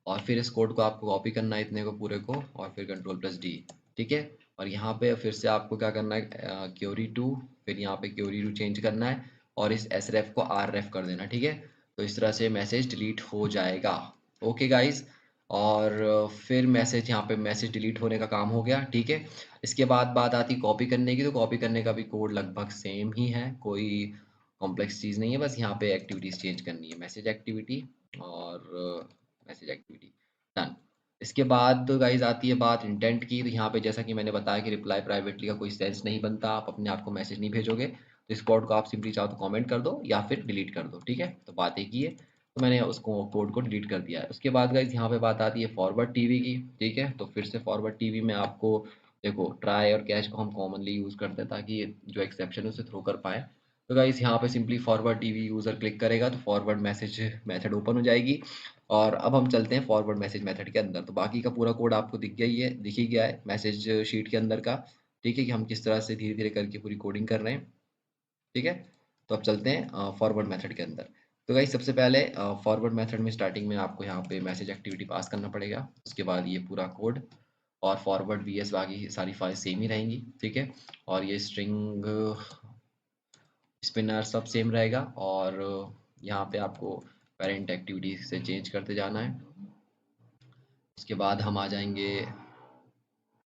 और फिर इस कोड को आपको कॉपी करना है इतने को पूरे को और फिर Ctrl+D, ठीक है। और यहाँ पे फिर से आपको क्या करना है, क्योरी टू, फिर यहाँ पे क्योरी टू चेंज करना है और इस sref को ref कर देना, ठीक है। तो इस तरह से मैसेज डिलीट हो जाएगा, ओके गाइज। और फिर मैसेज यहाँ पे मैसेज डिलीट होने का काम हो गया, ठीक है। इसके बाद बात आती कॉपी करने की। तो कॉपी करने का भी कोड लगभग सेम ही है, कोई कॉम्प्लेक्स चीज़ नहीं है। बस यहाँ पे एक्टिविटीज़ चेंज करनी है, मैसेज एक्टिविटी और मैसेज एक्टिविटी, डन। इसके बाद तो गाइज आती है बात इंटेंट की। तो यहाँ पे जैसा कि मैंने बताया कि रिप्लाई प्राइवेटली का कोई सेंस नहीं बनता, आप अपने आप को मैसेज नहीं भेजोगे। तो इस कोड को आप सिंपली चाहो तो कमेंट कर दो या फिर डिलीट कर दो, ठीक है। तो बात एक ही है, तो मैंने उसको कोड को डिलीट कर दिया है। उसके बाद गाइज यहाँ पे बात आती है फॉरवर्ड टीवी की, ठीक है। तो फिर से फॉरवर्ड टीवी में आपको देखो ट्राई और कैच को हम कॉमनली यूज़ करते हैं ताकि ये जो एक्सेप्शन है उसे थ्रो कर पाए। तो गाइस यहाँ पे simply forward TV user click करेगा तो फॉरवर्ड मैसेज मेथड ओपन हो जाएगी। और अब हम चलते हैं फॉरवर्ड मैसेज मेथड के अंदर। तो बाकी का पूरा कोड आपको दिख ही गया है मैसेज शीट के अंदर का, ठीक है, कि हम किस तरह से धीरे धीरे करके पूरी कोडिंग कर रहे हैं, ठीक है। तो अब चलते हैं फॉरवर्ड मेथड के अंदर। तो गाइस सबसे पहले फॉरवर्ड मेथड में स्टार्टिंग में आपको यहाँ पे मैसेज एक्टिविटी पास करना पड़ेगा। उसके बाद ये पूरा कोड और फॉरवर्ड VS बाकी सारी फाइल सेम ही रहेंगी, ठीक है। और ये स्ट्रिंग स्पिनर सब सेम रहेगा। और यहाँ पे आपको पेरेंट एक्टिविटी से चेंज करते जाना है। उसके बाद हम आ जाएंगे,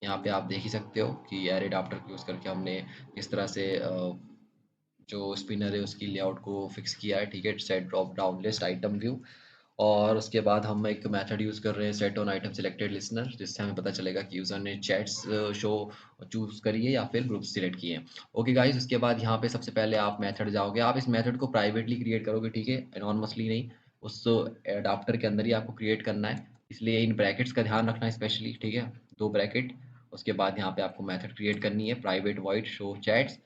यहाँ पे आप देख ही सकते हो कि एरे अडाप्टर यूज़ करके हमने किस तरह से जो स्पिनर है उसकी लेआउट को फिक्स किया है, ठीक है। Set drop down list item view. और उसके बाद हम एक मेथड यूज़ कर रहे हैं set on item selected listener, जिससे हमें पता चलेगा कि यूज़र ने चैट्स शो चूज़ करी है या फिर ग्रुप सिलेक्ट किए हैं। ओके गाइस, उसके बाद यहाँ पे सबसे पहले आप मेथड जाओगे, आप इस मेथड को प्राइवेटली क्रिएट करोगे, ठीक है, एनॉनमसली नहीं, उस एडाप्टर के अंदर ही आपको क्रिएट करना है, इसलिए इन ब्रैकेट्स का ध्यान रखना है स्पेशली, ठीक है, 2 ब्रैकेट। उसके बाद यहाँ पे आपको मेथड क्रिएट करनी है प्राइवेट वॉइड शो चैट्स।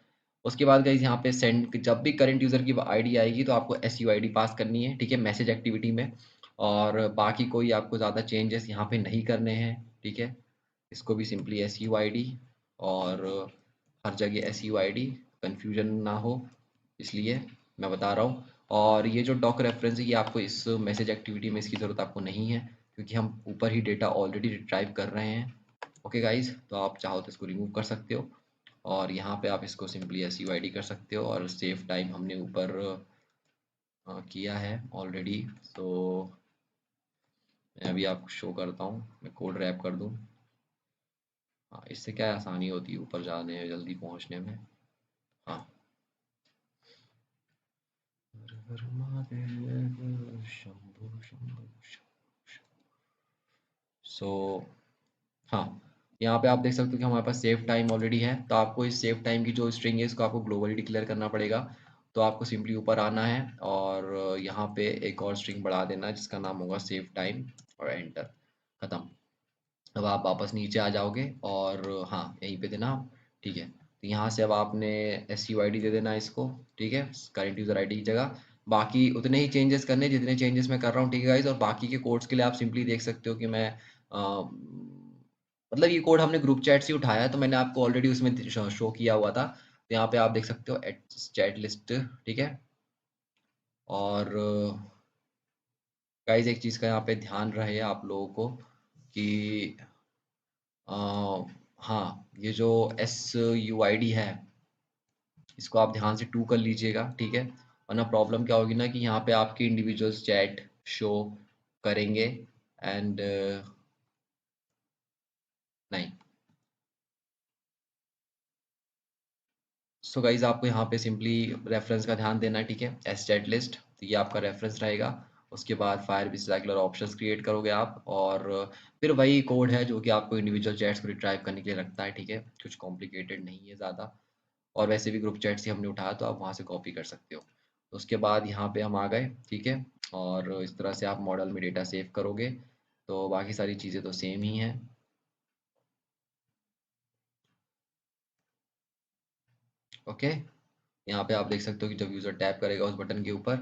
उसके बाद गाइस यहाँ पे सेंड, जब भी करंट यूज़र की आईडी आएगी तो आपको एसयूआईडी पास करनी है, ठीक है, मैसेज एक्टिविटी में। और बाकी कोई आपको ज़्यादा चेंजेस यहाँ पे नहीं करने हैं, ठीक है। इसको भी सिंपली एसयूआईडी, और हर जगह एसयूआईडी, कन्फ्यूजन ना हो इसलिए मैं बता रहा हूँ। और ये जो डॉक रेफरेंस है ये आपको इस मैसेज एक्टिविटी में इसकी ज़रूरत आपको नहीं है, क्योंकि हम ऊपर ही डेटा ऑलरेडी रिट्राइव कर रहे हैं। ओके गाइज, तो आप चाहो तो इसको रिमूव कर सकते हो, और यहाँ पे आप इसको सिंपली एसयूआईडी कर सकते हो, और सेव टाइम हमने ऊपर किया है ऑलरेडी। सो मैं अभी आपको शो करता हूँ, मैं कोड रैप कर दूँ। हाँ, इससे क्या आसानी होती है ऊपर जाने में, जल्दी पहुँचने में। हाँ, हर हर महादेव शंभो शंभो। सो हाँ, यहाँ पे आप देख सकते हो कि हमारे पास सेव टाइम ऑलरेडी है, तो आपको इस सेव टाइम की जो स्ट्रिंग है इसको आपको ग्लोबली डिक्लेयर करना पड़ेगा। तो आपको सिंपली ऊपर आना है और यहाँ पे एक और स्ट्रिंग बढ़ा देना है जिसका नाम होगा सेव टाइम, और एंटर, खत्म। अब आप वापस नीचे आ जाओगे और हाँ, यहीं पे देना आप, ठीक है। तो यहाँ से अब आपने एस यू आई डी दे देना इसको, ठीक है, करंट यूज़र आईडी की जगह। बाकी उतने ही चेंजेस करने जितने चेंजेस मैं कर रहा हूँ, ठीक है गाइज। और बाकी के कोड्स के लिए आप सिंपली देख सकते हो कि मैं मतलब ये कोड हमने ग्रुप चैट से उठाया है, तो मैंने आपको ऑलरेडी उसमें शो किया हुआ था। तो यहाँ पे आप देख सकते हो एट चैट लिस्ट, ठीक है। और गाइज एक चीज़ का यहाँ पे ध्यान रहे आप लोगों को कि अ, हाँ, ये जो एस यू आई डी है इसको आप ध्यान से टू कर लीजिएगा, ठीक है, वरना प्रॉब्लम क्या होगी ना कि यहाँ पे आपके इंडिविजुअल्स चैट शो करेंगे एंड नहीं। सो गाइज आपको यहाँ पे सिंपली रेफरेंस का ध्यान देना है, ठीक है, एस चैट लिस्ट, तो ये आपका रेफरेंस रहेगा। उसके बाद फायर रिसाइकलर ऑप्शंस क्रिएट करोगे आप, और फिर वही कोड है जो कि आपको इंडिविजुअल चैट्स को रिट्राइव करने के लिए रखता है, ठीक है, कुछ कॉम्प्लिकेटेड नहीं है ज़्यादा। और वैसे भी ग्रुप चैट से हमने उठाया तो आप वहाँ से कॉपी कर सकते हो। तो उसके बाद यहाँ पे हम आ गए, ठीक है, और इस तरह से आप मॉडल में डेटा सेव करोगे, तो बाकी सारी चीज़ें तो सेम ही हैं। ओके, यहाँ पे आप देख सकते हो कि जब यूज़र टैप करेगा उस बटन के ऊपर,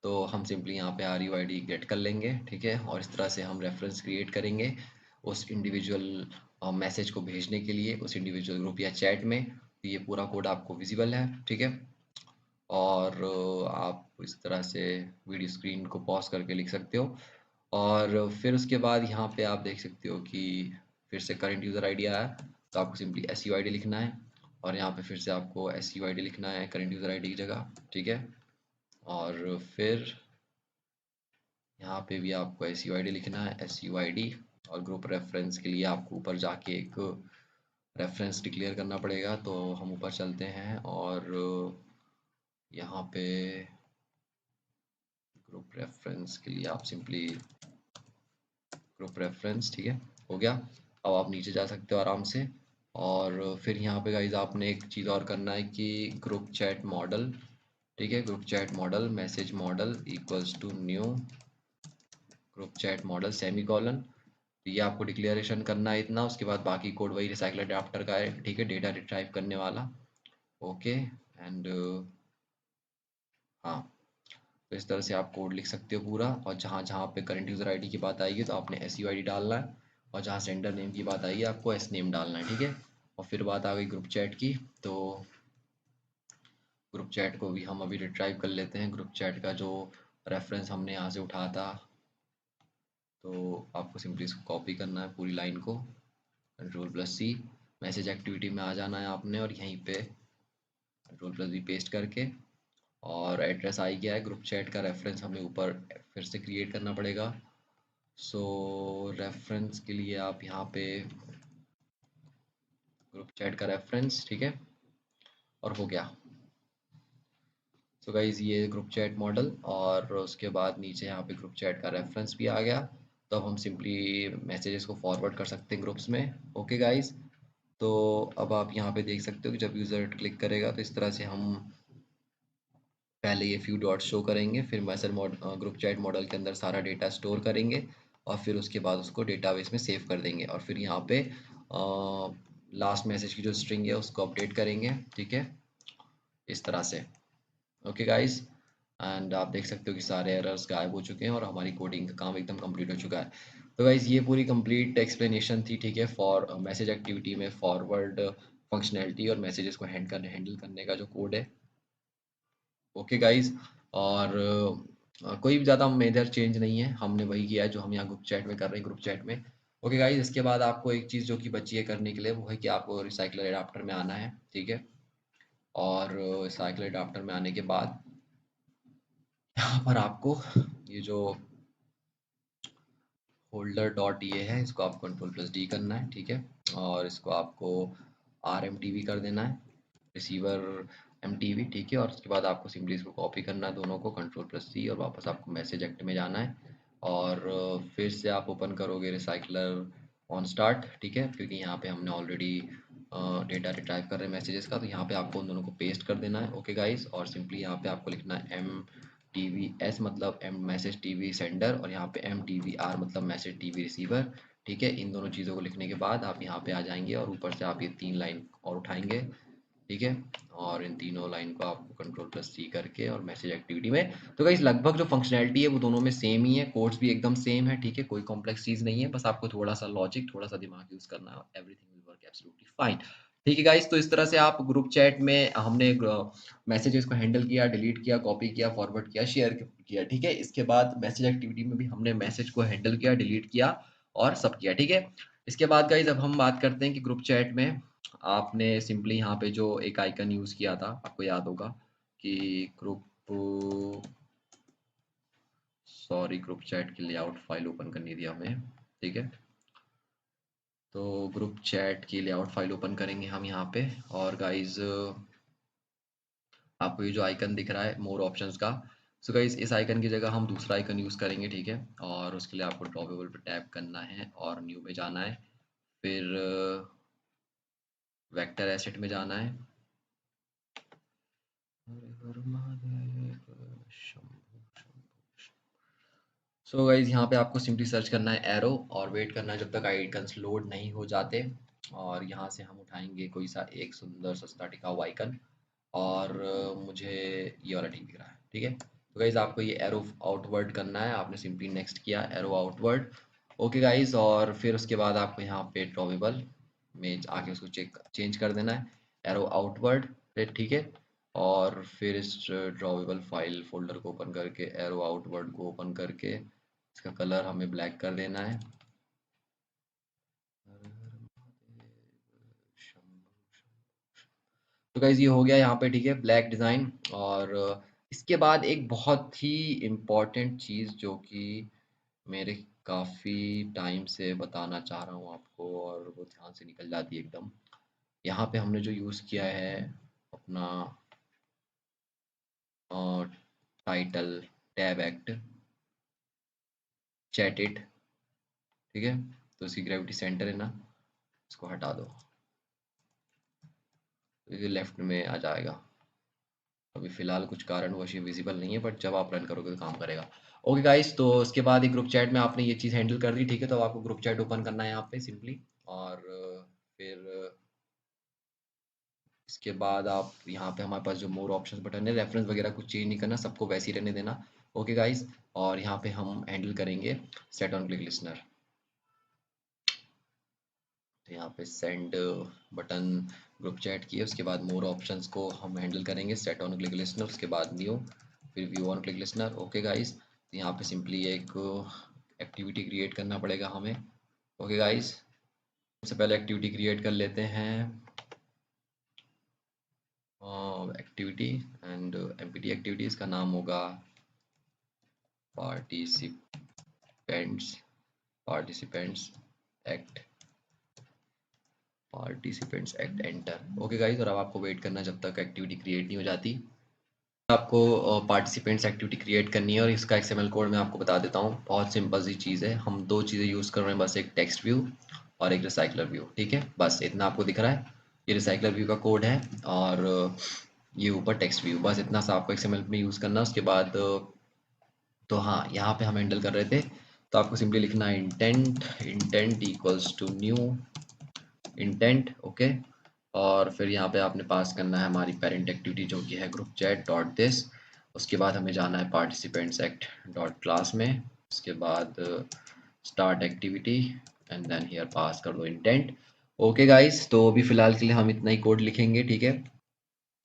तो हम सिंपली यहाँ पे R U I D get कर लेंगे, ठीक है, और इस तरह से हम रेफरेंस क्रिएट करेंगे उस इंडिविजुअल मैसेज को भेजने के लिए उस इंडिविजुअल ग्रुप या चैट में। तो ये पूरा कोड आपको विजिबल है, ठीक है। और आप इस तरह से वीडियो स्क्रीन को पॉज करके लिख सकते हो। और फिर उसके बाद यहाँ पे आप देख सकते हो कि फिर से करंट यूज़र आईडी आया, तो आपको simply S U I D लिखना है, और यहाँ पे फिर से आपको एस यू आई डी लिखना है करंट यूज़र आईडी की जगह, ठीक है। और फिर यहाँ पे भी आपको एस यू आई डी लिखना है, एस यू आई डी। और ग्रुप रेफरेंस के लिए आपको ऊपर जाके एक रेफरेंस डिक्लेयर करना पड़ेगा, तो हम ऊपर चलते हैं और यहाँ पे ग्रुप रेफरेंस के लिए आप सिंपली ग्रुप रेफरेंस, ठीक है, हो गया। अब आप नीचे जा सकते हो आराम से। और फिर यहाँ पे गाइज आपने एक चीज़ और करना है कि ग्रुप चैट मॉडल, ठीक है, group chat model message model equals to new group chat model semicolon. तो ये आपको डिक्लेरेशन करना है इतना, उसके बाद बाकी कोड वही रिसाइकल अडाप्टर का है, ठीक है, डेटा रिट्राइव करने वाला। ओके, एंड हाँ, तो इस तरह से आप कोड लिख सकते हो पूरा, और जहाँ जहाँ पे करंट यूज़र आईडी की बात आएगी तो आपने एस यू आई डी डालना है, और जहाँ सेंडर नेम की बात आएगी आपको एस नेम डालना है, ठीक है। और फिर बात आ गई ग्रुप चैट की, तो ग्रुप चैट को भी हम अभी रिट्राइव कर लेते हैं, ग्रुप चैट का जो रेफरेंस हमने यहाँ से उठाया था। तो आपको सिंपली इसको कॉपी करना है पूरी लाइन को, कंट्रोल प्लस सी, मैसेज एक्टिविटी में आ जाना है आपने, और यहीं पे कंट्रोल प्लस वी पेस्ट करके, और एड्रेस आ ही गया है, ग्रुप चैट का रेफरेंस हमें ऊपर फिर से क्रिएट करना पड़ेगा। सो रेफरेंस के लिए आप यहाँ पे ग्रुप चैट का रेफरेंस, ठीक है, और हो गया। सो गाइज ये ग्रुप चैट मॉडल, और उसके बाद नीचे यहाँ पे ग्रुप चैट का रेफरेंस भी आ गया। तो अब हम सिंपली मैसेजेस को फॉरवर्ड कर सकते हैं ग्रुप्स में। ओके गाइज, तो अब आप यहाँ पे देख सकते हो कि जब यूज़र क्लिक करेगा तो इस तरह से हम पहले ये फ्यू डॉट शो करेंगे, फिर मैसेज ग्रुप चैट मॉडल के अंदर सारा डेटा स्टोर करेंगे, और फिर उसके बाद उसको डेटाबेस में सेव कर देंगे, और फिर यहाँ पे लास्ट मैसेज की जो स्ट्रिंग है उसको अपडेट करेंगे। ठीक है, इस तरह से। ओके गाइस, एंड आप देख सकते हो कि सारे एरर्स गायब हो चुके हैं और हमारी कोडिंग का काम एकदम कंप्लीट हो चुका है। तो गाइस ये पूरी कंप्लीट एक्सप्लेनेशन थी, ठीक है, फॉर मैसेज एक्टिविटी में फॉरवर्ड फंक्शनैलिटी और मैसेजेस को हैंडल करने का जो कोड है। ओके गाइस, और कोई भी ज़्यादा मेजर चेंज नहीं है, हमने वही किया है जो हम यहाँ ग्रुप चैट में कर रहे हैं, ग्रुप चैट में। ओके गाइस, इसके बाद आपको एक चीज़ जो कि बची है करने के लिए, वो है कि आपको रिसाइकलर एडाप्टर में आना है। ठीक है, और रिसाइकलर एडाप्टर में आने के बाद यहाँ पर आपको ये जो होल्डर डॉट ये है, इसको आपको कंट्रोल प्लस डी करना है। ठीक है, और इसको आपको आर एम टी वी कर देना है, रिसीवर एम टी वी। ठीक है, और उसके बाद आपको सिंपली इसको कॉपी करना है दोनों को, कंट्रोल प्लस सी, और वापस आपको मैसेज एक्ट में जाना है, और फिर से आप ओपन करोगे रिसाइकलर ऑन स्टार्ट। ठीक है, क्योंकि यहाँ पे हमने ऑलरेडी डेटा रिट्राइव कर रहे हैं मैसेजेस का, तो यहाँ पे आपको उन दोनों को पेस्ट कर देना है। ओके गाइस, और सिंपली यहाँ पे आपको लिखना है एम टी वी एस मतलब M message T V sender, और यहाँ पे एम टी वी आर मतलब मैसेज टी वी रिसीवर। ठीक है, इन दोनों चीज़ों को लिखने के बाद आप यहाँ पे आ जाएंगे, और ऊपर से आप ये 3 लाइन और उठाएंगे। ठीक है, और इन तीनों लाइन को आपको कंट्रोल प्लस सी करके और मैसेज एक्टिविटी में, तो गाइस लगभग जो फंक्शनैलिटी है वो दोनों में सेम ही है, कोड्स भी एकदम सेम है। ठीक है, कोई कॉम्प्लेक्स चीज़ नहीं है, बस आपको थोड़ा सा लॉजिक, थोड़ा सा दिमाग यूज़ करना है, everything will work absolutely fine. ठीक है गाइस, तो इस तरह से आप ग्रुप चैट में हमने मैसेजेस को हैंडल किया, डिलीट किया, कॉपी किया, फॉरवर्ड किया, शेयर किया। ठीक है, इसके बाद मैसेज एक्टिविटी में भी हमने मैसेज को हैंडल किया, डिलीट किया और सब किया। ठीक है, इसके बाद गाइस अब हम बात करते हैं कि ग्रुप चैट में आपने सिंपली यहाँ पे जो एक आइकन यूज़ किया था, आपको याद होगा कि ग्रुप सॉरी ग्रुप चैट की लेआउट फाइल ओपन करनी थी हमें। ठीक है, तो ग्रुप चैट की लेआउट फाइल ओपन करेंगे हम यहाँ पे, और गाइज आपको ये जो आइकन दिख रहा है मोर ऑप्शंस का, सो गाइज इस आइकन की जगह हम दूसरा आइकन यूज़ करेंगे। ठीक है, और उसके लिए आपको ड्रॉपेबल पे टैप करना है और न्यू में जाना है, फिर वेक्टर एसेट में जाना है। हरे हर महादेव शंभु शंभु। सो गाइज यहाँ पे आपको सिंपली सर्च करना है एरो, और वेट करना है जब तक आइकन्स लोड नहीं हो जाते, और यहाँ से हम उठाएंगे कोई सा एक सुंदर सस्ता टिकाऊ आइकन, और मुझे ये वाला ठीक दिख रहा है। ठीक है, तो गाइज आपको ये एरो आउटवर्ड करना है, आपने सिंपली नेक्स्ट किया एरो आउटवर्ड। ओके गाइज, और फिर उसके बाद आपको यहाँ पे ड्रॉवेबल में आके उसको चेंज कर देना है एरो आउटवर्ड पे। ठीक है, और फिर इस ड्रॉवेबल फाइल फोल्डर को ओपन करके एरो आउटवर्ड को ओपन करके इसका कलर हमें ब्लैक कर देना है। तो गाइज ये हो गया यहाँ पे। ठीक है, ब्लैक डिज़ाइन, और इसके बाद एक बहुत ही इम्पोर्टेंट चीज़ जो कि मेरे काफ़ी टाइम से बताना चाह रहा हूँ आपको, और वो ध्यान से निकल जाती है एकदम। यहाँ पे हमने जो यूज़ किया है अपना title tab act chat it. ठीक है, तो इसकी ग्रेविटी सेंटर है ना, इसको हटा दो, तो ये लेफ्ट में आ जाएगा। अभी फ़िलहाल कुछ कारणवश ये विजिबल नहीं है, बट जब आप रन करोगे तो काम करेगा। ओके गाइस, तो उसके बाद एक ग्रुप चैट में आपने ये चीज़ हैंडल कर दी। ठीक है, तो आपको ग्रुप चैट ओपन करना है यहाँ पे सिंपली, और फिर इसके बाद आप यहाँ पे हमारे पास जो मोर ऑप्शंस बटन है, रेफरेंस वगैरह कुछ चेंज नहीं करना, सबको वैसे ही रहने देना। ओके गाइस, और यहाँ पे हम हैंडल करेंगे सेट ऑन क्लिक लिसनर। तो यहाँ पे सेंड बटन ग्रुप चैट की है, उसके बाद मोर ऑप्शंस को हम हैंडल करेंगे सेट ऑन क्लिक लिसनर, उसके बाद न्यू, फिर view on click listener. Okay guys, तो यहाँ पे सिंपली एक एक्टिविटी क्रिएट करना पड़ेगा हमें। ओके गाइस, सबसे पहले एक्टिविटी क्रिएट कर लेते हैं, एक्टिविटी एंड एमपीटी एक्टिविटी, इसका नाम होगा participants participants act participants act enter. Okay guys, और अब आपको वेट करना है जब तक एक्टिविटी क्रिएट नहीं हो जाती। आपको पार्टिसिपेंट्स एक्टिविटी क्रिएट करनी है और इसका एक्सएमएल कोड मैं आपको बता देता हूँ। बहुत सिंपल सी चीज़ है, हम दो चीज़ें यूज़ कर रहे हैं बस, एक टेक्स्ट व्यू और एक रिसाइकलर व्यू। ठीक है, बस इतना आपको दिख रहा है। ये रिसाइकलर व्यू का कोड है और ये ऊपर टेक्स्ट व्यू, बस इतना सा आपको एक्सएमएल में यूज़ करना है। उसके बाद तो हाँ, यहाँ पे हम हैंडल कर रहे थे, तो आपको सिंपली लिखना है intent, intent equals to new intent. Okay, और फिर यहाँ पे आपने पास करना है हमारी पेरेंट एक्टिविटी जो कि है ग्रुप चैट डॉट दिस। उसके बाद हमें जाना है पार्टिसिपेंट्स एक्ट डॉट क्लास में, उसके बाद start activity and then here pass कर दो इंटेंट। ओके गाइस, तो अभी फिलहाल के लिए हम इतना ही कोड लिखेंगे। ठीक है,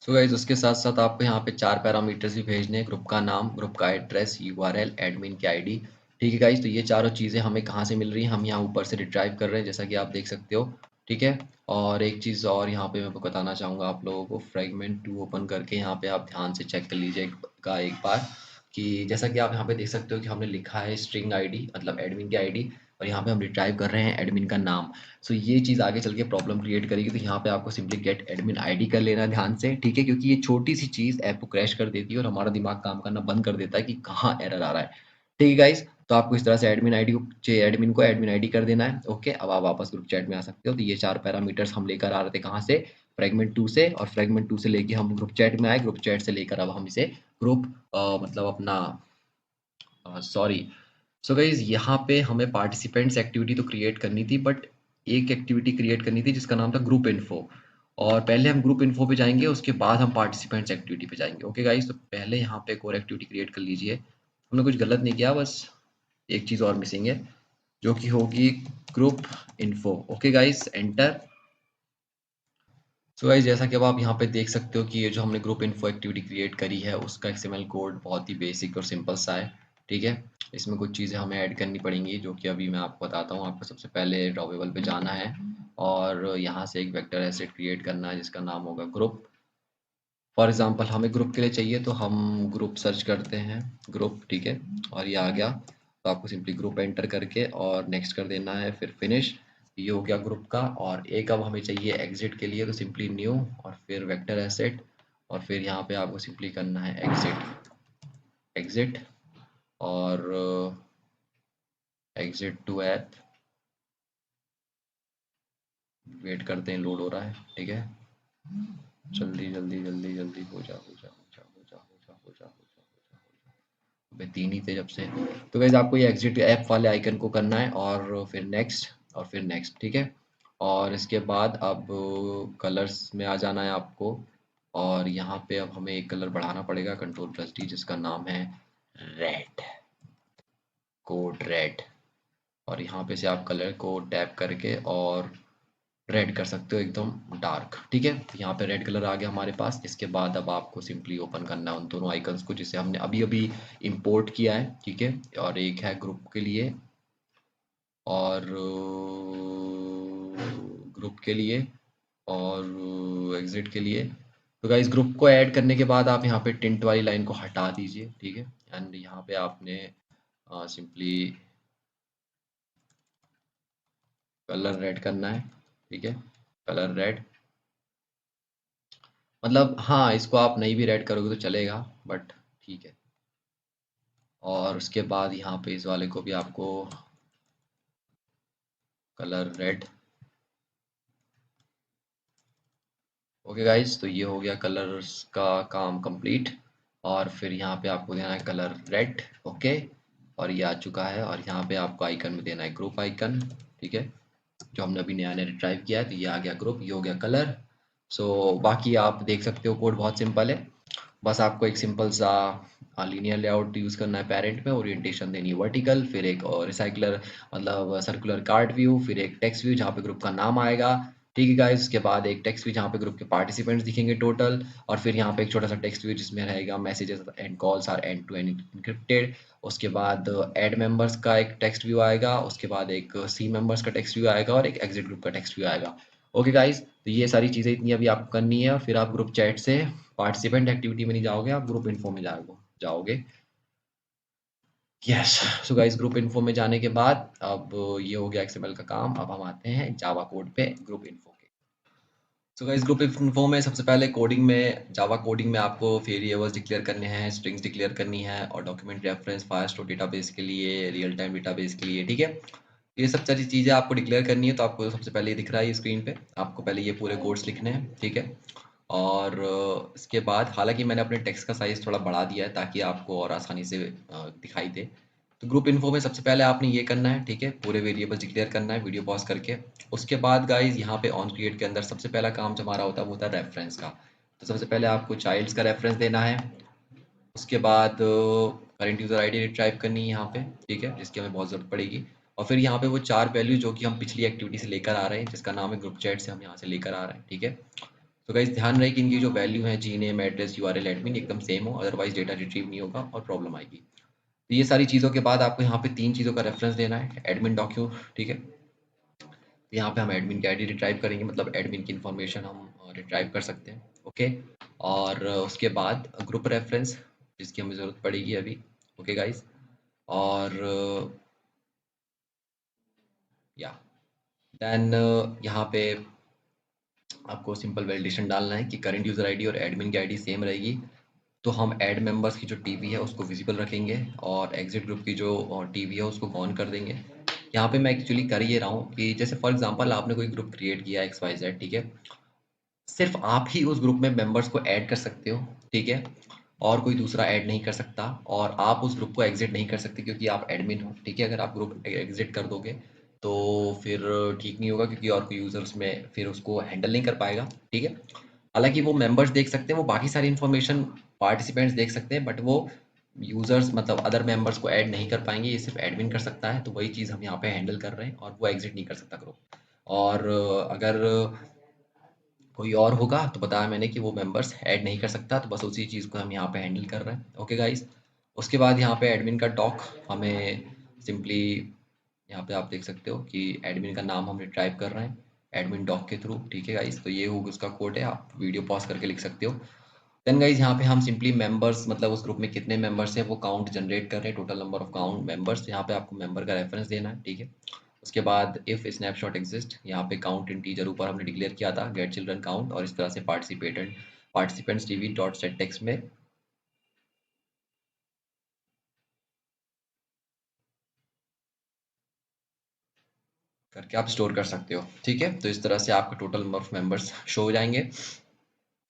सो गाइस उसके साथ साथ आपको यहाँ पे 4 पैरामीटर्स भी भेजने हैं, ग्रुप का नाम, ग्रुप का एड्रेस, यूआरएल, एडमिन की आईडी। ठीक है गाइस, तो ये चारों चीज़ें हमें कहाँ से मिल रही हैं, हम यहाँ ऊपर से रिट्राइव कर रहे हैं जैसा कि आप देख सकते हो। ठीक है, और एक चीज़ और यहाँ पे मैं बताना चाहूँगा आप लोगों को, फ्रेगमेंट 2 ओपन करके यहाँ पे आप ध्यान से चेक कर लीजिएगा एक बार कि जैसा कि आप यहाँ पे देख सकते हो कि हमने लिखा है स्ट्रिंग आईडी मतलब एडमिन की आईडी, और यहाँ पे हम रिट्राइव कर रहे हैं एडमिन का नाम। सो ये चीज़ आगे चल के प्रॉब्लम क्रिएट करेगी, तो यहाँ पे आपको सिंपली गेट एडमिन आईडी कर लेना है ध्यान से। ठीक है, क्योंकि ये छोटी सी चीज़ ऐप को क्रैश कर देती है और हमारा दिमाग काम करना बंद कर देता है कि कहाँ एरर आ रहा है। ठीक है गाइस, तो आपको इस तरह से एडमिन को एडमिन आईडी कर देना है। ओके, अब आप वापस ग्रुप चैट में आ सकते हो। तो ये 4 पैरामीटर्स हम लेकर आ रहे थे कहाँ से, फ्रेगमेंट 2 से, और फ्रेगमेंट 2 से लेके हम ग्रुप चैट में आए, ग्रुप चैट से लेकर अब हम इसे ग्रुप मतलब अपना सॉरी। सो गाइज यहाँ पे हमें पार्टिसिपेंट्स एक्टिविटी तो क्रिएट करनी थी, बट एक एक्टिविटी क्रिएट करनी थी जिसका नाम था ग्रुप इन्फो, और पहले हम ग्रुप इन्फो पे जाएंगे, उसके बाद हम पार्टिसिपेंट्स एक्टिविटी पे जाएंगे। ओके गाइज, तो पहले यहाँ पे एक और एक्टिविटी क्रिएट कर लीजिए। हमने कुछ गलत नहीं किया, बस एक चीज़ और मिसिंग है जो कि होगी group info. Okay guys, enter. So guys जैसा कि अब आप यहाँ पे देख सकते हो कि ये जो हमने ग्रुप इन्फो एक्टिविटी क्रिएट करी है उसका एक्सएमएल कोड बहुत ही बेसिक और सिंपल सा है। ठीक है, इसमें कुछ चीज़ें हमें ऐड करनी पड़ेंगी जो कि अभी मैं आपको बताता हूँ। आपको सबसे पहले ड्रॉवेबल पे जाना है और यहाँ से एक वेक्टर एसेट क्रिएट करना है जिसका नाम होगा ग्रुप। फॉर एग्जांपल हमें ग्रुप के लिए चाहिए तो हम ग्रुप सर्च करते हैं ग्रुप। ठीक है, और ये आ गया, तो आपको सिंपली ग्रुप एंटर करके और नेक्स्ट कर देना है, फिर फिनिश। ये हो गया ग्रुप का। और एक अब हमें चाहिए एग्जिट के लिए, तो सिंपली न्यू और फिर वेक्टर एसेट, और फिर यहाँ पे आपको सिंपली करना है एग्जिट, एग्जिट और एग्जिट टू ऐप। वेट करते हैं, लोड हो रहा है। ठीक है, जल्दी जल्दी जल्दी जल्दी हो जा हो जा हो जा हो जा हो जा हो जा हो जा हो जा। अबे 3 ही थे जब से। तो गाइस आपको ये एग्जिट ऐप वाले आइकन को करना है और फिर नेक्स्ट और फिर नेक्स्ट। ठीक है, और इसके बाद अब कलर्स में आ जाना है आपको, और यहाँ पे अब हमें एक कलर बढ़ाना पड़ेगा, कंट्रोल+D, जिसका नाम है रेड, कोड रेड। और यहाँ पे से आप कलर को टैप करके और रेड कर सकते हो, एकदम डार्क। ठीक है, तो यहाँ पे रेड कलर आ गया हमारे पास। इसके बाद अब आपको सिंपली ओपन करना है उन दोनों आइकन्स को जिसे हमने अभी अभी इंपोर्ट किया है। ठीक है, और एक है ग्रुप के लिए और ग्रुप के लिए और एग्जिट के लिए। तो गाइस ग्रुप को ऐड करने के बाद आप यहाँ पे टिंट वाली लाइन को हटा दीजिए। ठीक है, एंड यहाँ पे आपने सिंपली कलर रेड करना है। ठीक है, कलर रेड, मतलब हाँ इसको आप नहीं भी रेड करोगे तो चलेगा, बट ठीक है। और उसके बाद यहाँ पे इस वाले को भी आपको कलर रेड। ओके गाइस, तो ये हो गया कलर्स का काम कंप्लीट, और फिर यहाँ पे आपको देना है कलर रेड। ओके, और ये आ चुका है, और यहाँ पे आपको आइकन में देना है ग्रुप आइकन। ठीक है, जो हमने अभी नया नया रिट्राइव किया है, तो ये आ गया ग्रुप, ये हो गया कलर। सो बाकी आप देख सकते हो कोड बहुत सिंपल है, बस आपको एक सिंपल सा लीनियर लेआउट यूज़ करना है, पेरेंट में ओरिएंटेशन देनी है वर्टिकल, फिर एक और रिसाइकलर मतलब सर्कुलर कार्ड व्यू, फिर एक टेक्स्ट व्यू जहाँ पे ग्रुप का नाम आएगा। ठीक है गाइस, उसके बाद एक टेक्स्ट व्यू जहाँ पे ग्रुप के पार्टिसिपेंट्स दिखेंगे टोटल, और फिर यहाँ पे एक छोटा सा टेक्स्ट व्यू जिसमें रहेगा messages and calls are end to end encrypted. उसके बाद ऐड मेंबर्स का एक टेक्स्ट व्यू आएगा, उसके बाद एक सी मेंबर्स का टेक्स्ट व्यू आएगा और एक एग्जिट ग्रुप का टेक्स्ट व्यू आएगा। ओके गाइस, तो ये सारी चीज़ें इतनी अभी आपको करनी है, फिर आप ग्रुप चैट से पार्टिसिपेंट एक्टिविटी में नहीं जाओगे, आप ग्रुप इन्फो में जाओगे। Yes, so guys group info में जाने के बाद अब ये हो गया एक्सएमएल का काम। अब हम आते हैं जावा कोड पे ग्रुप इन्फो के। सो गाइस ग्रुप इन्फो में सबसे पहले कोडिंग में जावा कोडिंग में आपको वेरिएबल्स डिक्लेयर करने हैं, स्ट्रिंग्स डिक्लेयर करनी है और डॉक्यूमेंट रेफरेंस फायरस्टोर डेटाबेस के लिए, रियल टाइम डेटाबेस के लिए, ठीक है। ये सब सारी चीज़ें आपको डिक्लेयर करनी है, तो आपको सबसे पहले ये दिख रहा है ये स्क्रीन पे, आपको पहले ये पूरे कोड्स लिखने हैं, ठीक है। और इसके बाद हालांकि मैंने अपने टेक्स्ट का साइज़ थोड़ा बढ़ा दिया है ताकि आपको और आसानी से दिखाई दे। तो ग्रुप इन्फो में सबसे पहले आपने ये करना है, ठीक है, पूरे वेरिएबल्स डिक्लेयर करना है वीडियो पॉज करके। उसके बाद गाइज यहाँ पे ऑन क्रिएट के अंदर सबसे पहला काम जो हमारा होता है वो होता है रेफरेंस का। तो सबसे पहले आपको चाइल्ड्स का रेफरेंस देना है। उसके बाद करंट यूज़र आईडी रिट्राइव करनी है यहाँ पे, ठीक है, जिसकी हमें बहुत ज़रूरत पड़ेगी। और फिर यहाँ पे वो 4 वैल्यू जो कि हम पिछली एक्टिविटी से लेकर आ रहे हैं, जिसका नाम है ग्रुप चैट से हम यहाँ से लेकर आ रहे हैं, ठीक है। तो गाइस ध्यान रहे कि इनकी जो वैल्यू है जी नेम एड्रेस यूआरएल एडमिन एकदम सेम हो, अदरवाइज डेटा रिट्रीव नहीं होगा और प्रॉब्लम आएगी। तो ये सारी चीज़ों के बाद आपको यहाँ पे 3 चीज़ों का रेफरेंस देना है, एडमिन डॉक्यू, ठीक है। तो यहाँ पे हम एडमिन की आईडी रिट्राइव करेंगे, मतलब एडमिन की इन्फॉर्मेशन हम रिट्राइव कर सकते हैं, ओके। और उसके बाद ग्रुप रेफरेंस जिसकी हमें ज़रूरत पड़ेगी अभी, ओके गाइस। और या देन यहाँ पे आपको सिंपल वैलिडेशन डालना है कि करंट यूज़र आईडी और एडमिन की आईडी सेम रहेगी। तो हम ऐड मेंबर्स की जो टीवी है उसको विजिबल रखेंगे और एग्जिट ग्रुप की जो टीवी है उसको ऑन कर देंगे। यहाँ पे मैं एक्चुअली कर ये रहा हूँ कि जैसे फॉर एग्जांपल आपने कोई ग्रुप क्रिएट किया एक्स वाई जेड, ठीक है। सिर्फ आप ही उस ग्रुप में मेंबर्स को ऐड कर सकते हो, ठीक है, और कोई दूसरा ऐड नहीं कर सकता। और आप उस ग्रुप को एग्जिट नहीं कर सकते क्योंकि आप एडमिन हो, ठीक है। अगर आप ग्रुप एग्जिट कर दोगे तो फिर ठीक नहीं होगा क्योंकि और कोई यूज़र उसमें फिर उसको हैंडल नहीं कर पाएगा, ठीक है। हालांकि वो मेंबर्स देख सकते हैं, वो बाकी सारी इन्फॉर्मेशन पार्टिसिपेंट्स देख सकते हैं, बट वो यूज़र्स मतलब अदर मेंबर्स को ऐड नहीं कर पाएंगे, ये सिर्फ एडमिन कर सकता है। तो वही चीज़ हम यहाँ पे हैंडल कर रहे हैं और वो एग्जिट नहीं कर सकता ग्रुप। और अगर कोई और होगा तो बताया मैंने कि वो मेंबर्स ऐड नहीं कर सकता, तो बस उसी चीज़ को हम यहाँ पे हैंडल कर रहे हैं, ओके गाइस। उसके बाद यहाँ पे एडमिन का डॉक हमें सिंपली यहाँ पे आप देख सकते हो कि एडमिन का नाम हम रिट्राइव कर रहे हैं एडमिन डॉक के थ्रू, ठीक है गाइस। तो ये होगा उसका कोड है, आप वीडियो पॉज करके लिख सकते हो। देन गाइस यहाँ पे हम सिंपली मेंबर्स मतलब उस ग्रुप में कितने मेंबर्स हैं वो काउंट जनरेट कर रहे हैं, total number of count members. यहाँ पे आपको मेंबर का रेफरेंस देना है, ठीक है। उसके बाद इफ स्नैपशॉट एग्जिस्ट, यहाँ पे काउंट इंटीजर ऊपर हमने डिक्लेयर किया था गेट चिल्ड्रन काउंट, और इस तरह से participants TV dot set text में करके आप स्टोर कर सकते हो, ठीक है। तो इस तरह से आपका total number of members show हो जाएंगे।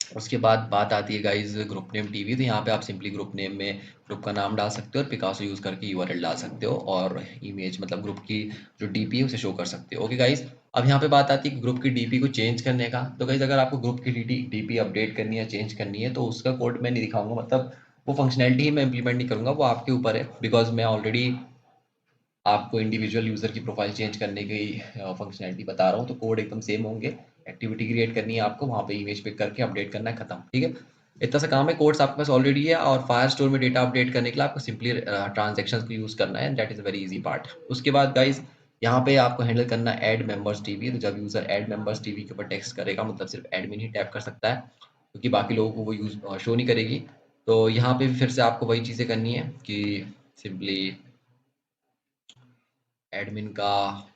उसके बाद बात आती है गाइज ग्रुप नेम टीवी। तो यहाँ पे आप सिंपली ग्रुप नेम में ग्रुप का नाम डाल सकते हो और पिकासो यूज़ करके यूआरएल डाल सकते हो और इमेज मतलब ग्रुप की जो डीपी है उसे शो कर सकते हो, ओके गाइज। अब यहाँ पे बात आती है कि ग्रुप की डीपी को चेंज करने का। तो गाइज अगर आपको ग्रुप की डीपी अपडेट करनी है, चेंज करनी है, तो उसका कोड मैं नहीं दिखाऊंगा, मतलब वो फंक्शनैलिटी ही मैं इंप्लीमेंट नहीं करूंगा, वो आपके ऊपर है। बिकॉज मैं ऑलरेडी आपको इंडिविजुअल यूज़र की प्रोफाइल चेंज करने की फंक्शनैलिटी बता रहा हूँ, तो कोड एकदम सेम होंगे। एक्टिविटी क्रिएट करनी है आपको, वहाँ पे इमेज पिक करके अपडेट करना है, खत्म, ठीक है। इतना सा काम है, कोड्स आपके पास ऑलरेडी है। और फायर स्टोर में डेटा अपडेट करने के लिए आपको सिंपली ट्रांजेक्शन्स को यूज़ करना है, that is a very easy part. उसके बाद गाइज यहाँ पे आपको हैंडल करना है ऐड मेंबर्स टीवी। तो जब यूज़र ऐड मेंबर्स टीवी के ऊपर टेक्स्ट करेगा, मतलब सिर्फ एडमिन ही टैप कर सकता है क्योंकि बाकी लोगों को वो यूज शो नहीं करेगी। तो यहाँ पे भी फिर से आपको वही चीज़ें करनी है कि सिंपली एडमिन का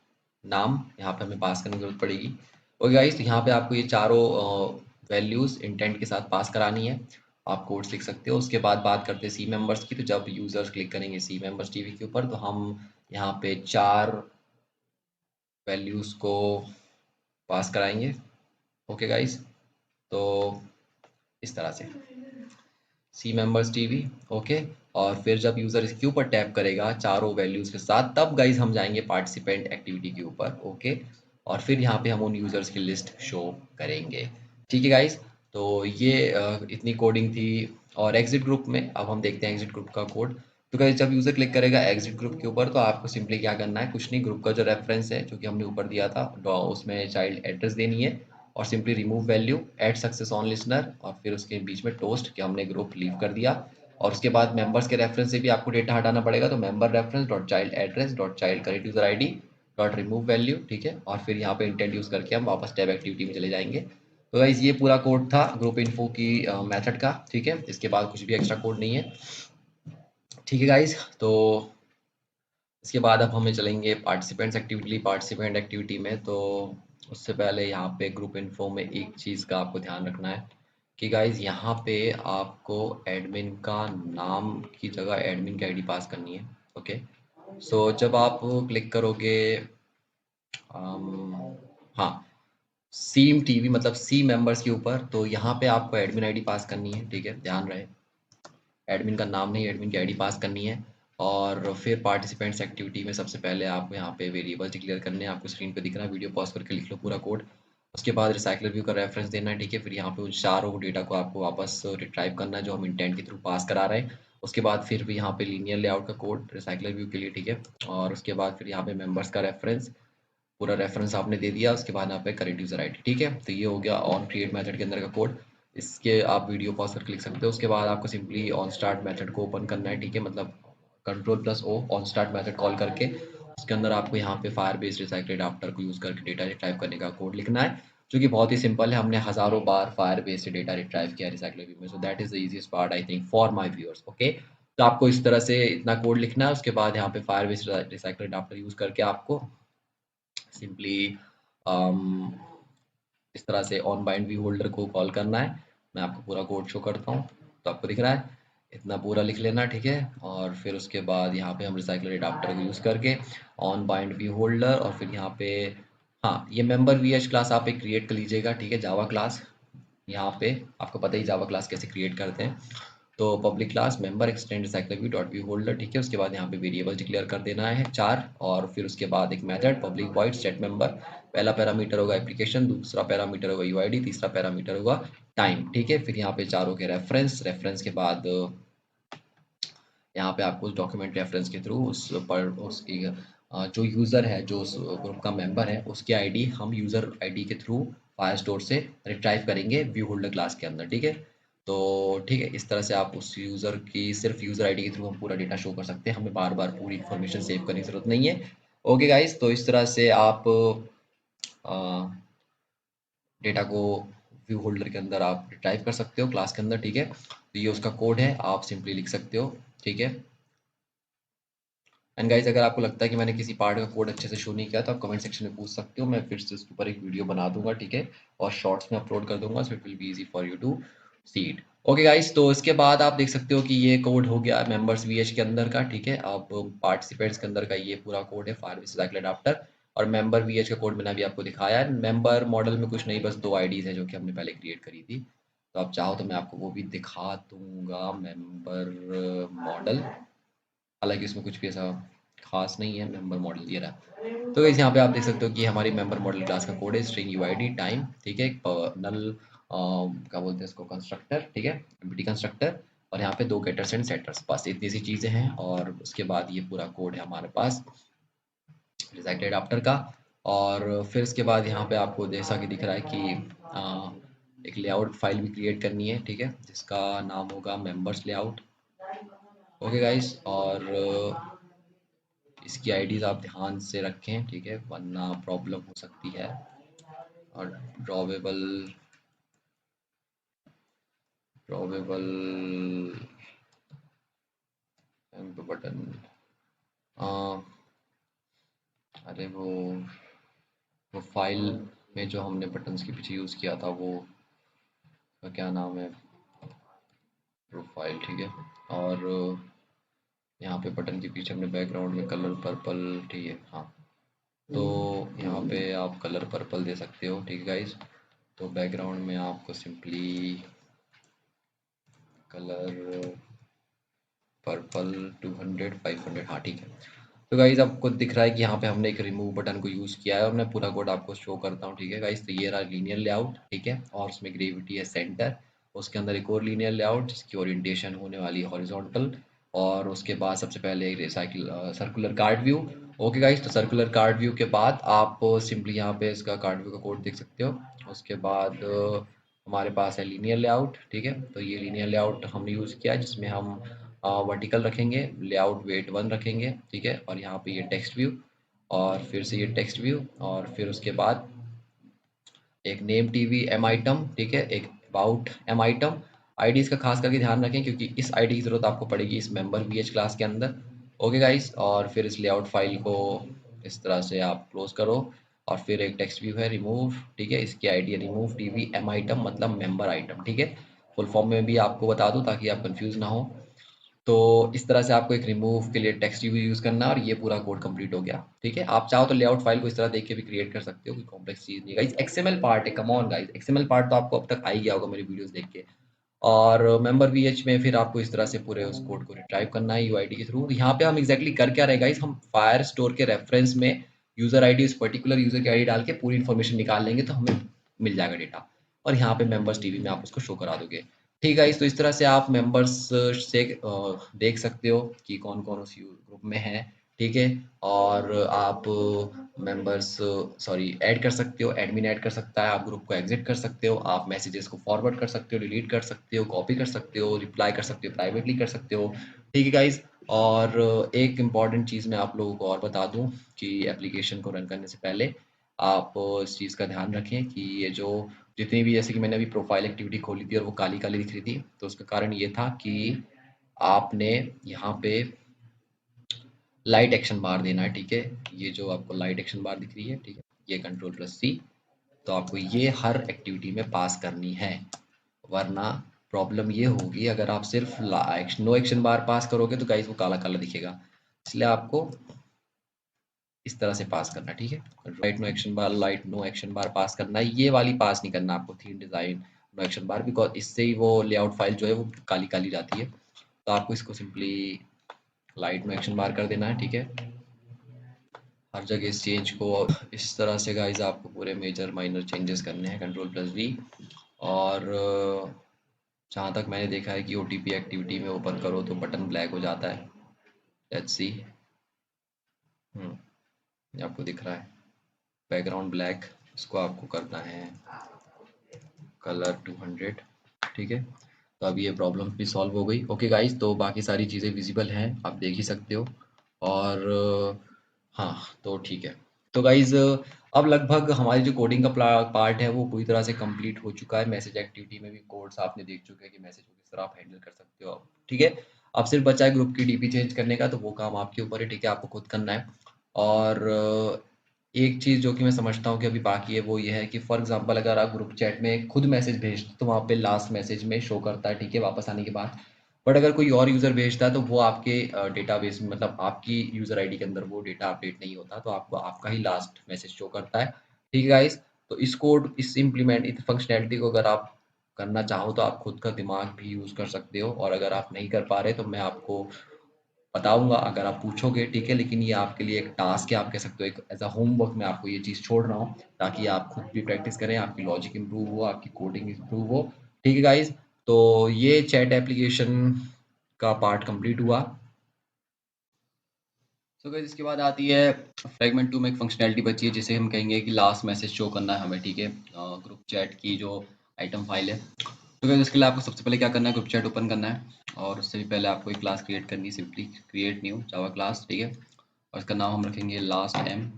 नाम यहाँ पे हमें पास करने की जरूरत पड़ेगी, ओके गाइस। तो यहाँ पे आपको ये चारों वैल्यूज इंटेंट के साथ पास करानी है, आप कोड्स लिख सकते हो। उसके बाद बात करते हैं सी मेंबर्स की। तो जब यूजर्स क्लिक करेंगे सी मेंबर्स टीवी के ऊपर, तो हम यहाँ पे 4 वैल्यूज को पास कराएंगे, ओके गाइस। तो इस तरह से सी मेंबर्स टीवी, ओके। और फिर जब यूज़र इसके ऊपर टैप करेगा चारों वैल्यूज़ के साथ, तब गाइज हम जाएंगे पार्टिसिपेंट एक्टिविटी के ऊपर, ओके। और फिर यहाँ पे हम उन यूज़र्स की लिस्ट शो करेंगे, ठीक है गाइज। तो ये इतनी कोडिंग थी। और एग्जिट ग्रुप में अब हम देखते हैं एग्जिट ग्रुप का कोड। तो गाइज जब यूज़र क्लिक करेगा एग्जिट ग्रुप के ऊपर, तो आपको सिंपली क्या करना है, कुछ नहीं, ग्रुप का जो रेफरेंस है जो कि हमने ऊपर दिया था उसमें चाइल्ड एड्रेस देनी है और simply remove value add success on listener और फिर उसके बीच में टोस्ट कि हमने ग्रुप लीव कर दिया। और उसके बाद मेंबर्स के रेफरेंस से भी आपको डेटा हटाना पड़ेगा, तो member reference dot child address dot child correct user ID dot remove value, ठीक है। और फिर यहाँ पे इंटेंट यूज करके हम वापस टैब एक्टिविटी में चले जाएंगे। तो गाइस ये पूरा कोड था ग्रुप इन्फो की मेथड का, ठीक है। इसके बाद कुछ भी एक्स्ट्रा कोड नहीं है, ठीक है गाइस। तो इसके बाद अब हमें चलेंगे पार्टिसिपेंट एक्टिविटी में। तो उससे पहले यहाँ पे ग्रुप इन्फो में एक चीज़ का आपको ध्यान रखना है कि गाइज यहाँ पे आपको एडमिन का नाम की जगह एडमिन की आईडी पास करनी है। ओके, सो जब आप क्लिक करोगे हाँ, सीम टीवी मतलब सी मेंबर्स के ऊपर, तो यहाँ पे आपको एडमिन आईडी पास करनी है। ठीक है, ध्यान रहे, एडमिन का नाम नहीं, एडमिन की आईडी पास करनी है। और फिर पार्टिसिपेंट्स एक्टिविटी में सबसे पहले आपको यहाँ पे वेरिएबल डिक्लेयर करने हैं। आपको स्क्रीन पे दिख रहा है, वीडियो पॉज करके लिख लो पूरा कोड। उसके बाद रिसाइकलर व्यू का रेफरेंस देना है। ठीक है, फिर यहाँ पे उन चारों डेटा को आपको वापस रिट्राइव करना है जो हम इंटेंट के थ्रू पास करा रहे हैं। उसके बाद फिर भी यहाँ पे लीनियर लेआउट का कोड रिसाइकलर व्यू के लिए। ठीक है, और उसके बाद फिर यहाँ पे मेंबर्स का रेफरेंस, पूरा रेफरेंस आपने दे दिया। उसके बाद यहाँ पे करेक्ट यूजर आईडी। ठीक है, तो ये हो गया ऑन क्रिएट मेथड के अंदर का कोड। इसके आप वीडियो पॉज करके लिख सकते हो। उसके बाद आपको सिंपली ऑन स्टार्ट मेथड को ओपन करना है। ठीक है, मतलब कंट्रोल+O ऑन स्टार्ट मेथड कॉल करके उसके अंदर आपको यहाँ पे फायर बेस्ड रिसाइकल अडाप्टर को यूज़ करके डेटा रिट्राइव करने का कोड लिखना है, जो कि बहुत ही सिंपल है। हमने हज़ारों बार फायर बेस्ड डेटा रिट्राइव किया रिसाइकल व्यू में, so that is the easiest part I think for my viewers. Okay, तो आपको इस तरह से इतना कोड लिखना है। उसके बाद यहाँ पे fire based recycle adapter use करके आपको सिंपली इस तरह से ऑन बाइंड व्यू होल्डर को कॉल करना है। मैं आपको पूरा कोड शो करता हूँ, तो आपको दिख रहा है, इतना पूरा लिख लेना। ठीक है, और फिर उसके बाद यहाँ पे हम रिसाइकलर एडाप्टर को यूज़ करके ऑन बाइंड व्यू होल्डर, और फिर यहाँ पे हाँ, ये मेंबर वी एच क्लास आप एक क्रिएट कर लीजिएगा। ठीक है, जावा क्लास, यहाँ पे आपको पता ही जावा क्लास कैसे क्रिएट करते हैं। तो public class member extend recycler view dot view holder. ठीक है, उसके बाद यहाँ पे वेरिएबल डिक्लेयर कर देना है 4, और फिर उसके बाद एक method public void set member. पहला पैरामीटर होगा एप्लीकेशन, दूसरा पैरामीटर होगा यूआईडी, तीसरा पैरामीटर होगा टाइम। ठीक है, फिर यहाँ पे चारों के रेफरेंस, रेफरेंस के बाद यहाँ पे आपको उस डॉक्यूमेंट रेफरेंस के थ्रू उस पर उसकी जो यूज़र है, जो उस ग्रुप का मेंबर है, उसकी आईडी हम यूज़र आईडी के थ्रू फायर स्टोर से रिट्राइव करेंगे व्यू होल्डर क्लास के अंदर। ठीक है, तो ठीक है, इस तरह से आप उस यूज़र की सिर्फ यूज़र आईडी के थ्रू हम पूरा डेटा शो कर सकते हैं, हमें बार बार पूरी इन्फॉर्मेशन सेव करने की ज़रूरत नहीं है। ओके गाइस, तो इस तरह से आप डेटा को व्यू होल्डर के अंदर आप रिट्राइव कर सकते हो क्लास के अंदर। ठीक है, तो ये उसका कोड है, आप सिंपली लिख सकते हो। ठीक है, एंड गाइस, अगर आपको लगता है कि मैंने किसी पार्ट का कोड अच्छे से शो नहीं किया तो आप कमेंट सेक्शन में पूछ सकते हो, मैं फिर से उसके ऊपर एक वीडियो बना दूंगा। ठीक है, और शॉर्ट्स में अपलोड कर दूंगा, so it will be easy for you to see it. Okay guys, तो इसके बाद आप देख सकते हो कि ये कोड हो गया मेंबर्स वीएच के अंदर का। ठीक है, अब पार्टिसिपेंट्स के अंदर का ये पूरा कोड है फायर रिसाइकल अडाप्टर, और मेंबर वीएच का कोड मैंने अभी आपको दिखाया है। मेंबर मॉडल में कुछ नहीं, बस 2 आईडीज है जो कि हमने पहले क्रिएट करी थी। तो आप चाहो तो मैं आपको वो भी दिखा दूंगा, मेंबर मॉडल, हालांकि इसमें कुछ भी ऐसा खास नहीं है। मेंबर मॉडल ये रहा। तो गाइस, यहाँ पे आप देख सकते हो कि हमारी मेंबर मॉडल क्लास का कोड है स्ट्रिंग यूआईडी टाइम। ठीक है, नल क्या बोलते हैं इसको, कंस्ट्रक्टर। ठीक है, एम्प्टी कंस्ट्रक्टर, और यहाँ पे 2 गेटर्स एंड सेटर्स, बस इतनी सी चीज़ें हैं। और उसके बाद ये पूरा कोड है हमारे पास रिसाइकल अडाप्टर का। और फिर इसके बाद यहाँ पे आपको जैसा कि दिख रहा है कि एक लेआउट फाइल भी क्रिएट करनी है। ठीक है, जिसका नाम होगा मेंबर्स लेआउट। ओके गाइस, और इसकी आईडीज़ आप ध्यान से रखें। ठीक है, वरना प्रॉब्लम हो सकती है। और ड्रॉवेबल ड्रॉवेबल बटन, अरे वो फाइल में जो हमने बटन्स के पीछे यूज़ किया था, वो का क्या नाम है, प्रोफाइल। ठीक है, और यहाँ पे बटन के पीछे हमने बैकग्राउंड में कलर पर्पल। ठीक है, हाँ, तो यहाँ पे आप कलर पर्पल दे सकते हो। ठीक है गाइस, तो बैकग्राउंड में आपको सिंपली कलर पर्पल 200 500, हाँ ठीक है। तो गाइज आपको दिख रहा है कि यहाँ पे हमने एक रिमूव बटन को यूज़ किया है, और मैं पूरा कोड आपको शो करता हूँ। ठीक है गाइज, तो ये रहा लीनियर लेआउट। ठीक है, और उसमें ग्रेविटी है सेंटर, उसके अंदर एक और लीनियर लेआउट जिसकी ओरिएंटेशन होने वाली है हॉरिजॉन्टल, और उसके बाद सबसे पहले एक recycle circular card view. Okay guys, तो सर्कुलर कार्ड व्यू के बाद आप सिंपली यहाँ पे इसका कार्ड व्यू का कोड देख सकते हो। उसके बाद हमारे पास है लीनियर लेआउट। ठीक है, तो ये लीनियर लेआउट हमने यूज़ किया है, जिसमें हम वर्टिकल रखेंगे, लेआउट वेट 1 रखेंगे। ठीक है, और यहाँ पे ये टेक्स्ट व्यू, और फिर से ये टेक्स्ट व्यू, और फिर उसके बाद एक नेम टीवी एम आइटम। ठीक है, एक अबाउट एम आइटम। आईडीज़ का खास करके ध्यान रखें, क्योंकि इस आईडी की ज़रूरत आपको पड़ेगी इस मेंबर वीएच क्लास के अंदर। ओके गाइस, और फिर इस लेआउट फाइल को इस तरह से आप क्लोज करो, और फिर एक टेक्स्ट व्यू है रिमूव, ठीक है, इसकी आईडी है रिमूव टीवी एम आइटम मतलब मेंबर आइटम, ठीक है। फुल फॉर्म में भी आपको बता दूं ताकि आप कंफ्यूज ना हो। तो इस तरह से आपको एक रिमूव के लिए टेक्स्ट व्यू यूज़ करना है और ये पूरा कोड कंप्लीट हो गया, ठीक है। आप चाहो तो लेआउट फाइल को इस तरह देख के भी क्रिएट कर सकते हो, कोई कॉम्प्लेक्स चीज़ नहीं। गाइस एक्सएमएल पार्ट है, come on guys, XML part तो आपको अब तक आ ही गया होगा मेरी वीडियोस देख के। और मेंबर वीएच में फिर आपको इस तरह से पूरे उस कोड को रिट्राइव करना है यूआईडी के थ्रू। यहाँ पे हम एग्जैक्टली कर क्या रहे गाइस, हम फायर स्टोर के रेफरेंस में यूजर आईडी, उस पर्टिकुलर यूजर की आईडी डाल के पूरी इन्फॉर्मेशन निकाल लेंगे तो हमें मिल जाएगा डेटा, और यहाँ पे मेंबर्स टीवी में आप उसको शो करा दोगे। ठीक है, तो इस तरह से आप मेंबर्स से देख सकते हो कि कौन कौन उस ग्रुप में है, ठीक है। और आप मेंबर्स सॉरी ऐड कर सकते हो, एडमिन ऐड कर सकता है, आप ग्रुप को एग्जिट कर सकते हो, आप मैसेजेस को फॉरवर्ड कर सकते हो, डिलीट कर सकते हो, कॉपी कर सकते हो, रिप्लाई कर सकते हो, प्राइवेटली कर सकते हो, ठीक है गाइज। और एक इम्पॉर्टेंट चीज़ मैं आप लोगों को और बता दूं कि एप्लीकेशन को रन करने से पहले आप इस चीज़ का ध्यान रखें कि ये जो जितनी भी, जैसे कि मैंने अभी प्रोफाइल एक्टिविटी खोली थी और वो काली काली दिख रही थी, तो उसका कारण ये था कि आपने यहाँ पे लाइट एक्शन बार देना है, ठीक है। ये जो आपको लाइट एक्शन बार दिख रही है, ठीक है, ये कंट्रोल+C, तो आपको ये हर एक्टिविटी में पास करनी है, वरना प्रॉब्लम ये होगी अगर आप सिर्फ नो एक्शन बार पास करोगे तो गाइस वो काला काला दिखेगा, इसलिए आपको इस तरह से पास करना है, ठीक है। Right no action bar, light no action bar pass करना है, ये वाली पास नहीं करना आपको, theme design no action bar, because इससे ही वो लेआउट फाइल जो है वो काली काली जाती है। तो आपको इसको सिंपली लाइट नो एक्शन बार कर देना है, ठीक है। हर जगह इस चेंज को इस तरह से गाइज आपको पूरे मेजर माइनर चेंजेस करने हैं, कंट्रोल+V। और जहाँ तक मैंने देखा है कि OTP एक्टिविटी में ओपन करो तो बटन ब्लैक हो जाता है, लेट्स सी। ये आपको दिख रहा है बैकग्राउंड ब्लैक, इसको आपको करना है कलर 200, ठीक है। तो अब ये प्रॉब्लम भी सॉल्व हो गई। ओके गाइज, तो बाकी सारी चीज़ें विजिबल हैं, आप देख ही सकते हो। और हाँ, तो ठीक है। तो गाइज अब लगभग हमारी जो कोडिंग का पार्ट है वो पूरी तरह से कंप्लीट हो चुका है। मैसेज एक्टिविटी में भी कोड्स आपने देख चुके हैं कि मैसेज को किस तरह आप हैंडल कर सकते हो अब, ठीक है। अब सिर्फ बचा है ग्रुप की डीपी चेंज करने का, तो वो काम आपके ऊपर है, ठीक है, आपको खुद करना है। और एक चीज़ जो कि मैं समझता हूँ कि अभी बाकी है वो ये है कि फॉर एग्जांपल अगर आप ग्रुप चैट में खुद मैसेज भेजते तो वहाँ पे लास्ट मैसेज में शो करता है, ठीक है, वापस आने के बाद। बट अगर कोई और यूज़र भेजता है तो वो आपके डेटाबेस में, मतलब आपकी यूज़र आईडी के अंदर वो डेटा अपडेट नहीं होता, तो आपको आपका ही लास्ट मैसेज शो करता है, ठीक है गाइस। तो इस कोड इस फंक्शनैलिटी को अगर आप करना चाहो तो आप खुद का दिमाग भी यूज़ कर सकते हो, और अगर आप नहीं कर पा रहे तो मैं आपको बताऊँगा अगर आप पूछोगे, ठीक है। लेकिन ये आपके लिए एक टास्क है, आप कह सकते हो एक एज़ अ होमवर्क मैं आपको ये चीज़ छोड़ रहा हूँ, ताकि आप खुद भी प्रैक्टिस करें, आपकी लॉजिक इम्प्रूव हो, आपकी कोडिंग इम्प्रूव हो, ठीक है गाइज़। तो ये चैट एप्लीकेशन का पार्ट कंप्लीट हुआ। सो गाइस इसके बाद आती है फ्रेगमेंट 2 में एक फंक्शनैलिटी बची है जिसे हम कहेंगे कि लास्ट मैसेज शो करना है हमें, ठीक है, ग्रुप चैट की जो आइटम फाइल है। तो गाइस इसके लिए आपको सबसे पहले क्या करना है, ग्रुप चैट ओपन करना है, और उससे भी पहले आपको एक क्लास क्रिएट करनी है, simply create new Java class, ठीक है। और इसका नाम हम रखेंगे लास्ट एम,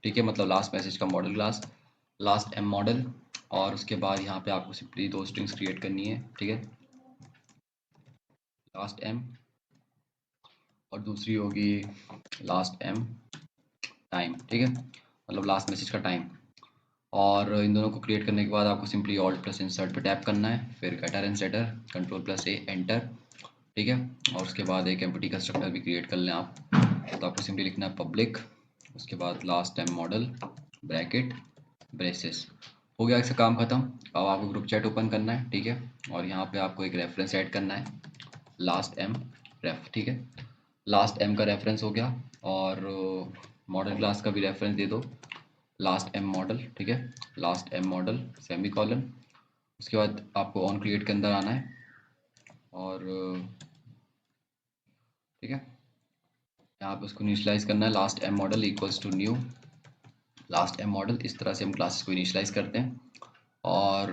ठीक है, मतलब लास्ट मैसेज का model class, last M model. और उसके बाद यहाँ पे आपको सिंपली दो स्ट्रिंग्स क्रिएट करनी है, ठीक है, लास्ट एम, और दूसरी होगी लास्ट एम टाइम, ठीक है, मतलब लास्ट मैसेज का टाइम। और इन दोनों को क्रिएट करने के बाद आपको सिंपली ऑल्ट प्लस इंसर्ट पे टैप करना है, फिर गेटर एंड सेटर, कंट्रोल+A एंटर, ठीक है। और उसके बाद एक एम्प्टी कंस्ट्रक्टर भी क्रिएट कर लें आप। तो आपको सिंपली लिखना है पब्लिक, उसके बाद last time model bracket braces, हो गया इसका काम खत्म। अब आपको ग्रुप चैट ओपन करना है, ठीक है, और यहाँ पे आपको एक रेफरेंस ऐड करना है, लास्ट एम रेफ, ठीक है। लास्ट एम का रेफरेंस हो गया, और मॉडल क्लास का भी रेफरेंस दे दो, लास्ट एम मॉडल, ठीक है, last M model semicolon. उसके बाद आपको ऑन क्रिएट के अंदर आना है, और ठीक है, यहाँ पे उसको इनिशियलाइज करना है, last M model equals to new last M model. इस तरह से हम क्लासेस को इनिशियलाइज करते हैं। और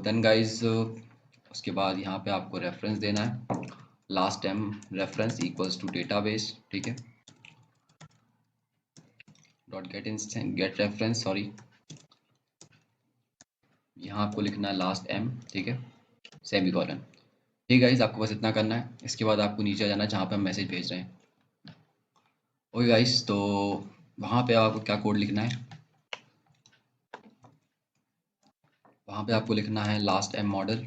देन गाइज उसके बाद यहाँ पे आपको रेफरेंस देना है, last M reference equals to database, ठीक है, डॉट गेट रेफरेंस, सॉरी, यहाँ आपको लिखना है लास्ट एम, ठीक है, सेमी कॉलन, ठीक है गाइज, आपको बस इतना करना है। इसके बाद आपको नीचे जाना है जहाँ पे हम मैसेज भेज रहे हैं। ओके गाइज, तो वहाँ पे आपको क्या कोड लिखना है, वहाँ पे आपको लिखना है last M model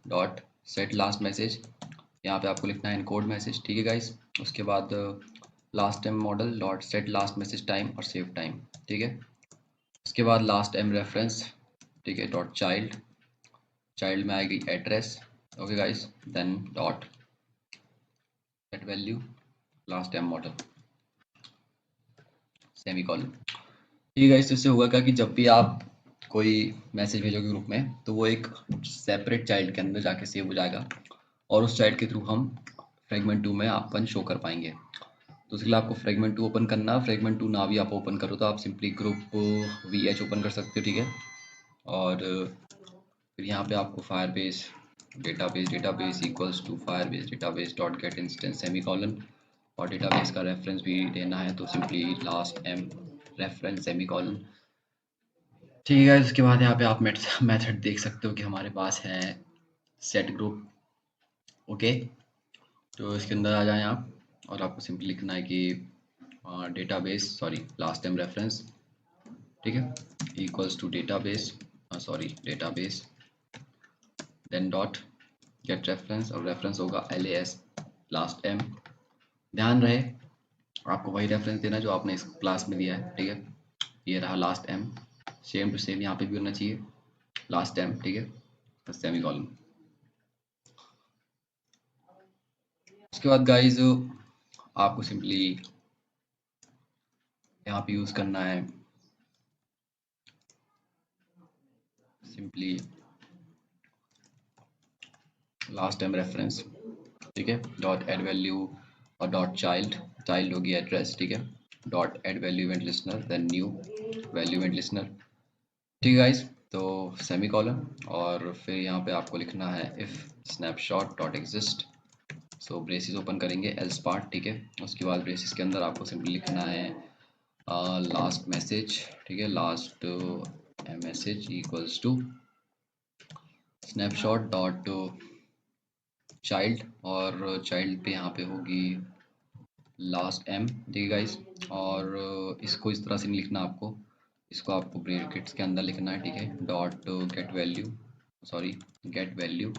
dot set last message. यहाँ पे आपको लिखना है इनकोड मैसेज, ठीक है गाइस। उसके बाद last M model dot set last message time और सेव टाइम, ठीक है। उसके बाद लास्ट एम रेफरेंस, ठीक है, डॉट चाइल्ड, चाइल्ड में आएगी address, okay guys. Then dot set value last M model semicolon. ठीक है गाइस, तो इससे होगा क्या कि जब भी आप कोई मैसेज भेजोगे ग्रुप में तो वो एक सेपरेट चाइल्ड के अंदर जाके सेव हो जाएगा और उस चाइल्ड के थ्रू हम फ्रेगमेंट 2 में अपन शो कर पाएंगे। तो उसके लिए आपको फ्रेगमेंट 2 ओपन करना। फ्रेगमेंट 2 ना भी आप ओपन करो तो आप सिंपली ग्रुप VH ओपन कर सकते हो, ठीक है। और फिर यहाँ पे आपको Firebase database equals to Firebase database dot get instance semicolon, और डेटाबेस का रेफरेंस भी देना है तो simply last M reference semicolon, ठीक है। उसके बाद यहाँ पे आप मेथड देख सकते हो कि हमारे पास है सेट ग्रुप, ओके। तो इसके अंदर आ जाएं आप और आपको सिंपली लिखना है कि database sorry last time reference, ठीक है, equals to database database then dot get reference, और रेफरेंस होगा LAS लास्ट एम। ध्यान रहे आपको वही रेफरेंस देना जो आपने इस क्लास में दिया है, ठीक है। ये रहा last M, same to same यहाँ पे भी होना चाहिए लास्ट एम, ठीक है, सेमी कॉलन। उसके बाद गाइज आपको सिंपली यहाँ पे यूज़ करना है सिंपली लास्ट टाइम रेफरेंस, ठीक है, डॉट एड वैल्यू और डॉट चाइल्ड, चाइल्ड होगी एड्रेस, ठीक है, dot add value event listener then new value event listener, ठीक है गाइस। तो सेमी कॉलन और फिर यहाँ पे आपको लिखना है if snapshot dot exist, so braces open करेंगे एल्स पार्ट, ठीक है। उसके बाद ब्रेसिस के अंदर आपको सिंपली लिखना है लास्ट मैसेज, ठीक है, last message equals to snapshot dot child, और चाइल्ड पे यहाँ पे होगी लास्ट एम, ठीक है गाइस। और इसको इस तरह से नहीं लिखना आपको, इसको आपको ब्रैकेट्स के अंदर लिखना है, ठीक है, dot get value get value,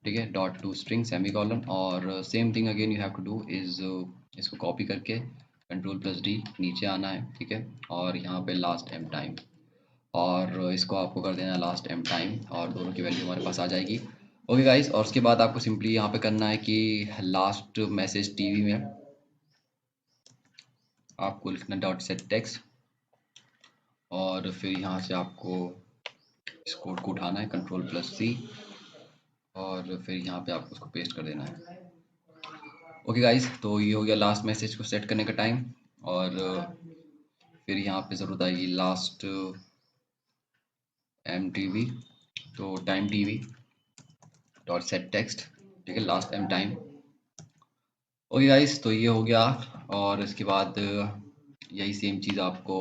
ठीक है, dot to string semicolon, और same thing again you have to do is इसको कॉपी करके Ctrl+D नीचे आना है, ठीक है, और यहाँ पे लास्ट एम टाइम, और इसको आपको कर देना लास्ट एम टाइम, और दोनों की वैल्यू हमारे पास आ जाएगी, ओके गाइस। और उसके बाद आपको सिंपली यहाँ पे करना है कि लास्ट मैसेज टीवी में आपको लिखना डॉट सेट टेक्स्ट, और फिर यहाँ से आपको इस कोड को उठाना है Ctrl+C, और फिर यहाँ पे आपको उसको पेस्ट कर देना है, ओके गाइस। तो ये हो गया लास्ट मैसेज को सेट करने का टाइम, और फिर यहाँ पे ज़रूरत आएगी लास्ट एम टीवी, तो time TV dot set text, ठीक है, last M time, okay guys. तो ये हो गया, और इसके बाद यही सेम चीज़ आपको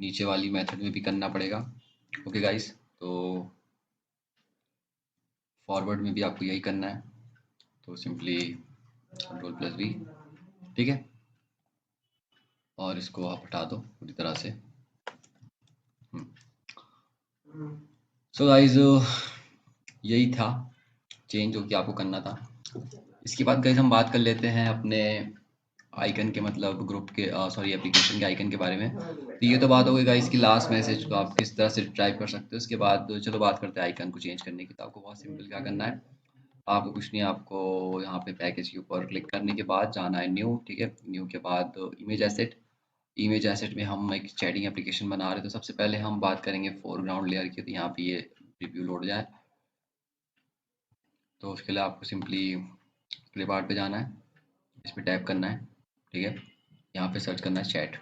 नीचे वाली मेथड में भी करना पड़ेगा, ओके गाइस। तो फॉरवर्ड में भी आपको यही करना है, तो सिंपली Ctrl+V, ठीक है, और इसको आप हटा दो पूरी तरह से। सो गाइस यही था चेंज जो कि आपको करना था। इसके बाद गाइस हम बात कर लेते हैं अपने आइकन के, मतलब ग्रुप के एप्लीकेशन के आइकन के बारे में। तो ये तो बात हो गई गाइस कि लास्ट मैसेज को आप किस तरह से टाइप कर सकते हो। उसके बाद चलो बात करते हैं आइकन को चेंज करने की। तो आपको बहुत सिंपल क्या करना है, आपको कुछ नहीं, आपको यहाँ पे पैकेज के ऊपर क्लिक करने के बाद जाना है न्यू, ठीक है, न्यू के बाद इमेज एसेट में हम एक चैटिंग एप्लीकेशन बना रहे हैं। तो सबसे पहले हम बात करेंगे फोरग्राउंड लेयर की। तो यहाँ पे ये रिव्यू लोड जाए, तो उसके लिए आपको सिंपली क्लिप आर्ट पे जाना है, इस पर टैप करना है, ठीक है, यहाँ पे सर्च करना है चैट।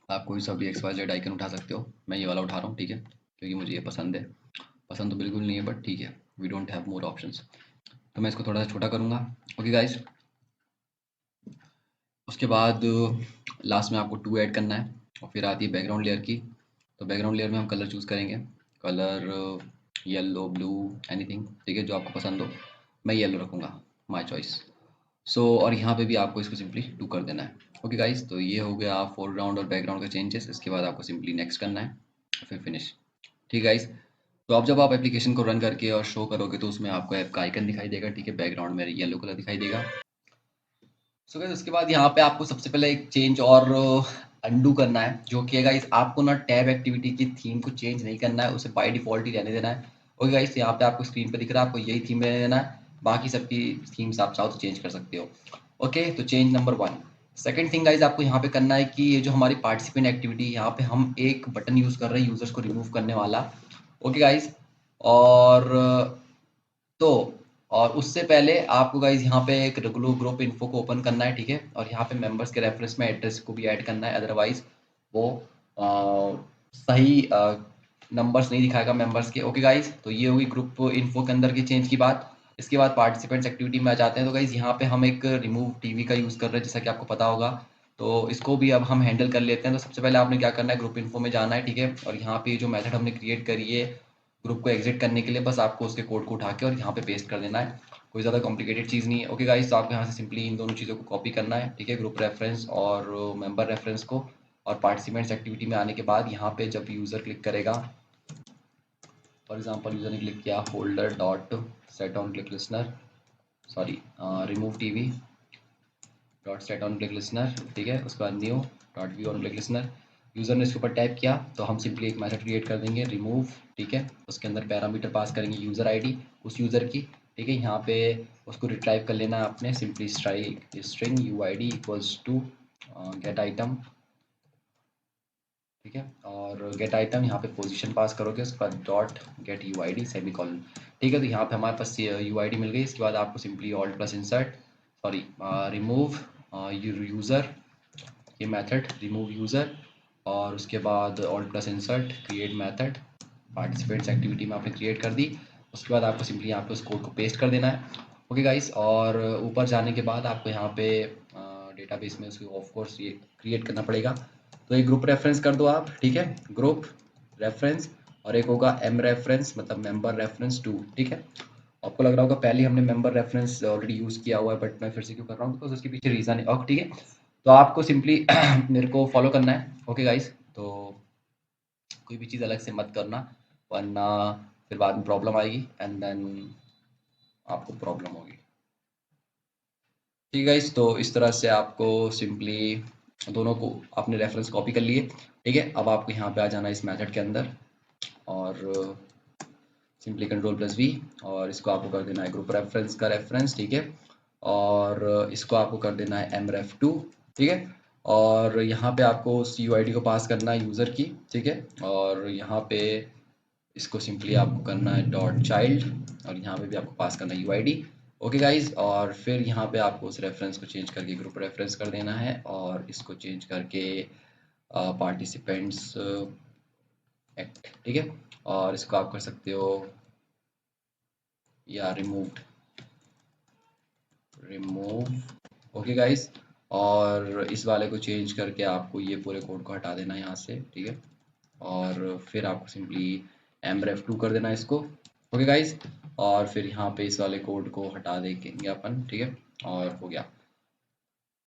आप कोई सा भी XYZ आइकन उठा सकते हो, मैं ये वाला उठा रहा हूँ, ठीक है, क्योंकि मुझे ये पसंद है। पसंद तो बिल्कुल नहीं है बट ठीक है, we don't have more options, तो मैं इसको थोड़ा सा छोटा करूँगा, ओके गाइस। उसके बाद लास्ट में आपको टू ऐड करना है, और फिर आती है बैकग्राउंड लेयर की। तो बैकग्राउंड लेयर में हम कलर चूज़ करेंगे, कलर येलो ब्लू एनीथिंग, ठीक है, जो आपको पसंद हो। मैं येलो रखूँगा, माय चॉइस। और यहाँ पे भी आपको इसको सिंपली डू कर देना है। ओके गाइस, तो ये हो गया फोरग्राउंड और बैकग्राउंड का चेंजेस। इसके बाद आपको सिंपली नेक्स्ट करना है, फिर फिनिश। ठीक है गाइस, तो अब जब आप एप्लीकेशन को रन करके और शो करोगे तो उसमें आपको ऐप का आइकन दिखाई देगा। ठीक है, बैकग्राउंड में येलो कलर दिखाई देगा। सो गाइस, उसके बाद यहाँ पे आपको सबसे पहले एक चेंज और अंडू करना है, जो कि है गाइस आपको ना टैब एक्टिविटी की थीम को चेंज नहीं करना है, उसे बाय डिफॉल्ट ही रहने देना है। ओके गाइस, यहाँ पे आपको स्क्रीन पे दिख रहा है, आपको यही थीम रहने देना है। बाकी सबकी थीम्स आप चाहो तो चेंज कर सकते हो। ओके, तो change number 1। Second thing guys, आपको यहाँ पे करना है कि ये जो हमारी पार्टिसिपेंट एक्टिविटी, यहाँ पे हम एक बटन यूज कर रहे हैं यूजर्स को रिमूव करने वाला। ओके गाइस, और तो और उससे पहले आपको गाइज यहाँ पे एक रेगुलर ग्रुप इन्फो को ओपन करना है। ठीक है, और यहाँ पे मेंबर्स के रेफरेंस में एड्रेस को भी ऐड करना है, अदरवाइज वो सही नंबर्स नहीं दिखाएगा मेंबर्स के। ओके गाइज, तो ये हुई ग्रुप इन्फो के अंदर की चेंज की बात। इसके बाद पार्टिसिपेंट्स एक्टिविटी में आ जाते हैं। तो गाइज यहाँ पे हम एक रिमूव टीवी का यूज़ कर रहे हैं, जैसा कि आपको पता होगा। तो इसको भी अब हम हैंडल कर लेते हैं। तो सबसे पहले आपने क्या करना है, ग्रुप इन्फो में जाना है। ठीक है, और यहाँ पे जो मेथड हमने क्रिएट करी है ग्रुप को एग्जिट करने के लिए, बस आपको उसके कोड को उठा के और यहाँ पे पेस्ट कर देना है। कोई ज़्यादा कॉम्प्लिकेटेड चीज़ नहीं है। ओके गाइस, तो आपको यहाँ से सिंपली इन दोनों चीज़ों को कॉपी करना है। ठीक है, ग्रुप रेफरेंस और मेंबर रेफरेंस को, और पार्टिसिपेंट्स एक्टिविटी में आने के बाद यहाँ पे जब यूज़र क्लिक करेगा, फॉर एग्जांपल यूज़र ने क्लिक किया holder dot set on click listener, sorry remove TV dot set on click listener. ठीक है, उसके बाद new dot view on click listener. User ने इसके ऊपर टाइप किया तो हम सिंपली एक मेथड क्रिएट कर देंगे रिमूव। ठीक है, उसके अंदर पैरामीटर पास करेंगे यूज़र आईडी उस यूज़र की। ठीक है, यहाँ पे उसको रिट्राइव कर लेना है आपने, simply string U I D equals to get item. ठीक है, और गेट आइटम यहाँ पे पोजीशन पास करोगे, उसके बाद dot get you I D semi colon. ठीक है, तो यहाँ पे हमारे पास यू आई डी मिल गई। इसके बाद आपको simply alt plus insert, sorry remove user, ये मेथड रिमूव यूज़र, और उसके बाद alt plus insert create method, participants activity में आपने क्रिएट कर दी। उसके बाद आपको सिंपली यहाँ पे उस कोड को पेस्ट कर देना है। ओके गाइस, और ऊपर जाने के बाद आपको यहाँ पे डेटाबेस में उसको ऑफ कोर्स ये क्रिएट करना पड़ेगा। तो एक ग्रुप रेफरेंस कर दो आप। ठीक है, ग्रुप रेफरेंस, और एक होगा एम रेफरेंस, मतलब मेंबर रेफरेंस 2। ठीक है, आपको लग रहा होगा पहले हमने मेंबर रेफरेंस ऑलरेडी यूज़ किया हुआ है, बट मैं फिर से क्यों कर रहा हूँ, बिकॉज उसके पीछे रीज़न है। ओके, ठीक है, तो आपको सिंपली मेरे को फॉलो करना है। ओके गाइस, तो कोई भी चीज़ अलग से मत करना, वरना फिर बाद में प्रॉब्लम आएगी एंड देन आपको प्रॉब्लम होगी। ठीक है गाइस, तो इस तरह से आपको सिंपली दोनों को आपने रेफरेंस कॉपी कर लिए। ठीक है, अब आपको यहाँ पे आ जाना इस मेथड के अंदर, और सिंपली कंट्रोल प्लस वी, और इसको आपको कर देना है ग्रुप रेफरेंस का रेफरेंस। ठीक है, और इसको आपको कर देना है एम रेफ 2। ठीक है, और यहाँ पे आपको उस यू आई डी को पास करना है यूज़र की। ठीक है, और यहाँ पे इसको सिंपली आपको करना है डॉट चाइल्ड, और यहाँ पे भी आपको पास करना है you I D. Okay guys, और फिर यहाँ पे आपको उस रेफरेंस को चेंज करके ग्रुप रेफरेंस कर देना है, और इसको चेंज करके पार्टिसिपेंट्स एक्ट। ठीक है, और इसको आप कर सकते हो या रिमूव्ड, रिमूव। ओके गाइस, और इस वाले को चेंज करके आपको ये पूरे कोड को हटा देना है यहाँ से। ठीक है, और फिर आपको सिंपली एमरेफ 2 कर देना है इसको। ओके गाइस, और फिर यहाँ पे इस वाले कोड को हटा देंगे अपन। ठीक है, और हो गया।